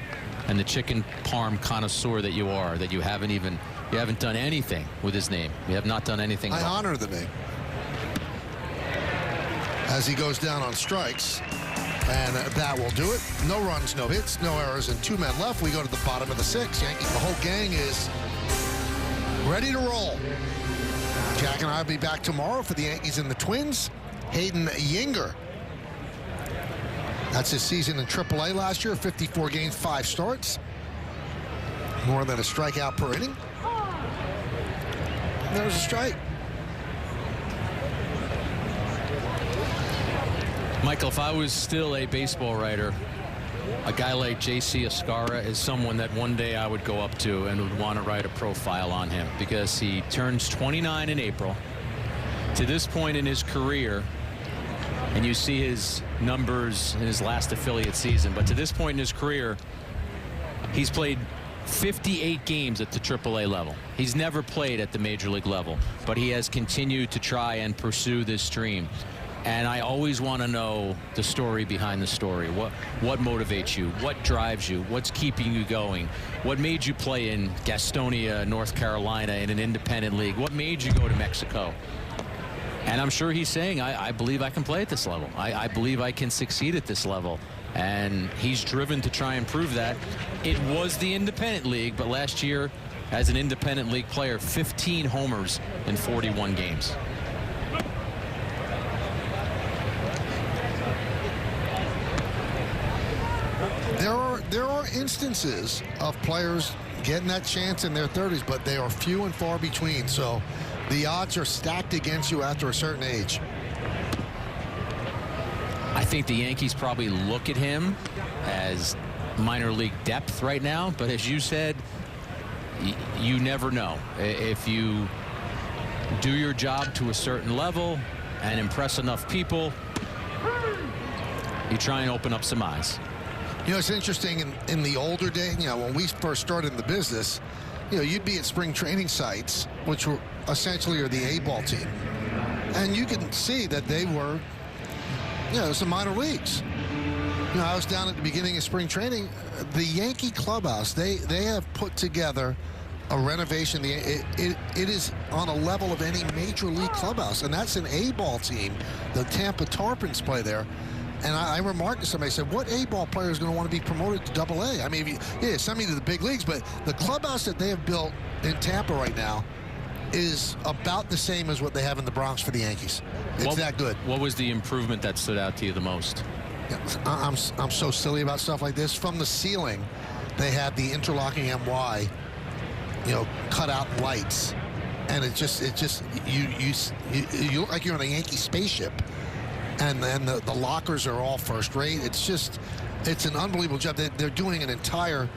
and the chicken parm connoisseur that you are, that you haven't done anything with his name. You have not done anything. I honor the name. As he goes down on strikes, and that will do it. No runs, no hits, no errors, and 2 men left. We go to the bottom of the 6th. Yankees, the whole gang is ready to roll. Jack and I will be back tomorrow for the Yankees and the Twins. Hayden Yinger. That's his season in AAA last year, 54 games, 5 starts. More than a strikeout per inning. There was a strike. Michael, if I was still a baseball writer, a guy like J.C. Escarra is someone that one day I would go up to and would want to write a profile on him, because he turns 29 in April. To this point in his career, and you see his numbers in his last affiliate season, but to this point in his career, he's played 58 games at the AAA level. He's never played at the major league level, but he has continued to try and pursue this dream. And I always want to know the story behind the story. What motivates you? What drives you? What's keeping you going? What made you play in Gastonia, North Carolina in an independent league? What made you go to Mexico? And I'm sure he's saying, I believe I can play at this level. I believe I can succeed at this level. And he's driven to try and prove that. It was the independent league, but last year, as an independent league player, 15 homers in 41 games. There are instances of players getting that chance in their 30s, but they are few and far between. So the odds are stacked against you after a certain age. I think the Yankees probably look at him as minor league depth right now, but as you said, you never know. If you do your job to a certain level and impress enough people, you try and open up some eyes. You know, it's interesting in the older day, you know, when we first started in the business, you know, you'd be at spring training sites, which were essentially are the A-ball team. And you can see that they were, you know, some minor leagues. You know, I was down at the beginning of spring training. The Yankee clubhouse, they have put together a renovation. It is on a level of any major league clubhouse, and that's an A-ball team. The Tampa Tarpons play there. And I remarked to somebody, I said, what A-ball player is going to want to be promoted to Double-A? I mean, yeah, send me to the big leagues, but the clubhouse that they have built in Tampa right now is about the same as what they have in the Bronx for the Yankees. It's that good. What was the improvement that stood out to you the most? Yeah, I'm so silly about stuff like this. From the ceiling, they had the interlocking MY, you know, cut out lights, and it just you look like you're on a Yankee spaceship. And then the lockers are all first rate. It's an unbelievable job. They're doing an entire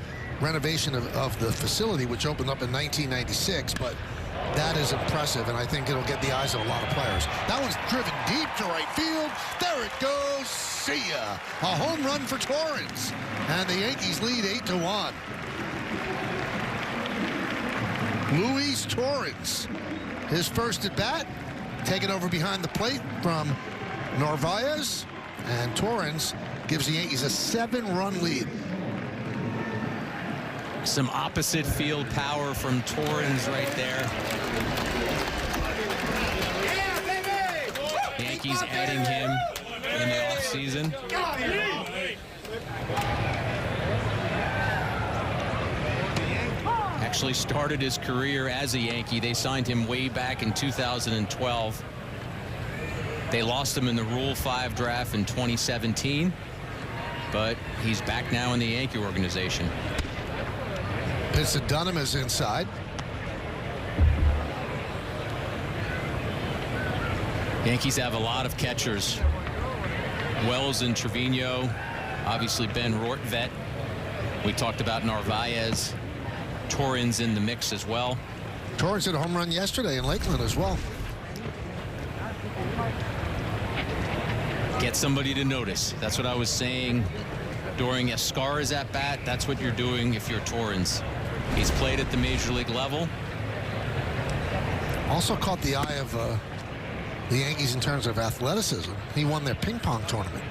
renovation of the facility, which opened up in 1996, but that is impressive, and I think it'll get the eyes of a lot of players. That one's driven deep to right field. There it goes. See ya. A home run for Torrens, and the Yankees lead 8-1. Luis Torrens, his first at bat, taken over behind the plate from Narvaez, and Torrens gives the Yankees a 7-run lead. Some opposite field power from Torrens right there. Yankees adding him in the offseason. Actually started his career as a Yankee. They signed him way back in 2012. They lost him in the Rule 5 draft in 2017, but he's back now in the Yankee organization. Pitch to Dunham is inside. Yankees have a lot of catchers. Wells and Trevino, obviously Ben Rortvedt. We talked about Narvaez. Torrens in the mix as well. Torrens hit a home run yesterday in Lakeland as well. Get somebody to notice. That's what I was saying during Escar's at bat. That's what you're doing if you're Torrens. He's played at the major league level. Also caught the eye of the Yankees in terms of athleticism. He won their ping pong tournament.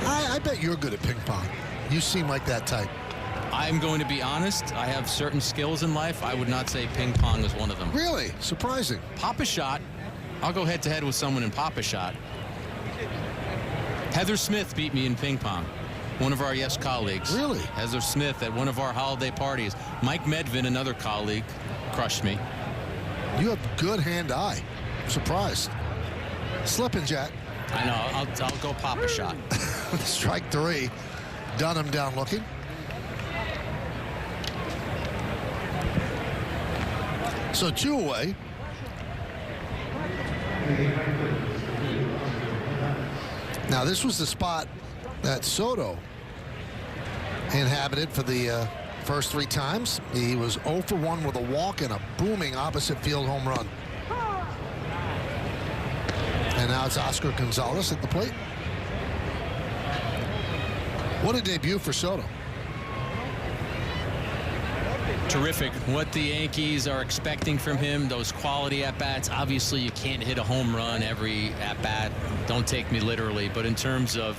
I bet you're good at ping pong. You seem like that type. I'm going to be honest. I have certain skills in life. I would not say ping pong is one of them. Really? Surprising. Pop-a-shot. I'll go head-to-head with someone in pop-a-shot. Heather Smith beat me in ping pong. One of our colleagues. Really? Heather Smith at one of our holiday parties. Mike Medvin, another colleague, crushed me. You have good hand-eye. Surprised. Slipping, Jack. I know. I'll go pop-a-shot. Strike 3. Dunham down looking. So 2 away. Now this was the spot that Soto inhabited for the first 3 times. He was 0 for 1 with a walk and a booming opposite field home run. And now it's Oscar Gonzalez at the plate. What a debut for Soto. Terrific. What the Yankees are expecting from him, those quality at-bats. Obviously, you can't hit a home run every at-bat. Don't take me literally. But in terms of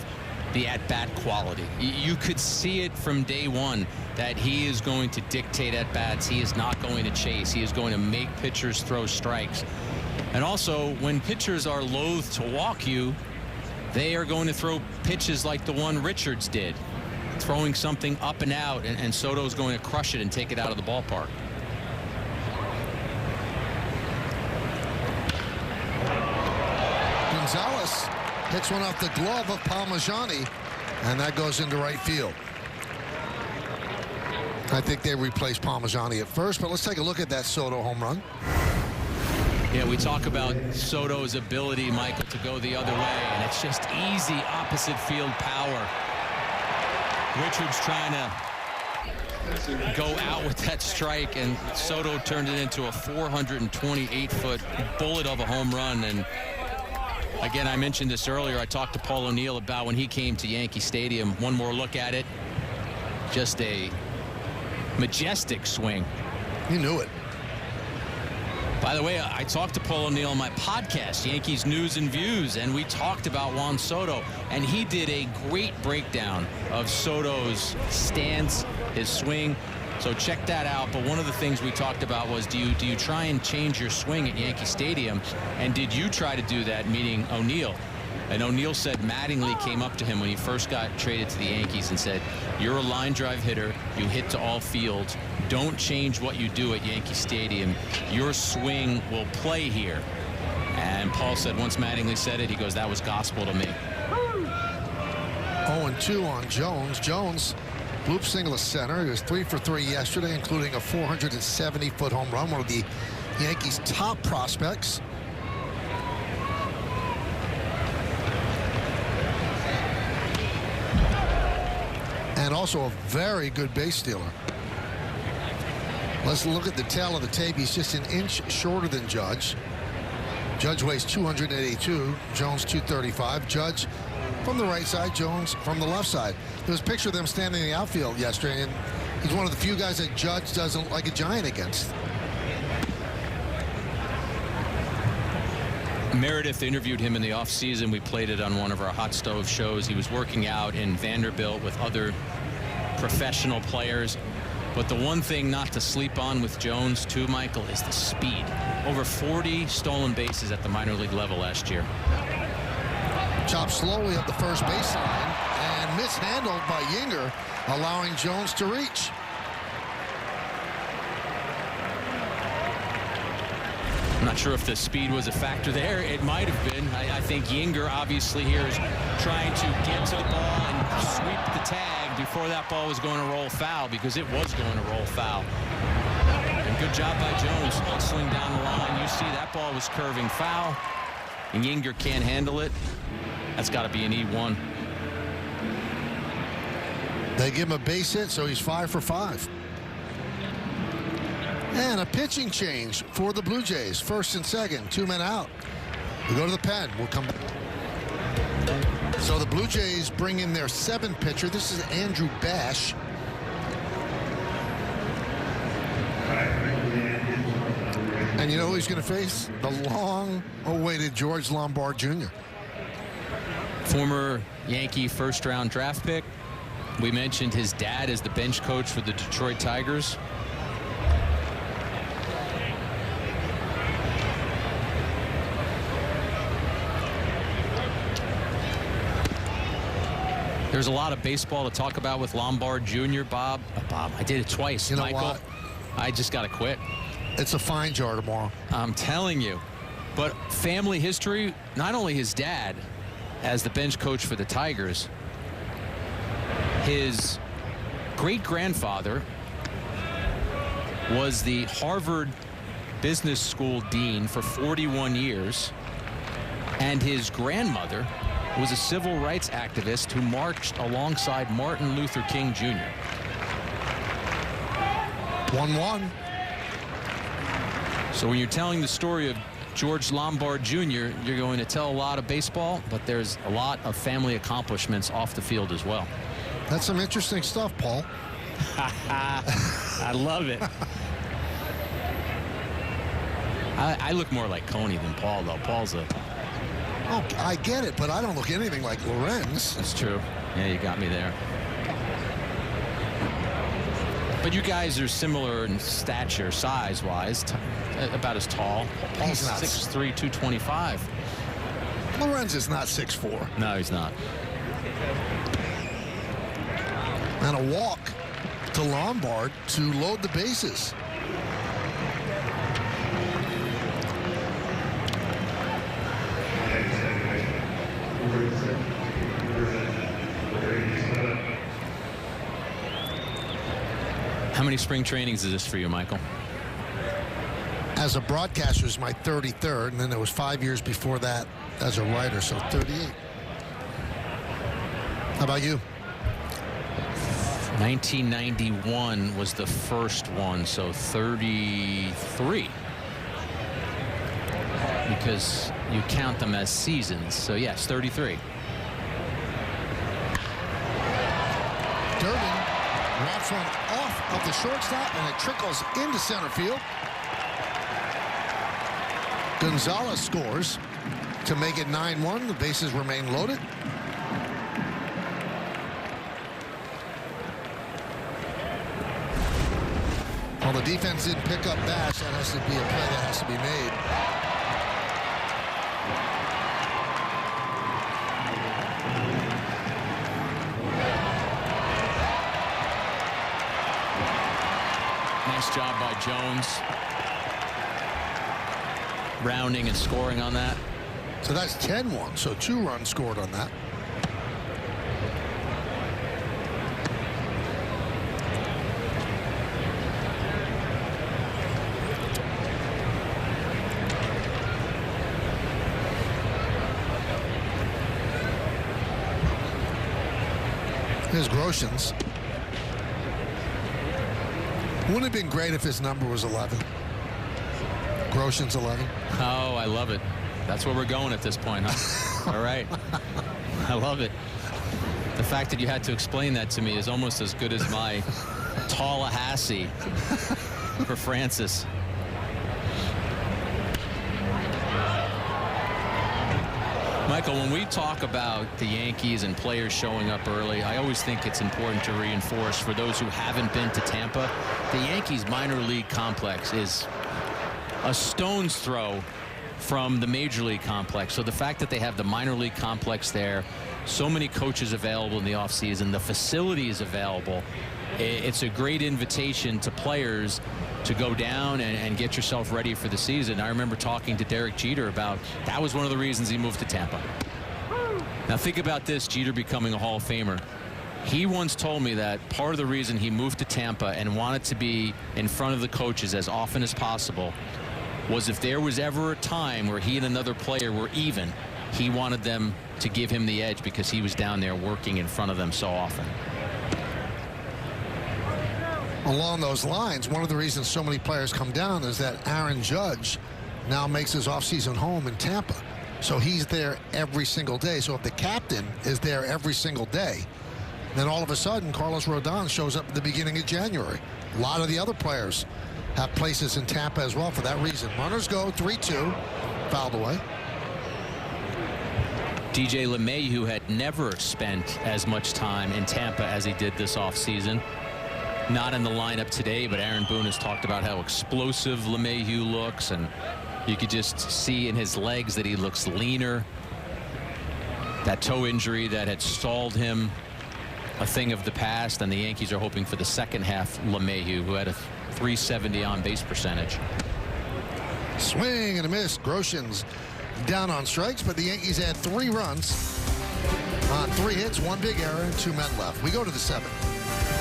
the at-bat quality, you could see it from day one that he is going to dictate at-bats. He is not going to chase. He is going to make pitchers throw strikes. And also, when pitchers are loath to walk you, they are going to throw pitches like the one Richards did, throwing something up and out, and Soto's going to crush it and take it out of the ballpark. Gonzalez hits one off the glove of Palmagani, and that goes into right field. I think they replaced Palmagani at first, but let's take a look at that Soto home run. Yeah, we talk about Soto's ability, Michael, to go the other way, and it's just easy opposite field power. Richards trying to go out with that strike, and Soto turned it into a 428-foot bullet of a home run. And again, I mentioned this earlier. I talked to Paul O'Neill about when he came to Yankee Stadium. One more look at it. Just a majestic swing. You knew it. By the way, I talked to Paul O'Neill on my podcast, Yankees News and Views, and we talked about Juan Soto, and he did a great breakdown of Soto's stance, his swing. So check that out. But one of the things we talked about was, do you try and change your swing at Yankee Stadium? And did you try to do that, meaning O'Neill? And O'Neill said Mattingly came up to him when he first got traded to the Yankees and said, you're a line drive hitter. You hit to all fields. Don't change what you do at Yankee Stadium. Your swing will play here. And Paul said once Mattingly said it, he goes, that was gospel to me. 0-2 on Jones. Jones, loop single to center. He was 3 for 3 yesterday, including a 470-foot home run, one of the Yankees' top prospects. And also a very good base stealer. Let's look at the tail of the tape. He's just an inch shorter than Judge. Judge weighs 282, Jones 235. Judge from the right side, Jones from the left side. There was a picture of them standing in the outfield yesterday, and he's one of the few guys that Judge doesn't like a giant against. Meredith interviewed him in the offseason. We played it on one of our hot stove shows. He was working out in Vanderbilt with other professional players. But the one thing not to sleep on with Jones, too, Michael, is the speed. Over 40 stolen bases at the minor league level last year. Chopped slowly up the first baseline and mishandled by Yinger, allowing Jones to reach. I'm not sure if the speed was a factor there. It might have been. I think Yinger obviously here is trying to get to the ball and sweep the tag before that ball was going to roll foul, because it was going to roll foul. And good job by Jones hustling down the line. You see that ball was curving foul, and Yinger can't handle it. That's got to be an E1. They give him a base hit, so he's 5 for 5. And a pitching change for the Blue Jays. First and second, 2 men out. We go to the pen. We'll come back. So the Blue Jays bring in their 7th pitcher. This is Andrew Bash. And you know who he's going to face? The long-awaited George Lombard Jr. Former Yankee first-round draft pick. We mentioned his dad as the bench coach for the Detroit Tigers. There's a lot of baseball to talk about with Lombard Jr. Bob, I did it twice. You know Michael, what? I just got to quit. It's a fine jar tomorrow. I'm telling you. But family history, not only his dad as the bench coach for the Tigers, his great-grandfather was the Harvard Business School dean for 41 years, and his grandmother was a civil rights activist who marched alongside Martin Luther King Jr. 1-1. So when you're telling the story of George Lombard Jr., you're going to tell a lot of baseball, but there's a lot of family accomplishments off the field as well. That's some interesting stuff, Paul. I love it. I look more like Coney than Paul, though. Paul's a... Oh, I get it, but I don't look anything like Lorenz. That's true. Yeah, you got me there. But you guys are similar in stature, size-wise, about as tall. Paul's 6'3", 225. Lorenz is not 6'4". No, he's not. And a walk to Lombard to load the bases. How many spring trainings is this for you, Michael? as a broadcaster is my 33rd, and then there was 5 years before that as a writer, so 38. How about you? 1991 was the first one, so 33. Because you count them as seasons. So yes, 33. Durbin wraps one off of the shortstop, and it trickles into center field. Gonzalez scores to make it 9-1. The bases remain loaded. Well, the defense didn't pick up Bash. That has to be a play that has to be made. Nice job by Jones. Rounding and scoring on that. So that's 10-1. So 2 runs scored on that. Here's Groshans. Wouldn't it have been great if his number was 11? Groshans 11. Oh, I love it. That's where we're going at this point, huh? All right. I love it. The fact that you had to explain that to me is almost as good as my Tallahassee for Francis. Michael, when we talk about the Yankees and players showing up early, I always think it's important to reinforce for those who haven't been to Tampa, the Yankees minor league complex is a stone's throw from the major league complex. So the fact that they have the minor league complex there, so many coaches available in the offseason, the facilities available, it's a great invitation to players to go down and get yourself ready for the season. I remember talking to Derek Jeter about that was one of the reasons he moved to Tampa. Now think about this, Jeter becoming a Hall of Famer. He once told me that part of the reason he moved to Tampa and wanted to be in front of the coaches as often as possible was if there was ever a time where he and another player were even, he wanted them to give him the edge because he was down there working in front of them so often. Along those lines, one of the reasons so many players come down is that Aaron Judge now makes his offseason home in Tampa. So he's there every single day. So if the captain is there every single day, then all of a sudden Carlos Rodon shows up at the beginning of January. A lot of the other players have places in Tampa as well for that reason. Runners go 3-2, fouled away. DJ LeMahieu had never spent as much time in Tampa as he did this offseason. Not in the lineup today, but Aaron Boone has talked about how explosive LeMahieu looks, and you could just see in his legs that he looks leaner. That toe injury that had stalled him, a thing of the past, and the Yankees are hoping for the second half LeMahieu, who had a .370 on base percentage. Swing and a miss. Groshans down on strikes, but the Yankees had 3 runs on 3 hits, 1 big error, and 2 men left. We go to the 7th.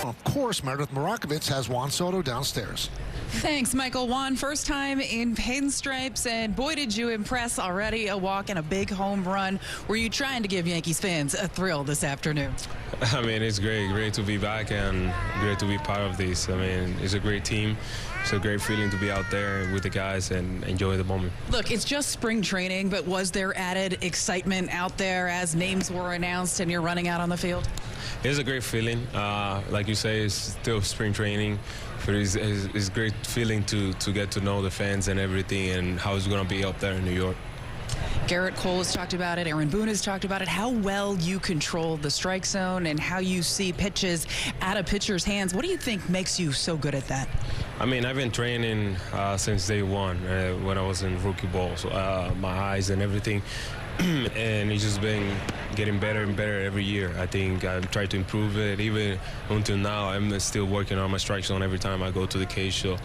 Of course, Meredith Marakovits has Juan Soto downstairs. Thanks, Michael. Juan, first time in pinstripes, and boy, did you impress already. A walk and a big home run. Were you trying to give Yankees fans a thrill this afternoon? I mean, it's great to be back and great to be part of this. I mean, it's a great team. It's a great feeling to be out there with the guys and enjoy the moment. Look, it's just spring training, but was there added excitement out there as names were announced and you're running out on the field? It's a great feeling. Like you say, it's still spring training, but it's a great feeling to get to know the fans and everything and how it's going to be up there in New York. Garrett Cole has talked about it. Aaron Boone has talked about it. How well you control the strike zone and how you see pitches out of pitchers' hands. What do you think makes you so good at that? I mean, I've been training since day one when I was in rookie ball. So my eyes and everything. And it's just been getting better and better every year. I think I've tried to improve it. Even until now, I'm still working on my strike zone every time I go to the cage. So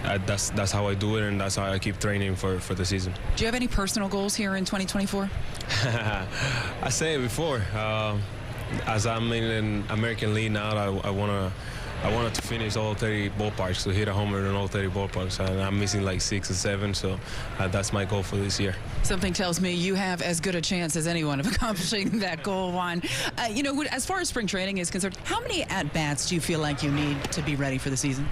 that's how I do it, and that's how I keep training for the season. Do you have any personal goals here in 2024? I said it before. As I'm in an American League now, I want to I wanted to finish all 30 ballparks, to hit a homer in all 30 ballparks, and I'm missing like 6 or 7, so that's my goal for this year. Something tells me you have as good a chance as anyone of accomplishing that goal, Juan. You know, as far as spring training is concerned, how many at-bats do you feel like you need to be ready for the season?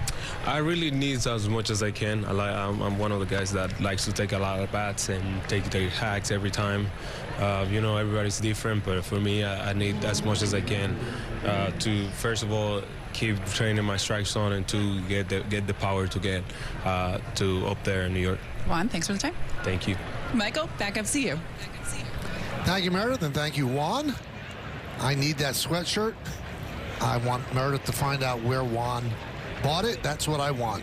I really need as much as I can. I'm one of the guys that likes to take a lot of bats and take hacks every time. You know, everybody's different, but for me, I need as much as I can to, first of all, keep training my strike zone, and to get the power to get to up there in New York. Juan, thanks for the time. Thank you. Michael, back up to you. Thank you, Meredith, and thank you, Juan. I need that sweatshirt. I want Meredith to find out where Juan bought it. That's what I want.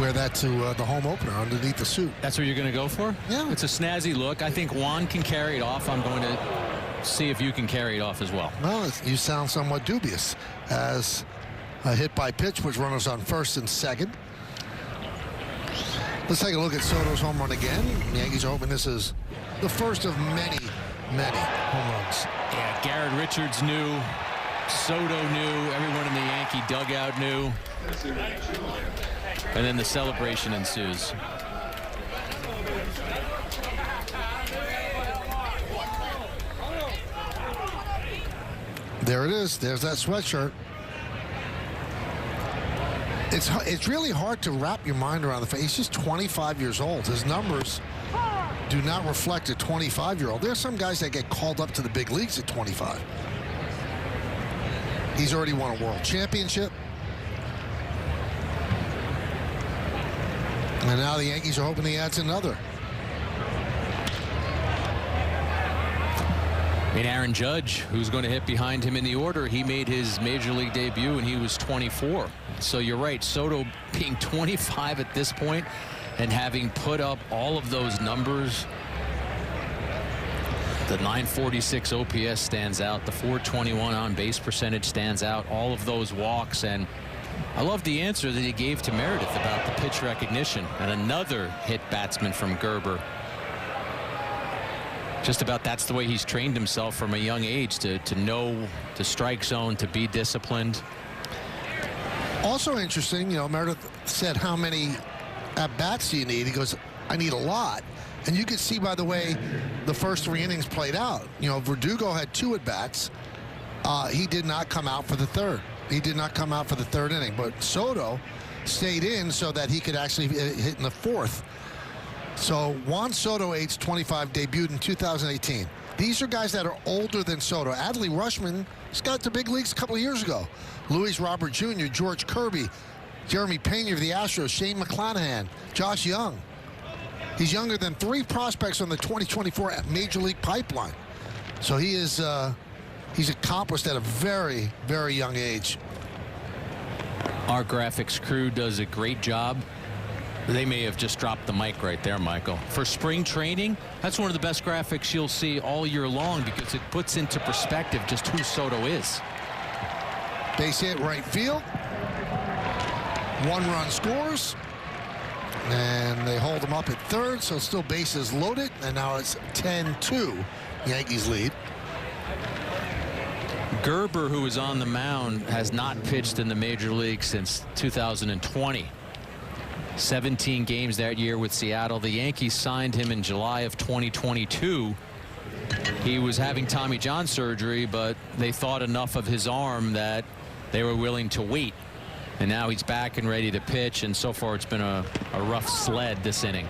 Wear that to the home opener underneath the suit. That's what you're going to go for? Yeah. It's a snazzy look. I think Juan can carry it off. I'm going to see if you can carry it off as well. Well, you sound somewhat dubious, as a hit by pitch with runners on first and second. Let's take a look at Soto's home run again. The Yankees are hoping this is the first of many, many home runs. Yeah, Garrett Richards knew, Soto knew, everyone in the Yankee dugout knew. And then the celebration ensues. There it is. There's that sweatshirt. It's really hard to wrap your mind around the fact he's just 25 years old. His numbers do not reflect a 25-year-old. There's some guys that get called up to the big leagues at 25. He's already won a world championship. And now the Yankees are hoping he adds another. I mean, Aaron Judge, who's going to hit behind him in the order, he made his major league debut when he was 24. So you're right, Soto being 25 at this point and having put up all of those numbers. The 946 OPS stands out. The 421 on base percentage stands out. All of those walks. And I love the answer that he gave to Meredith about the pitch recognition. And another hit batsman from Gerber. Just about that's the way he's trained himself from a young age, to know the strike zone, to be disciplined. Also interesting, you know, Meredith said, how many at-bats do you need? He goes, I need a lot. And you could see by the way the first 3 innings played out. You know, Verdugo had 2 at-bats. He did not come out for the third. He did not come out for the third inning. But Soto stayed in so that he could actually hit in the fourth. So Juan Soto, age 25, debuted in 2018. These are guys that are older than Soto. Adley Rutschman got to big leagues a couple of years ago. Luis Robert Jr., George Kirby, Jeremy Pena of the Astros, Shane McClanahan, Josh Young. He's younger than 3 prospects on the 2024 Major League pipeline. So he is he's accomplished at a very, very young age. Our graphics crew does a great job. They may have just dropped the mic right there, Michael. For spring training, that's one of the best graphics you'll see all year long, because it puts into perspective just who Soto is. Base hit right field. 1 run scores. And they hold him up at third, so still bases loaded. And now it's 10-2. Yankees lead. Gerber, who is on the mound, has not pitched in the major league since 2020. 17 games that year with Seattle. The Yankees signed him in July of 2022. He was having Tommy John surgery, but they thought enough of his arm that they were willing to wait. And now he's back and ready to pitch, and so far it's been a rough sled this inning.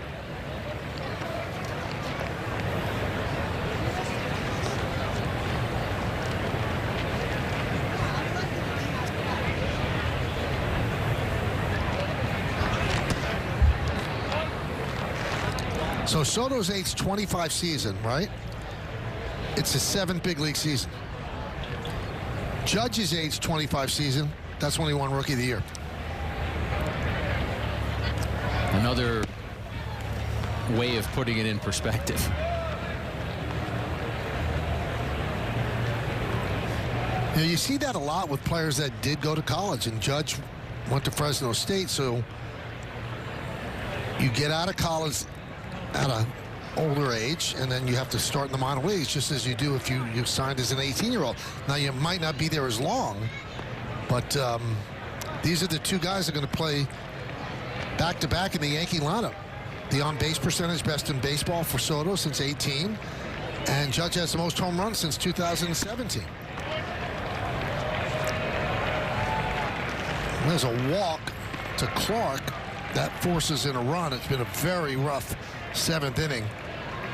So Soto's age 25 season, right? It's his 7th big league season. Judge's age 25 season. That's when he won Rookie of the Year. Another way of putting it in perspective. You know, you see that a lot with players that did go to college, and Judge went to Fresno State. So you get out of college at a older age, and then you have to start in the minor leagues just as you do if you signed as an 18-year-old. Now, you might not be there as long, but these are the two guys that are going to play back-to-back in the Yankee lineup. The on-base percentage best in baseball for Soto since 18, and Judge has the most home runs since 2017. There's a walk to Clark that forces in a run. It's been a very rough 7th inning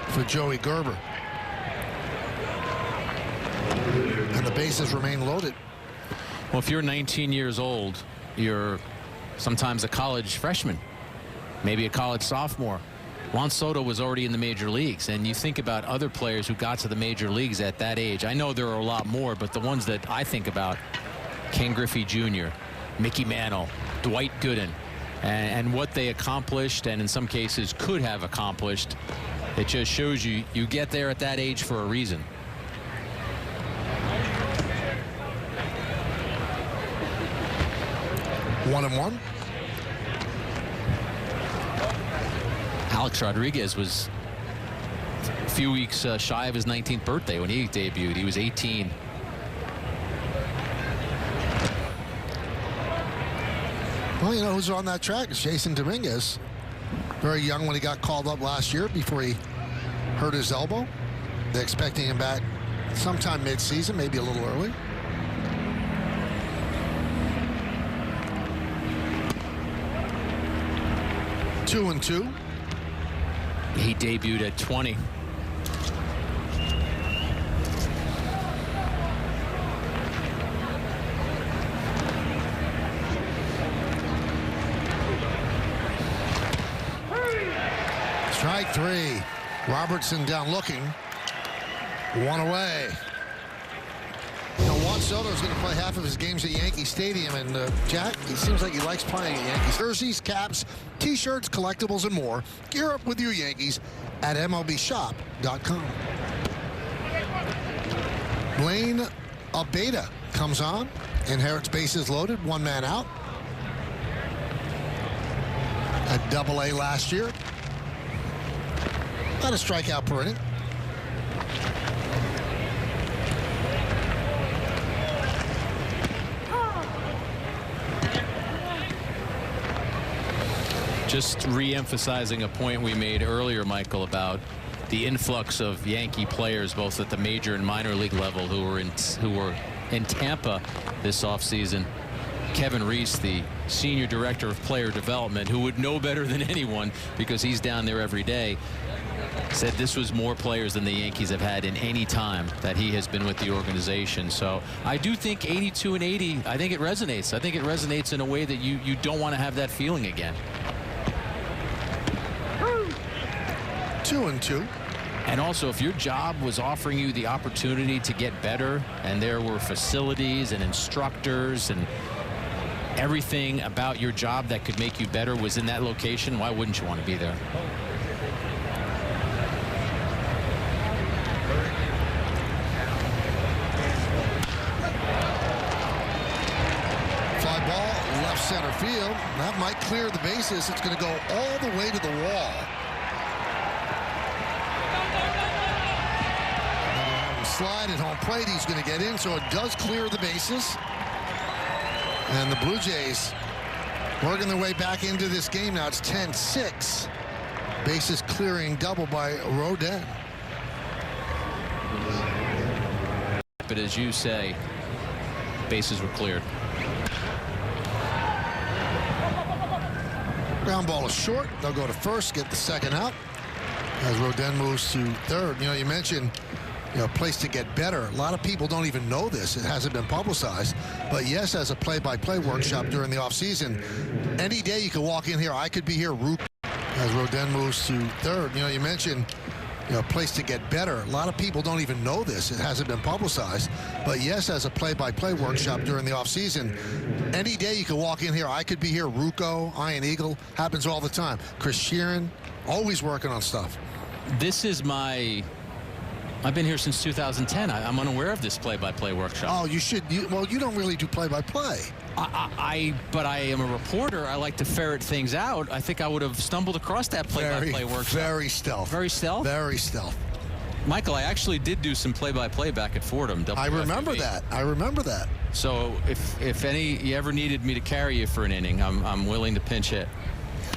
for Joey Gerber, and the bases remain loaded. Well, if you're 19 years old, you're sometimes a college freshman, maybe a college sophomore. Juan Soto was already in the major leagues, and you think about other players who got to the major leagues at that age. I know there are a lot more, but the ones that I think about, Ken Griffey Jr., Mickey Mantle, Dwight Gooden, and what they accomplished, and in some cases could have accomplished. It just shows you get there at that age for a reason. One and one. Alex Rodriguez was a few weeks shy of his 19th birthday when he debuted. He was 18. Well, you know who's on that track? It's Jason Dominguez. Very young when he got called up last year before he hurt his elbow. They're expecting him back sometime mid-season, maybe a little early. Two and two. He debuted at 20. Strike three. Robertson down looking. One away. You know, Juan Soto is going to play half of his games at Yankee Stadium, and Jack, he seems like he likes playing at Yankees. Jerseys, caps, T-shirts, collectibles, and more. Gear up with your Yankees at MLBshop.com. Blaine Abeda comes on, inherits bases loaded, one man out. At Double-A last year. Not a strikeout per inning. Just re-emphasizing a point we made earlier, Michael, about the influx of Yankee players, both at the major and minor league level, who were in Tampa this offseason. Kevin Reese, the senior director of player development, who would know better than anyone because he's down there every day, said this was more players than the Yankees have had in any time that he has been with the organization. So I do think 82 and 80, I think it resonates. I think it resonates in a way that you don't want to have that feeling again. 2 and 2. And also, if your job was offering you the opportunity to get better, and there were facilities and instructors and everything about your job that could make you better was in that location, why wouldn't you want to be there? Fly ball, left center field. That might clear the bases. It's going to go all the way to the wall. Slide at home plate. He's going to get in, so it does clear the bases. And the Blue Jays working their way back into this game now. It's 10-6. Bases clearing double by Rodin. But as you say, bases were cleared. Ground ball is short. They'll go to first, get the second out as Rodin moves to third. You know, you mentioned, you know, a place to get better. A lot of people don't even know this. It hasn't been publicized. But yes, as a play-by-play workshop during the offseason, any day you could walk in here. I could be here. As Rodin moves to third. You know, you mentioned, you know, a place to get better. A lot of people don't even know this. It hasn't been publicized. But yes, as a play-by-play workshop during the offseason, any day you could walk in here. I could be here. Ruocco, Iron Eagle, happens all the time. Chris Sheeran, always working on stuff. This is I've been here since 2010. I'm unaware of this play-by-play workshop. Oh, you should. Well, you don't really do play-by-play. But I am a reporter. I like to ferret things out. I think I would have stumbled across that play-by-play workshop. Very stealth. Very stealth? Very stealth. Michael, I actually did do some play-by-play back at Fordham. I remember that. I remember that. So if you ever needed me to carry you for an inning, I'm willing to pinch hit.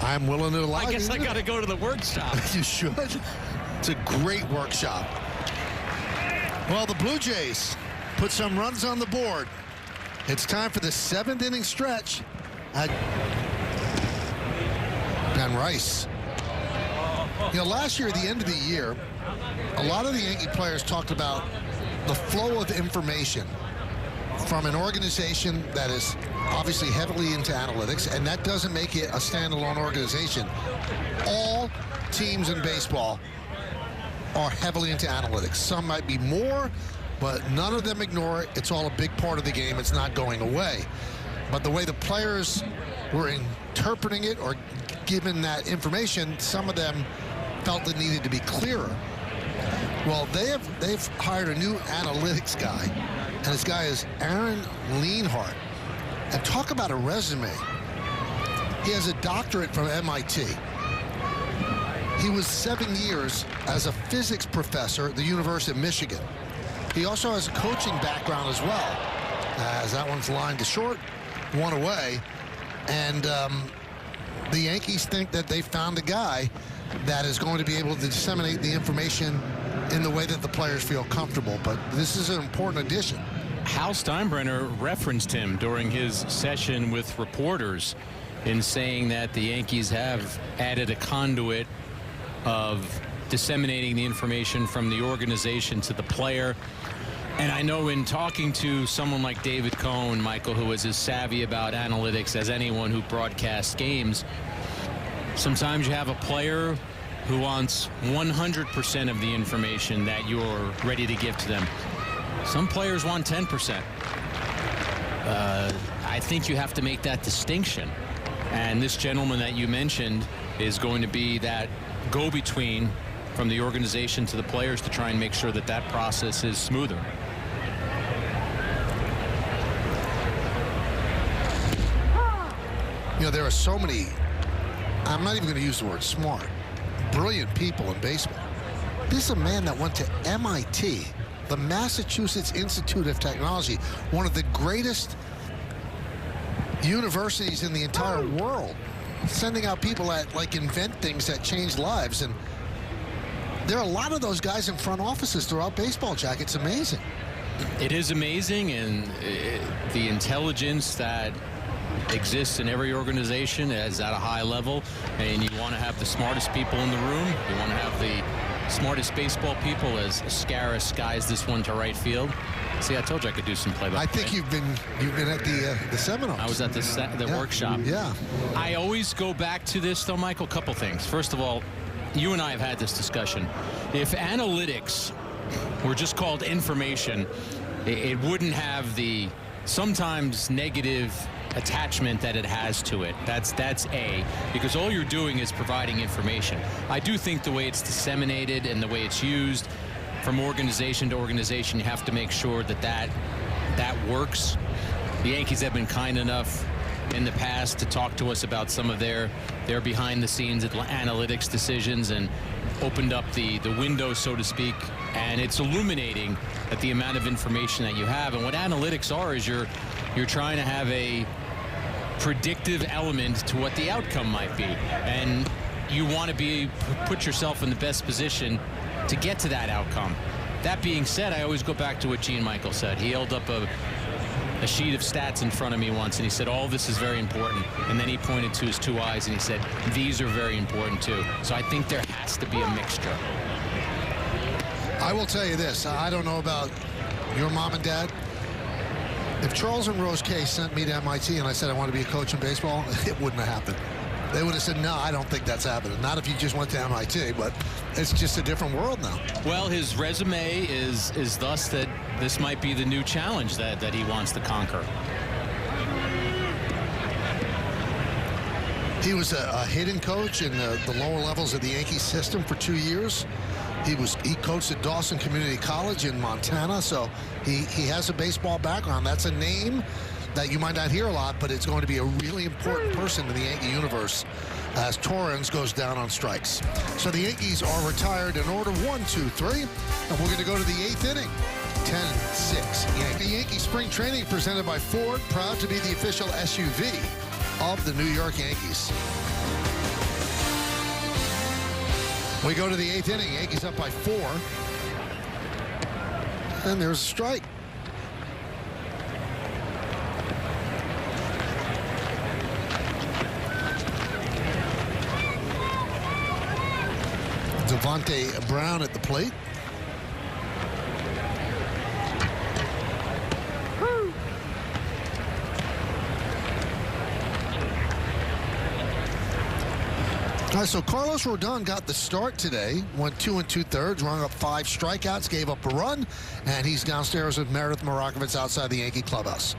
I'm willing to allow you. I guess I got to go to the workshop. You should. It's a great workshop. Well, the Blue Jays put some runs on the board. It's time for the 7th inning stretch. Ben Rice. You know, last year at the end of the year, a lot of the Yankee players talked about the flow of information from an organization that is obviously heavily into analytics, and that doesn't make it a standalone organization. All teams in baseball are heavily into analytics. Some might be more, but none of them ignore it. It's all a big part of the game. It's not going away. But the way the players were interpreting it or given that information, some of them felt it needed to be clearer. Well, they've hired a new analytics guy, and this guy is Aaron Leanhart. And talk about a resume. He has a doctorate from MIT. He was 7 years as a physics professor at the University of Michigan. He also has a coaching background as well, as that one's lined to short, one away. And the Yankees think that they found a guy that is going to be able to disseminate the information in the way that the players feel comfortable. But this is an important addition. Hal Steinbrenner referenced him during his session with reporters in saying that the Yankees have added a conduit of disseminating the information from the organization to the player. And I know in talking to someone like David Cohn, Michael, who is as savvy about analytics as anyone who broadcasts games, sometimes you have a player who wants 100% of the information that you're ready to give to them. Some players want 10%. I think you have to make that distinction. And this gentleman that you mentioned is going to be that go-between from the organization to the players to try and make sure that that process is smoother. You know, there are so many, I'm not even going to use the word smart, brilliant people in baseball. This is a man that went to MIT, the Massachusetts Institute of Technology, one of the greatest universities in the entire world, sending out people that like invent things that change lives. And there are a lot of those guys in front offices throughout baseball, Jack. It's amazing. It is amazing, and the intelligence that exists in every organization is at a high level, and you want to have the smartest people in the room. You want to have the smartest baseball people. As Scaris skies this one to right field. See, I told you I could do some play-by-play. I think you've been at the seminars. I was at the workshop. Yeah. I always go back to this, though, Michael. Couple things. First of all, you and I have had this discussion. If analytics were just called information, it wouldn't have the sometimes negative attachment that it has to it. That's A, because all you're doing is providing information. I do think the way it's disseminated and the way it's used from organization to organization, you have to make sure that works. The Yankees have been kind enough in the past to talk to us about some of their behind the scenes analytics decisions and opened up the window, so to speak, and it's illuminating at the amount of information that you have. And what analytics are is you're trying to have a predictive element to what the outcome might be, and you want to put yourself in the best position to get to that outcome. That being said, I always go back to what Gene Michael said. He held up a sheet of stats in front of me once, and he said, all this is very important. And then he pointed to his two eyes and he said, these are very important too. So I think there has to be a mixture. I will tell you this. I don't know about your mom and dad. If Charles and Rose Kay sent me to MIT and I said I want to be a coach in baseball, it wouldn't have happened. They would have said, no, I don't think that's happening. Not if you just went to MIT, but it's just a different world now. Well, his resume is thus that this might be the new challenge that he wants to conquer. He was a hitting coach in the lower levels of the Yankees system for 2 years. He coached at Dawson Community College in Montana, so he has a baseball background. That's a name that you might not hear a lot, but it's going to be a really important person in the Yankee universe as Torrens goes down on strikes. So the Yankees are retired in order 1, 2, 3, and we're going to go to the 8th inning. 10-6 Yankee Spring Training presented by Ford, proud to be the official SUV of the New York Yankees. We go to the 8th inning. Yankees up by 4. And there's a strike. Devontae Brown at the plate. All right, so Carlos Rodon got the start today. Went 2 2/3, rung up 5 strikeouts, gave up a run, and he's downstairs with Meredith Marakovitz outside the Yankee clubhouse.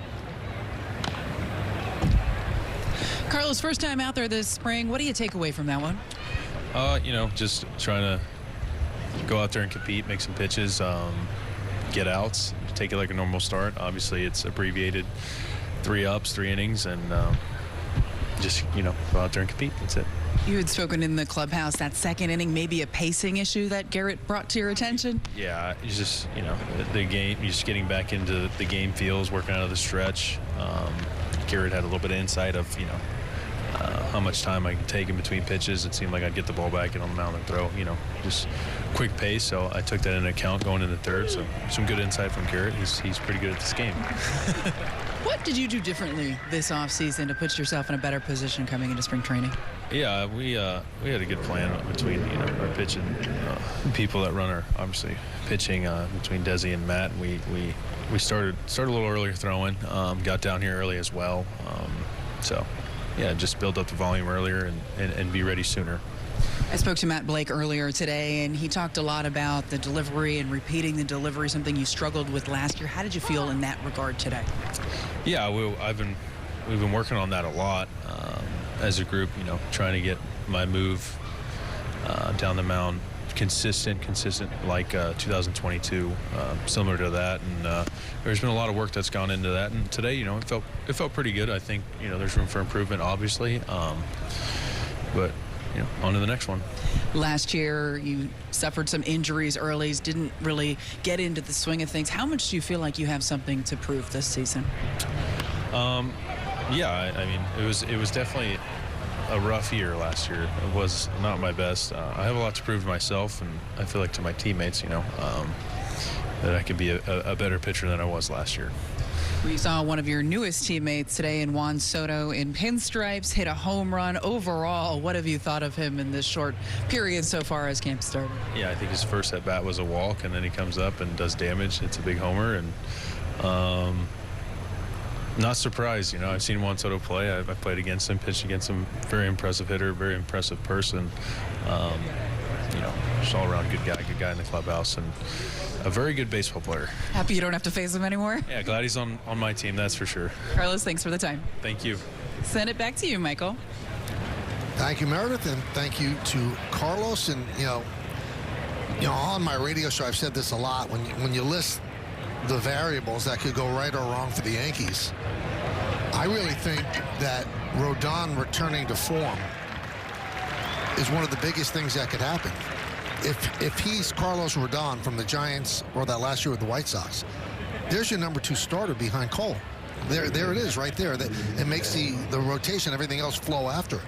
Carlos, first time out there this spring. What do you take away from that one? You know, just trying to go out there and compete, make some pitches, get outs, take it like a normal start. Obviously, it's abbreviated 3 ups, 3 innings, and just, you know, go out there and compete. That's it. You had spoken in the clubhouse that second inning, maybe a pacing issue that Garrett brought to your attention. Yeah, it's just, you know, the game, you're just getting back into the game feels, working out of the stretch. Garrett had a little bit of insight of, you know, how much time I can take in between pitches. It seemed like I'd get the ball back, get on the mound and throw, you know, just quick pace. So I took that into account going into third. So some good insight from Garrett. He's pretty good at this game. What did you do differently this offseason to put yourself in a better position coming into spring training? Yeah, we had a good plan between, you know, our pitching people that run our, obviously, pitching between Desi and Matt. We started a little earlier throwing, got down here early as well. So, yeah, just build up the volume earlier and be ready sooner. I spoke to Matt Blake earlier today, and he talked a lot about the delivery and repeating the delivery, something you struggled with last year. How did you feel in that regard today? Yeah, we've been working on that a lot as a group, you know, trying to get my move down the mound consistent like 2022, similar to that. And there's been a lot of work that's gone into that. And today, you know, it felt pretty good. I think, you know, there's room for improvement, obviously. But, you know, on to the next one. Last year, you suffered some injuries early, didn't really get into the swing of things. How much do you feel like you have something to prove this season? Yeah, I mean, it was definitely a rough year last year. It was not my best. I have a lot to prove to myself, and I feel like to my teammates, you know, that I can be a better pitcher than I was last year. We saw one of your newest teammates today in Juan Soto in pinstripes, hit a home run. Overall, what have you thought of him in this short period so far as camp started? Yeah, I think his first at bat was a walk, and then he comes up and does damage. It's a big homer, and not surprised. You know, I've seen Juan Soto play. I've played against him, pitched against him. Very impressive hitter, very impressive person. You know, just all around good guy in the clubhouse, and a very good baseball player. Happy you don't have to face him anymore? Yeah, glad he's on my team, that's for sure. Carlos, thanks for the time. Thank you. Send it back to you, Michael. Thank you, Meredith, and thank you to Carlos. And, you know, on my radio show, I've said this a lot. When you list the variables that could go right or wrong for the Yankees, I really think that Rodon returning to form is one of the biggest things that could happen. If he's Carlos Rodon from the Giants or that last year with the White Sox, there's your number 2 starter behind Cole. There it is right there. It makes the rotation, everything else flow after it.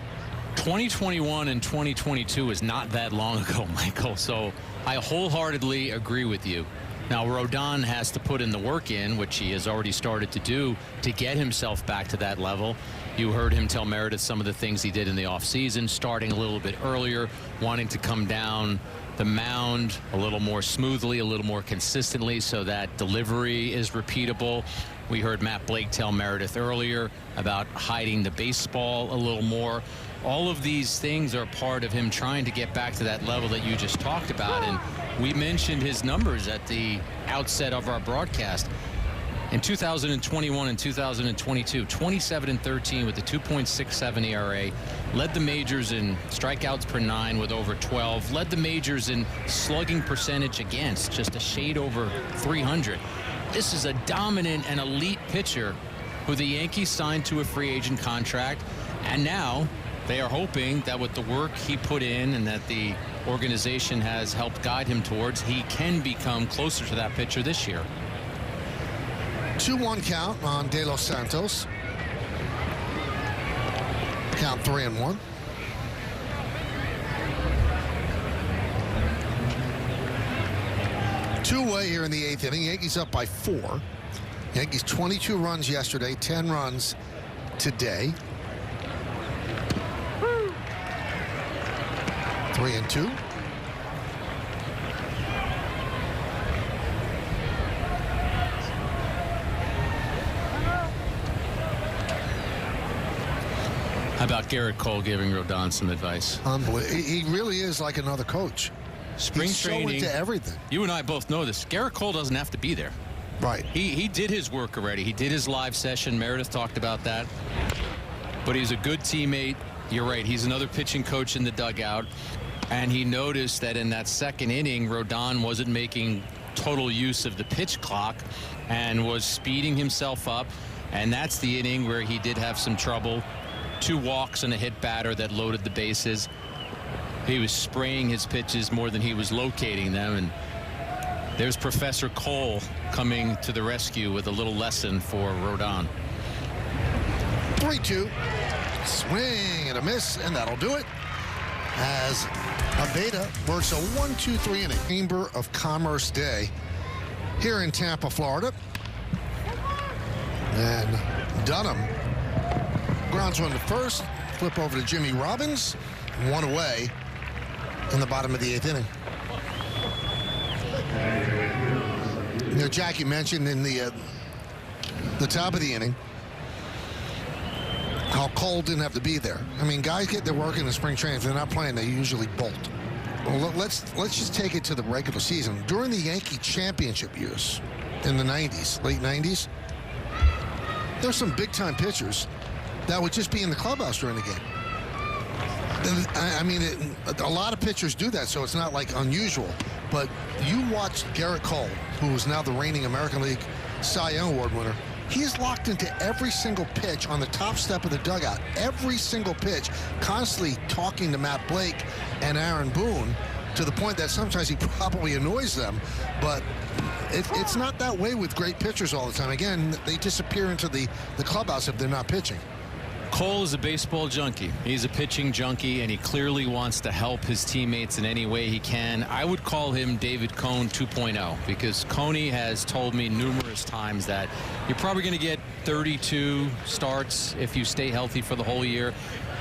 2021 and 2022 is not that long ago, Michael, so I wholeheartedly agree with you. Now, Rodon has to put in the work in, which he has already started to do, to get himself back to that level. You heard him tell Meredith some of the things he did in the offseason, starting a little bit earlier, wanting to come down the mound a little more smoothly, a little more consistently, so that delivery is repeatable. We heard Matt Blake tell Meredith earlier about hiding the baseball a little more. All of these things are part of him trying to get back to that level that you just talked about. And we mentioned his numbers at the outset of our broadcast. In 2021 and 2022, 27-13 with a 2.67 ERA, led the majors in strikeouts per 9 with over 12, led the majors in slugging percentage against, just a shade over 300. This is a dominant and elite pitcher who the Yankees signed to a free agent contract. And now they are hoping that with the work he put in and that the organization has helped guide him towards, he can become closer to that pitcher this year. 2-1 count on De Los Santos. Count 3-1. Two-way here in the 8th inning. Yankees up by 4. Yankees 22 runs yesterday, 10 runs today. 3-2. How about Garrett Cole giving Rodon some advice? Unbelievable. He really is like another coach. Spring training. He's so into everything. You and I both know this. Garrett Cole doesn't have to be there. Right. He did his work already. He did his live session. Meredith talked about that. But he's a good teammate. You're right. He's another pitching coach in the dugout. And he noticed that in that second inning, Rodon wasn't making total use of the pitch clock and was speeding himself up. And that's the inning where he did have some trouble. 2 walks and a hit batter that loaded the bases. He was spraying his pitches more than he was locating them. And there's Professor Cole coming to the rescue with a little lesson for Rodon. 3-2. Swing and a miss, and that'll do it. As Aveda works a 1-2-3 inning. Chamber of Commerce Day here in Tampa, Florida. And Dunham grounds one to first. Flip over to Jimmy Robbins. 1 away in the bottom of the 8th inning. You know, Jackie mentioned in the top of the inning how Cole didn't have to be there. I mean, guys get their work in the spring training. If they're not playing, they usually bolt. Well, let's just take it to the regular season. During the Yankee championship years in the 90s, late 90s, there's some big-time pitchers that would just be in the clubhouse during the game. I mean, a lot of pitchers do that, so it's not like unusual. But you watch Garrett Cole, who is now the reigning American League Cy Young Award winner. He's locked into every single pitch on the top step of the dugout. Every single pitch, constantly talking to Matt Blake and Aaron Boone, to the point that sometimes he probably annoys them. But it's not that way with great pitchers all the time. Again, they disappear into the clubhouse if they're not pitching. Cole is a baseball junkie. He's a pitching junkie, and he clearly wants to help his teammates in any way he can. I would call him David Cone 2.0, because Coney has told me numerous times that you're probably going to get 32 starts if you stay healthy for the whole year.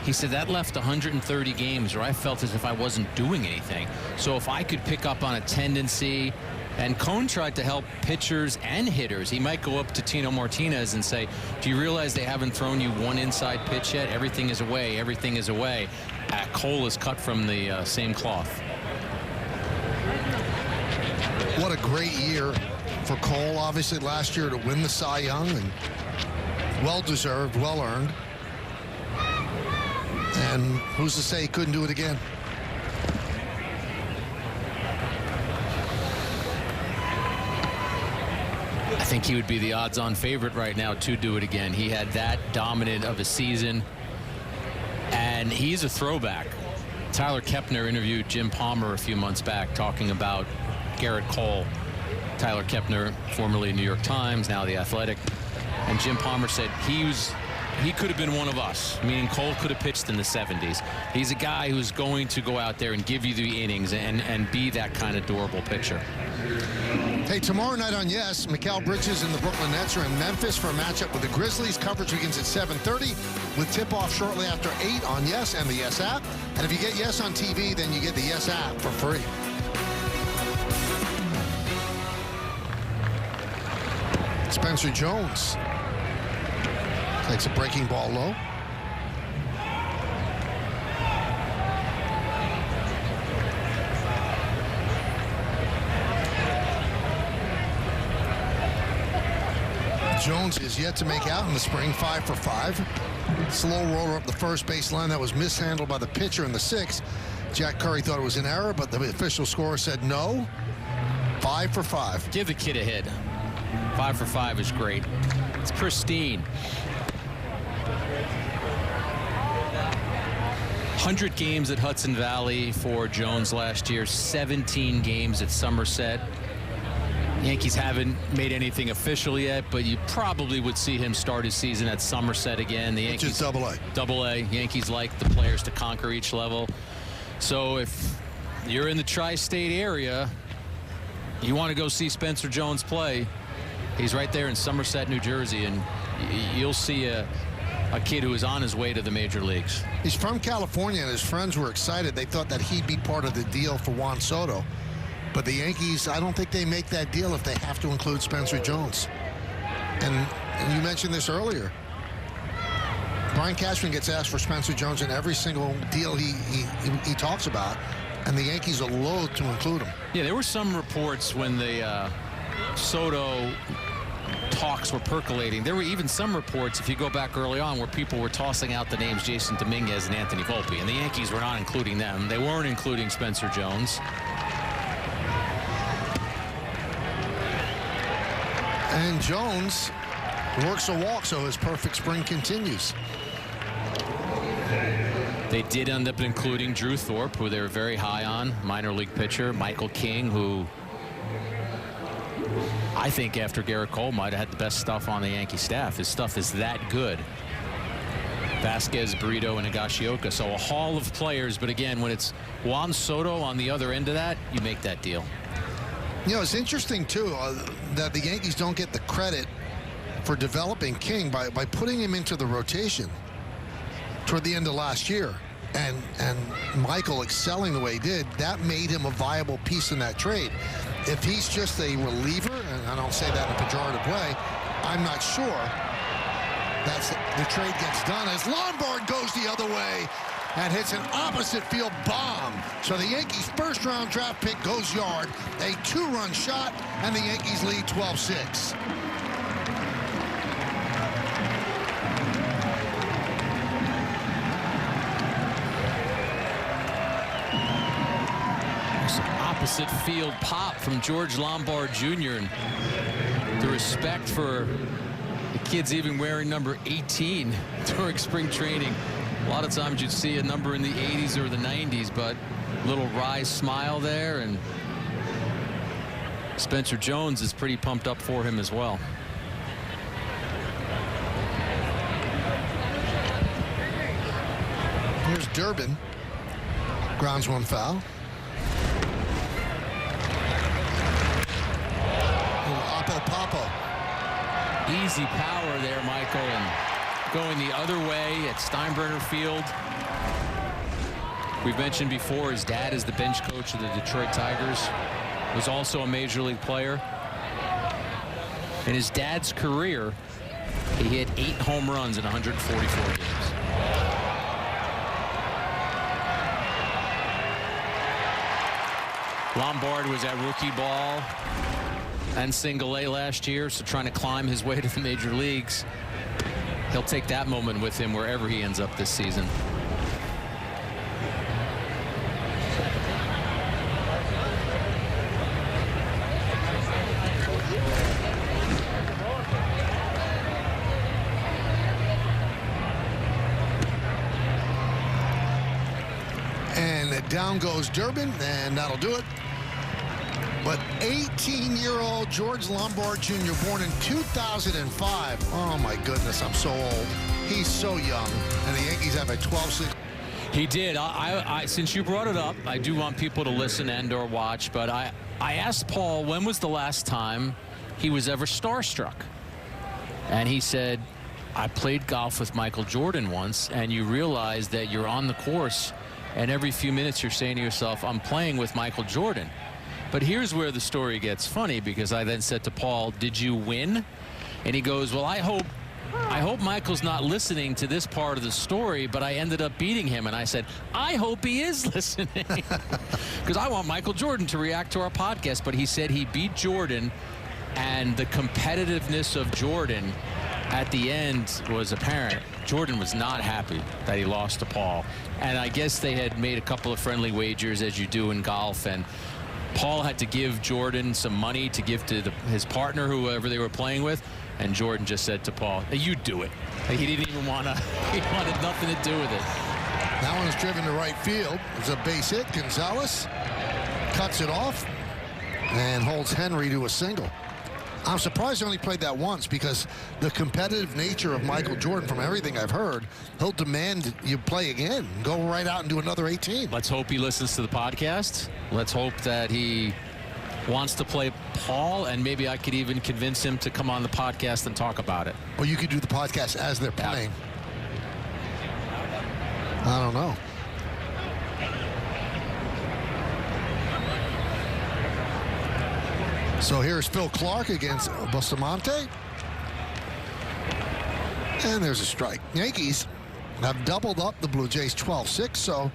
He said that left 130 games where I felt as if I wasn't doing anything. So if I could pick up on a tendency, and Cone tried to help pitchers and hitters. He might go up to Tino Martinez and say, do you realize they haven't thrown you one inside pitch yet? Everything is away. Everything is away. Cole is cut from the same cloth. What a great year for Cole, obviously, last year to win the Cy Young. And well-deserved, well-earned. And who's to say he couldn't do it again? I think he would be the odds-on favorite right now to do it again. He had that dominant of a season, and he's a throwback. Tyler Kepner interviewed Jim Palmer a few months back talking about Garrett Cole. Tyler Kepner, formerly New York Times, now The Athletic, and Jim Palmer said he could have been one of us, meaning Cole could have pitched in the 70s. He's a guy who's going to go out there and give you the innings and be that kind of durable pitcher. Hey, tomorrow night on Yes, Mikal Bridges and the Brooklyn Nets are in Memphis for a matchup with the Grizzlies. Coverage begins at 7:30 with tip-off shortly after 8 on Yes and the Yes app. And if you get Yes on TV, then you get the Yes app for free. Spencer Jones takes a breaking ball low. Jones is yet to make out in the spring, 5 for 5. Slow roller up the first base line that was mishandled by the pitcher in the 6th. Jack Curry thought it was an error, but the official scorer said no. 5 for 5. Give the kid a hit. 5 for 5 is great. It's pristine. 100 games at Hudson Valley for Jones last year, 17 games at Somerset. Yankees haven't made anything official yet, but you probably would see him start his season at Somerset again. The Yankees, which is Double-A. Double-A. Yankees like the players to conquer each level. So if you're in the tri-state area, you want to go see Spencer Jones play, he's right there in Somerset, New Jersey, and you'll see a kid who is on his way to the major leagues. He's from California, and his friends were excited. They thought that he'd be part of the deal for Juan Soto. But the Yankees, I don't think they make that deal if they have to include Spencer Jones. And you mentioned this earlier. Brian Cashman gets asked for Spencer Jones in every single deal he talks about, and the Yankees are loath to include him. Yeah, there were some reports when the Soto talks were percolating. There were even some reports, if you go back early on, where people were tossing out the names Jason Dominguez and Anthony Volpe, and the Yankees were not including them. They weren't including Spencer Jones. And Jones works a walk, so his perfect spring continues. They did end up including Drew Thorpe, who they were very high on, minor league pitcher. Michael King, who I think after Garrett Cole might have had the best stuff on the Yankee staff. His stuff is that good. Vasquez, Brito, and Higashioka. So a haul of players, but again, when it's Juan Soto on the other end of that, you make that deal. You know, it's interesting, too, that the Yankees don't get the credit for developing King by putting him into the rotation toward the end of last year. And Michael excelling the way he did, that made him a viable piece in that trade. If he's just a reliever, and I don't say that in a pejorative way, I'm not sure the trade gets done as Lombard goes the other way and hits an opposite field bomb. So the Yankees' first-round draft pick goes yard, a 2-run shot, and the Yankees lead 12-6. Opposite field pop from George Lombard Jr. and the respect for the kids even wearing number 18 during spring training. A lot of times you'd see a number in the 80s or the 90s, but a little wry smile there, and Spencer Jones is pretty pumped up for him as well. Here's Durbin. Grounds one foul. Papo. Easy power there, Michael, and going the other way at Steinbrenner Field. We've mentioned before his dad is the bench coach of the Detroit Tigers. Was also a major league player. In his dad's career, he hit 8 home runs in 144 games. Lombard was at rookie ball and single A last year, so trying to climb his way to the major leagues. He'll take that moment with him wherever he ends up this season. And down goes Durbin, and that'll do it. But 18-year-old George Lombard Jr., born in 2005. Oh, my goodness, I'm so old. He's so young. And the Yankees have a 12-6. He did. Since you brought it up, I do want people to listen and or watch, but I asked Paul when was the last time he was ever starstruck. And he said, I played golf with Michael Jordan once, and you realize that you're on the course, and every few minutes you're saying to yourself, I'm playing with Michael Jordan. But here's where the story gets funny, because I then said to Paul, did you win? And he goes, well, I hope Michael's not listening to this part of the story, but I ended up beating him. And I said, I hope he is listening, because I want Michael Jordan to react to our podcast. But he said he beat Jordan, and the competitiveness of Jordan at the end was apparent. Jordan was not happy that he lost to Paul. And I guess they had made a couple of friendly wagers, as you do in golf, and Paul had to give Jordan some money to give to his partner, whoever they were playing with, and Jordan just said to Paul, hey, you do it. He didn't even want to, he wanted nothing to do with it. That one is driven to right field. It's a base hit. Gonzalez cuts it off and holds Henry to a single. I'm surprised he only played that once, because the competitive nature of Michael Jordan, from everything I've heard, he'll demand you play again. Go right out and do another 18. Let's hope he listens to the podcast. Let's hope that he wants to play Paul, and maybe I could even convince him to come on the podcast and talk about it. Or you could do the podcast as they're playing. I don't know. So here's Phil Clark against Bustamante. And there's a strike. Yankees have doubled up the Blue Jays 12-6. So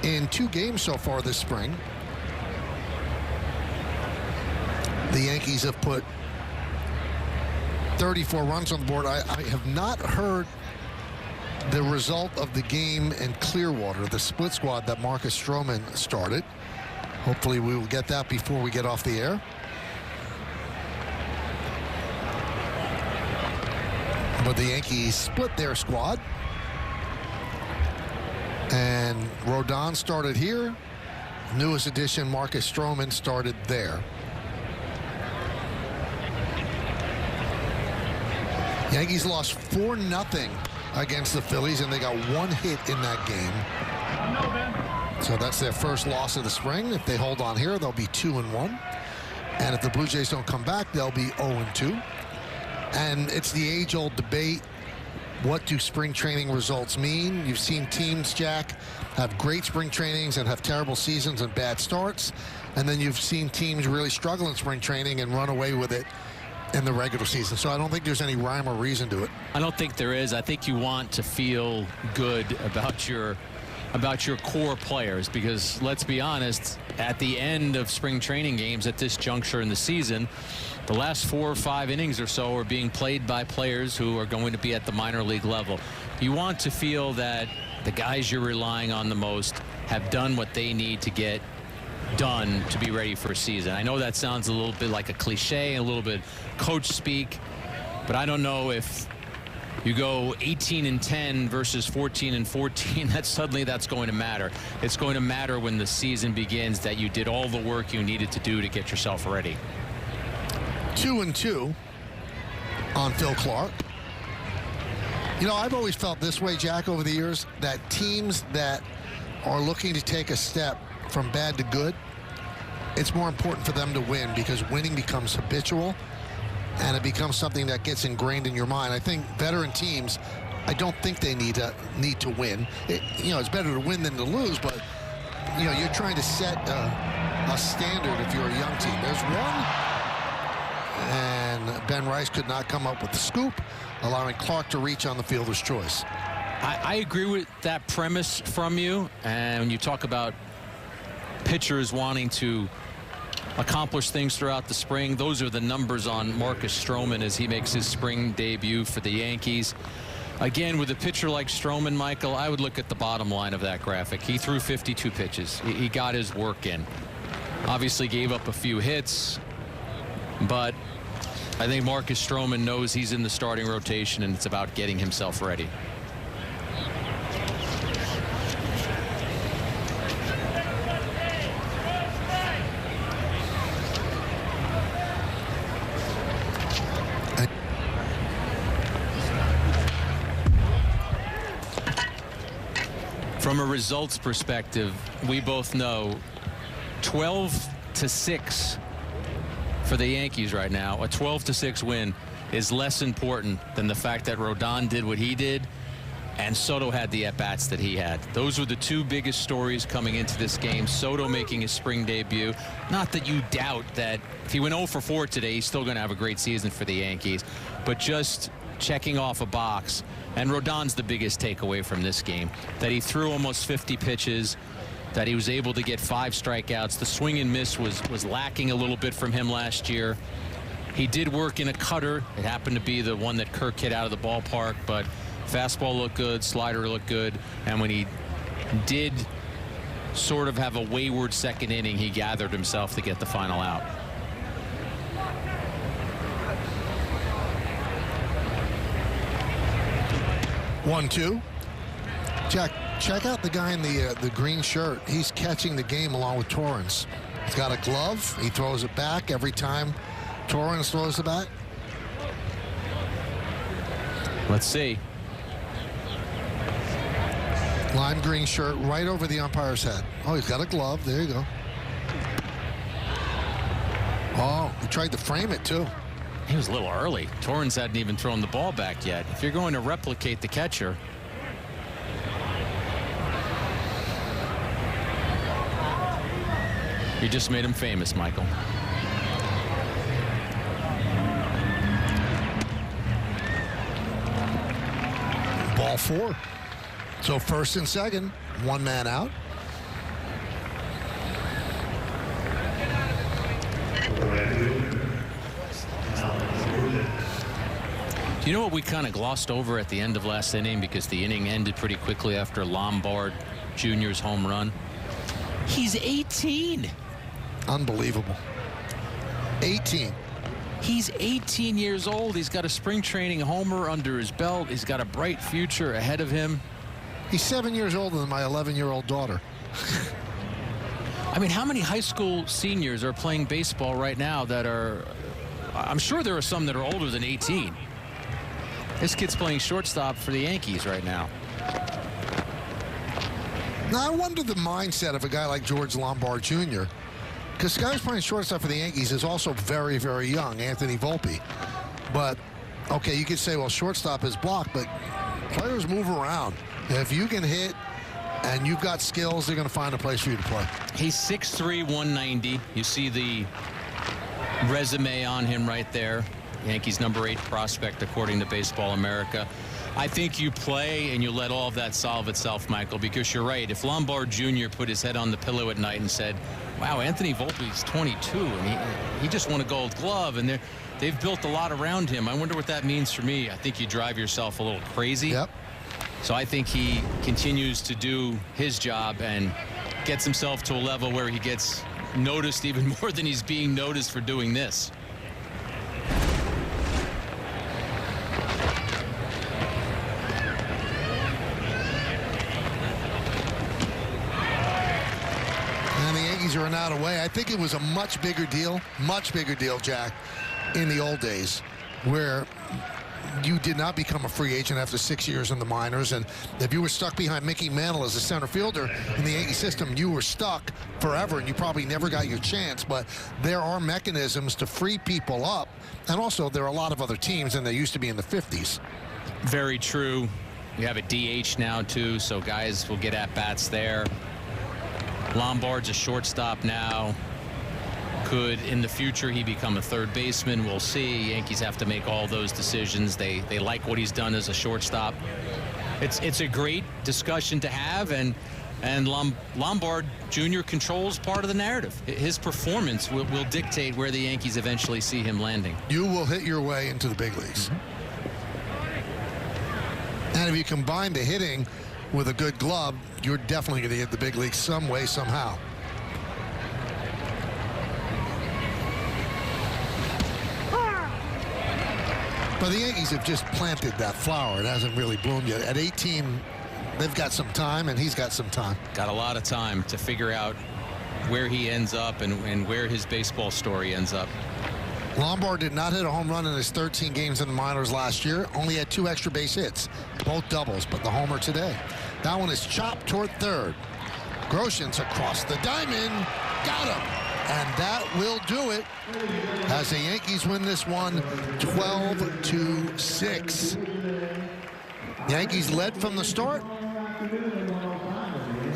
in 2 games so far this spring, the Yankees have put 34 runs on the board. I have not heard the result of the game in Clearwater, the split squad that Marcus Stroman started. Hopefully we will get that before we get off the air. But the Yankees split their squad. And Rodon started here. Newest addition, Marcus Stroman, started there. Yankees lost 4-0 against the Phillies, and they got 1 hit in that game. So that's their first loss of the spring. If they hold on here, they'll be 2-1. And if the Blue Jays don't come back, they'll be 0-2. And it's the age-old debate. What do spring training results mean? You've seen teams, Jack, have great spring trainings and have terrible seasons and bad starts. And then you've seen teams really struggle in spring training and run away with it in the regular season. So I don't think there's any rhyme or reason to it. I don't think there is. I think you want to feel good about your core players, because let's be honest, at the end of spring training games at this juncture in the season, the last 4 or 5 innings or so are being played by players who are going to be at the minor league level. You want to feel that the guys you're relying on the most have done what they need to get done to be ready for a season. I know that sounds a little bit like a cliche, a little bit coach speak, but I don't know if you go 18-10 versus 14-14, that's going to matter. It's going to matter when the season begins that you did all the work you needed to do to get yourself ready. 2-2 on Phil Clark. You know, I've always felt this way, Jack, over the years, that teams that are looking to take a step from bad to good, it's more important for them to win, because winning becomes habitual and it becomes something that gets ingrained in your mind. I think veteran teams, I don't think they need to win. It's better to win than to lose, but you're trying to set a standard if you're a young team. There's one, and Ben Rice could not come up with the scoop, allowing Clark to reach on the fielder's choice. I agree with that premise from you. And when you talk about pitchers wanting to accomplish things throughout the spring, those are the numbers on Marcus Stroman as he makes his spring debut for the Yankees. Again, with a pitcher like Stroman, Michael, I would look at the bottom line of that graphic. He threw 52 pitches. He got his work in. Obviously gave up a few hits, but I think Marcus Stroman knows he's in the starting rotation, and it's about getting himself ready. From a results perspective, we both know 12-6 for the Yankees right now. A 12-6 win is less important than the fact that Rodon did what he did and Soto had the at-bats that he had. Those were the 2 biggest stories coming into this game. Soto making his spring debut. Not that you doubt that if he went 0 for 4 today, he's still going to have a great season for the Yankees, but just checking off a box. And Rodon's the biggest takeaway from this game, that he threw almost 50 pitches, that he was able to get 5 strikeouts. The swing and miss was lacking a little bit from him last year. He did work in a cutter. It happened to be the one that Kirk hit out of the ballpark, but fastball looked good, slider looked good, and when he did sort of have a wayward second inning, he gathered himself to get the final out. One, two. Jack, check out the guy in the green shirt. He's catching the game along with Torrens. He's got a glove. He throws it back every time Torrens throws it back. Let's see. Lime green shirt right over the umpire's head. Oh, he's got a glove. There you go. Oh, he tried to frame it, too. He was a little early. Torrens hadn't even thrown the ball back yet. If you're going to replicate the catcher, you just made him famous, Michael. Ball 4. So first and second, one man out. Do you know what we kind of glossed over at the end of last inning, because the inning ended pretty quickly after Lombard Jr.'s home run? He's 18. Unbelievable. 18. He's 18 years old. He's got a spring training homer under his belt. He's got a bright future ahead of him. He's 7 years older than my 11-year-old daughter. I mean, how many high school seniors are playing baseball right now that are, I'm sure there are some that are older than 18. This kid's playing shortstop for the Yankees right now. Now, I wonder the mindset of a guy like George Lombard Jr., because the guy who's playing shortstop for the Yankees is also very, very young, Anthony Volpe. But, okay, you could say, well, shortstop is blocked, but players move around. If you can hit and you've got skills, they're going to find a place for you to play. He's 6'3", 190. You see the resume on him right there. Yankees number 8 prospect, according to Baseball America. I think you play and you let all of that solve itself, Michael, because you're right. If Lombard Jr. put his head on the pillow at night and said, wow, Anthony Volpe's 22 and he just won a Gold Glove, and they've built a lot around him. I wonder what that means for me. I think you drive yourself a little crazy. Yep. So I think he continues to do his job and gets himself to a level where he gets noticed even more than he's being noticed for doing this. Are not away. I think it was a much bigger deal, Jack, in the old days, where you did not become a free agent after 6 years in the minors, and if you were stuck behind Mickey Mantle as a center fielder in the Yankee system, you were stuck forever, and you probably never got your chance. But there are mechanisms to free people up, and also there are a lot of other teams than there used to be in the 50s. Very true. We have a DH now too, so guys will get at bats there. Lombard's a shortstop now. Could in the future he become a third baseman? We'll see. Yankees have to make all those decisions. They like what he's done as a shortstop. It's a great discussion to have, and Lombard Jr. controls part of the narrative. His performance will dictate where the Yankees eventually see him landing. You will hit your way into the big leagues. And if you combine the hitting with a good glove, you're definitely going to hit the big leagues some way, somehow. But the Yankees have just planted that flower. It hasn't really bloomed yet. At 18, they've got some time, and he's got some time. Got a lot of time to figure out where he ends up and where his baseball story ends up. Lombard did not hit a home run in his 13 games in the minors last year. Only had 2 extra base hits, both doubles, but the homer today. That one is chopped toward third. Groshans across the diamond. Got him. And that will do it as the Yankees win this one 12-6. Yankees led from the start.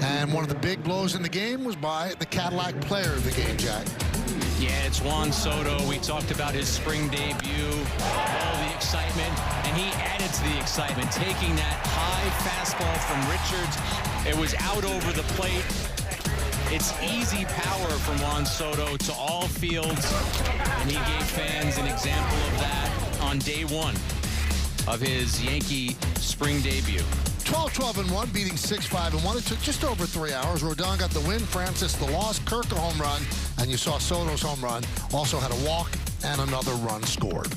And one of the big blows in the game was by the Cadillac player of the game, Jack. Yeah, it's Juan Soto. We talked about his spring debut, all the excitement, and he added to the excitement, taking that high fastball from Richards. It was out over the plate. It's easy power from Juan Soto to all fields, and he gave fans an example of that on day 1 of his Yankee spring debut. 12-12-1, beating 6-5-1. It took just over 3 hours. Rodon got the win, Francis the loss, Kirk a home run, and you saw Soto's home run. Also had a walk and another run scored.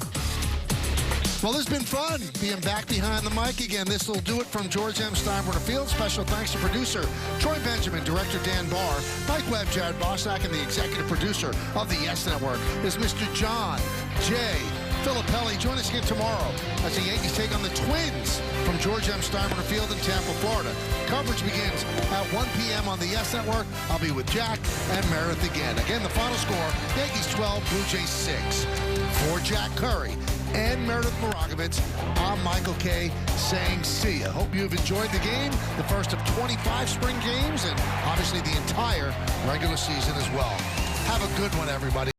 Well, it's been fun being back behind the mic again. This will do it from George M. Steinbrenner Field. Special thanks to producer Troy Benjamin, director Dan Barr, Mike Webb, Jared Bossack, and the executive producer of the Yes Network is Mr. John J. Filippelli. Join us again tomorrow as the Yankees take on the Twins from George M. Steinbrenner Field in Tampa, Florida. Coverage begins at 1 p.m. on the Yes Network. I'll be with Jack and Meredith again. Again, the final score, Yankees 12, Blue Jays 6. For Jack Curry and Meredith Moragovitz, I'm Michael Kay saying see ya. Hope you've enjoyed the game, the first of 25 spring games, and obviously the entire regular season as well. Have a good one, everybody.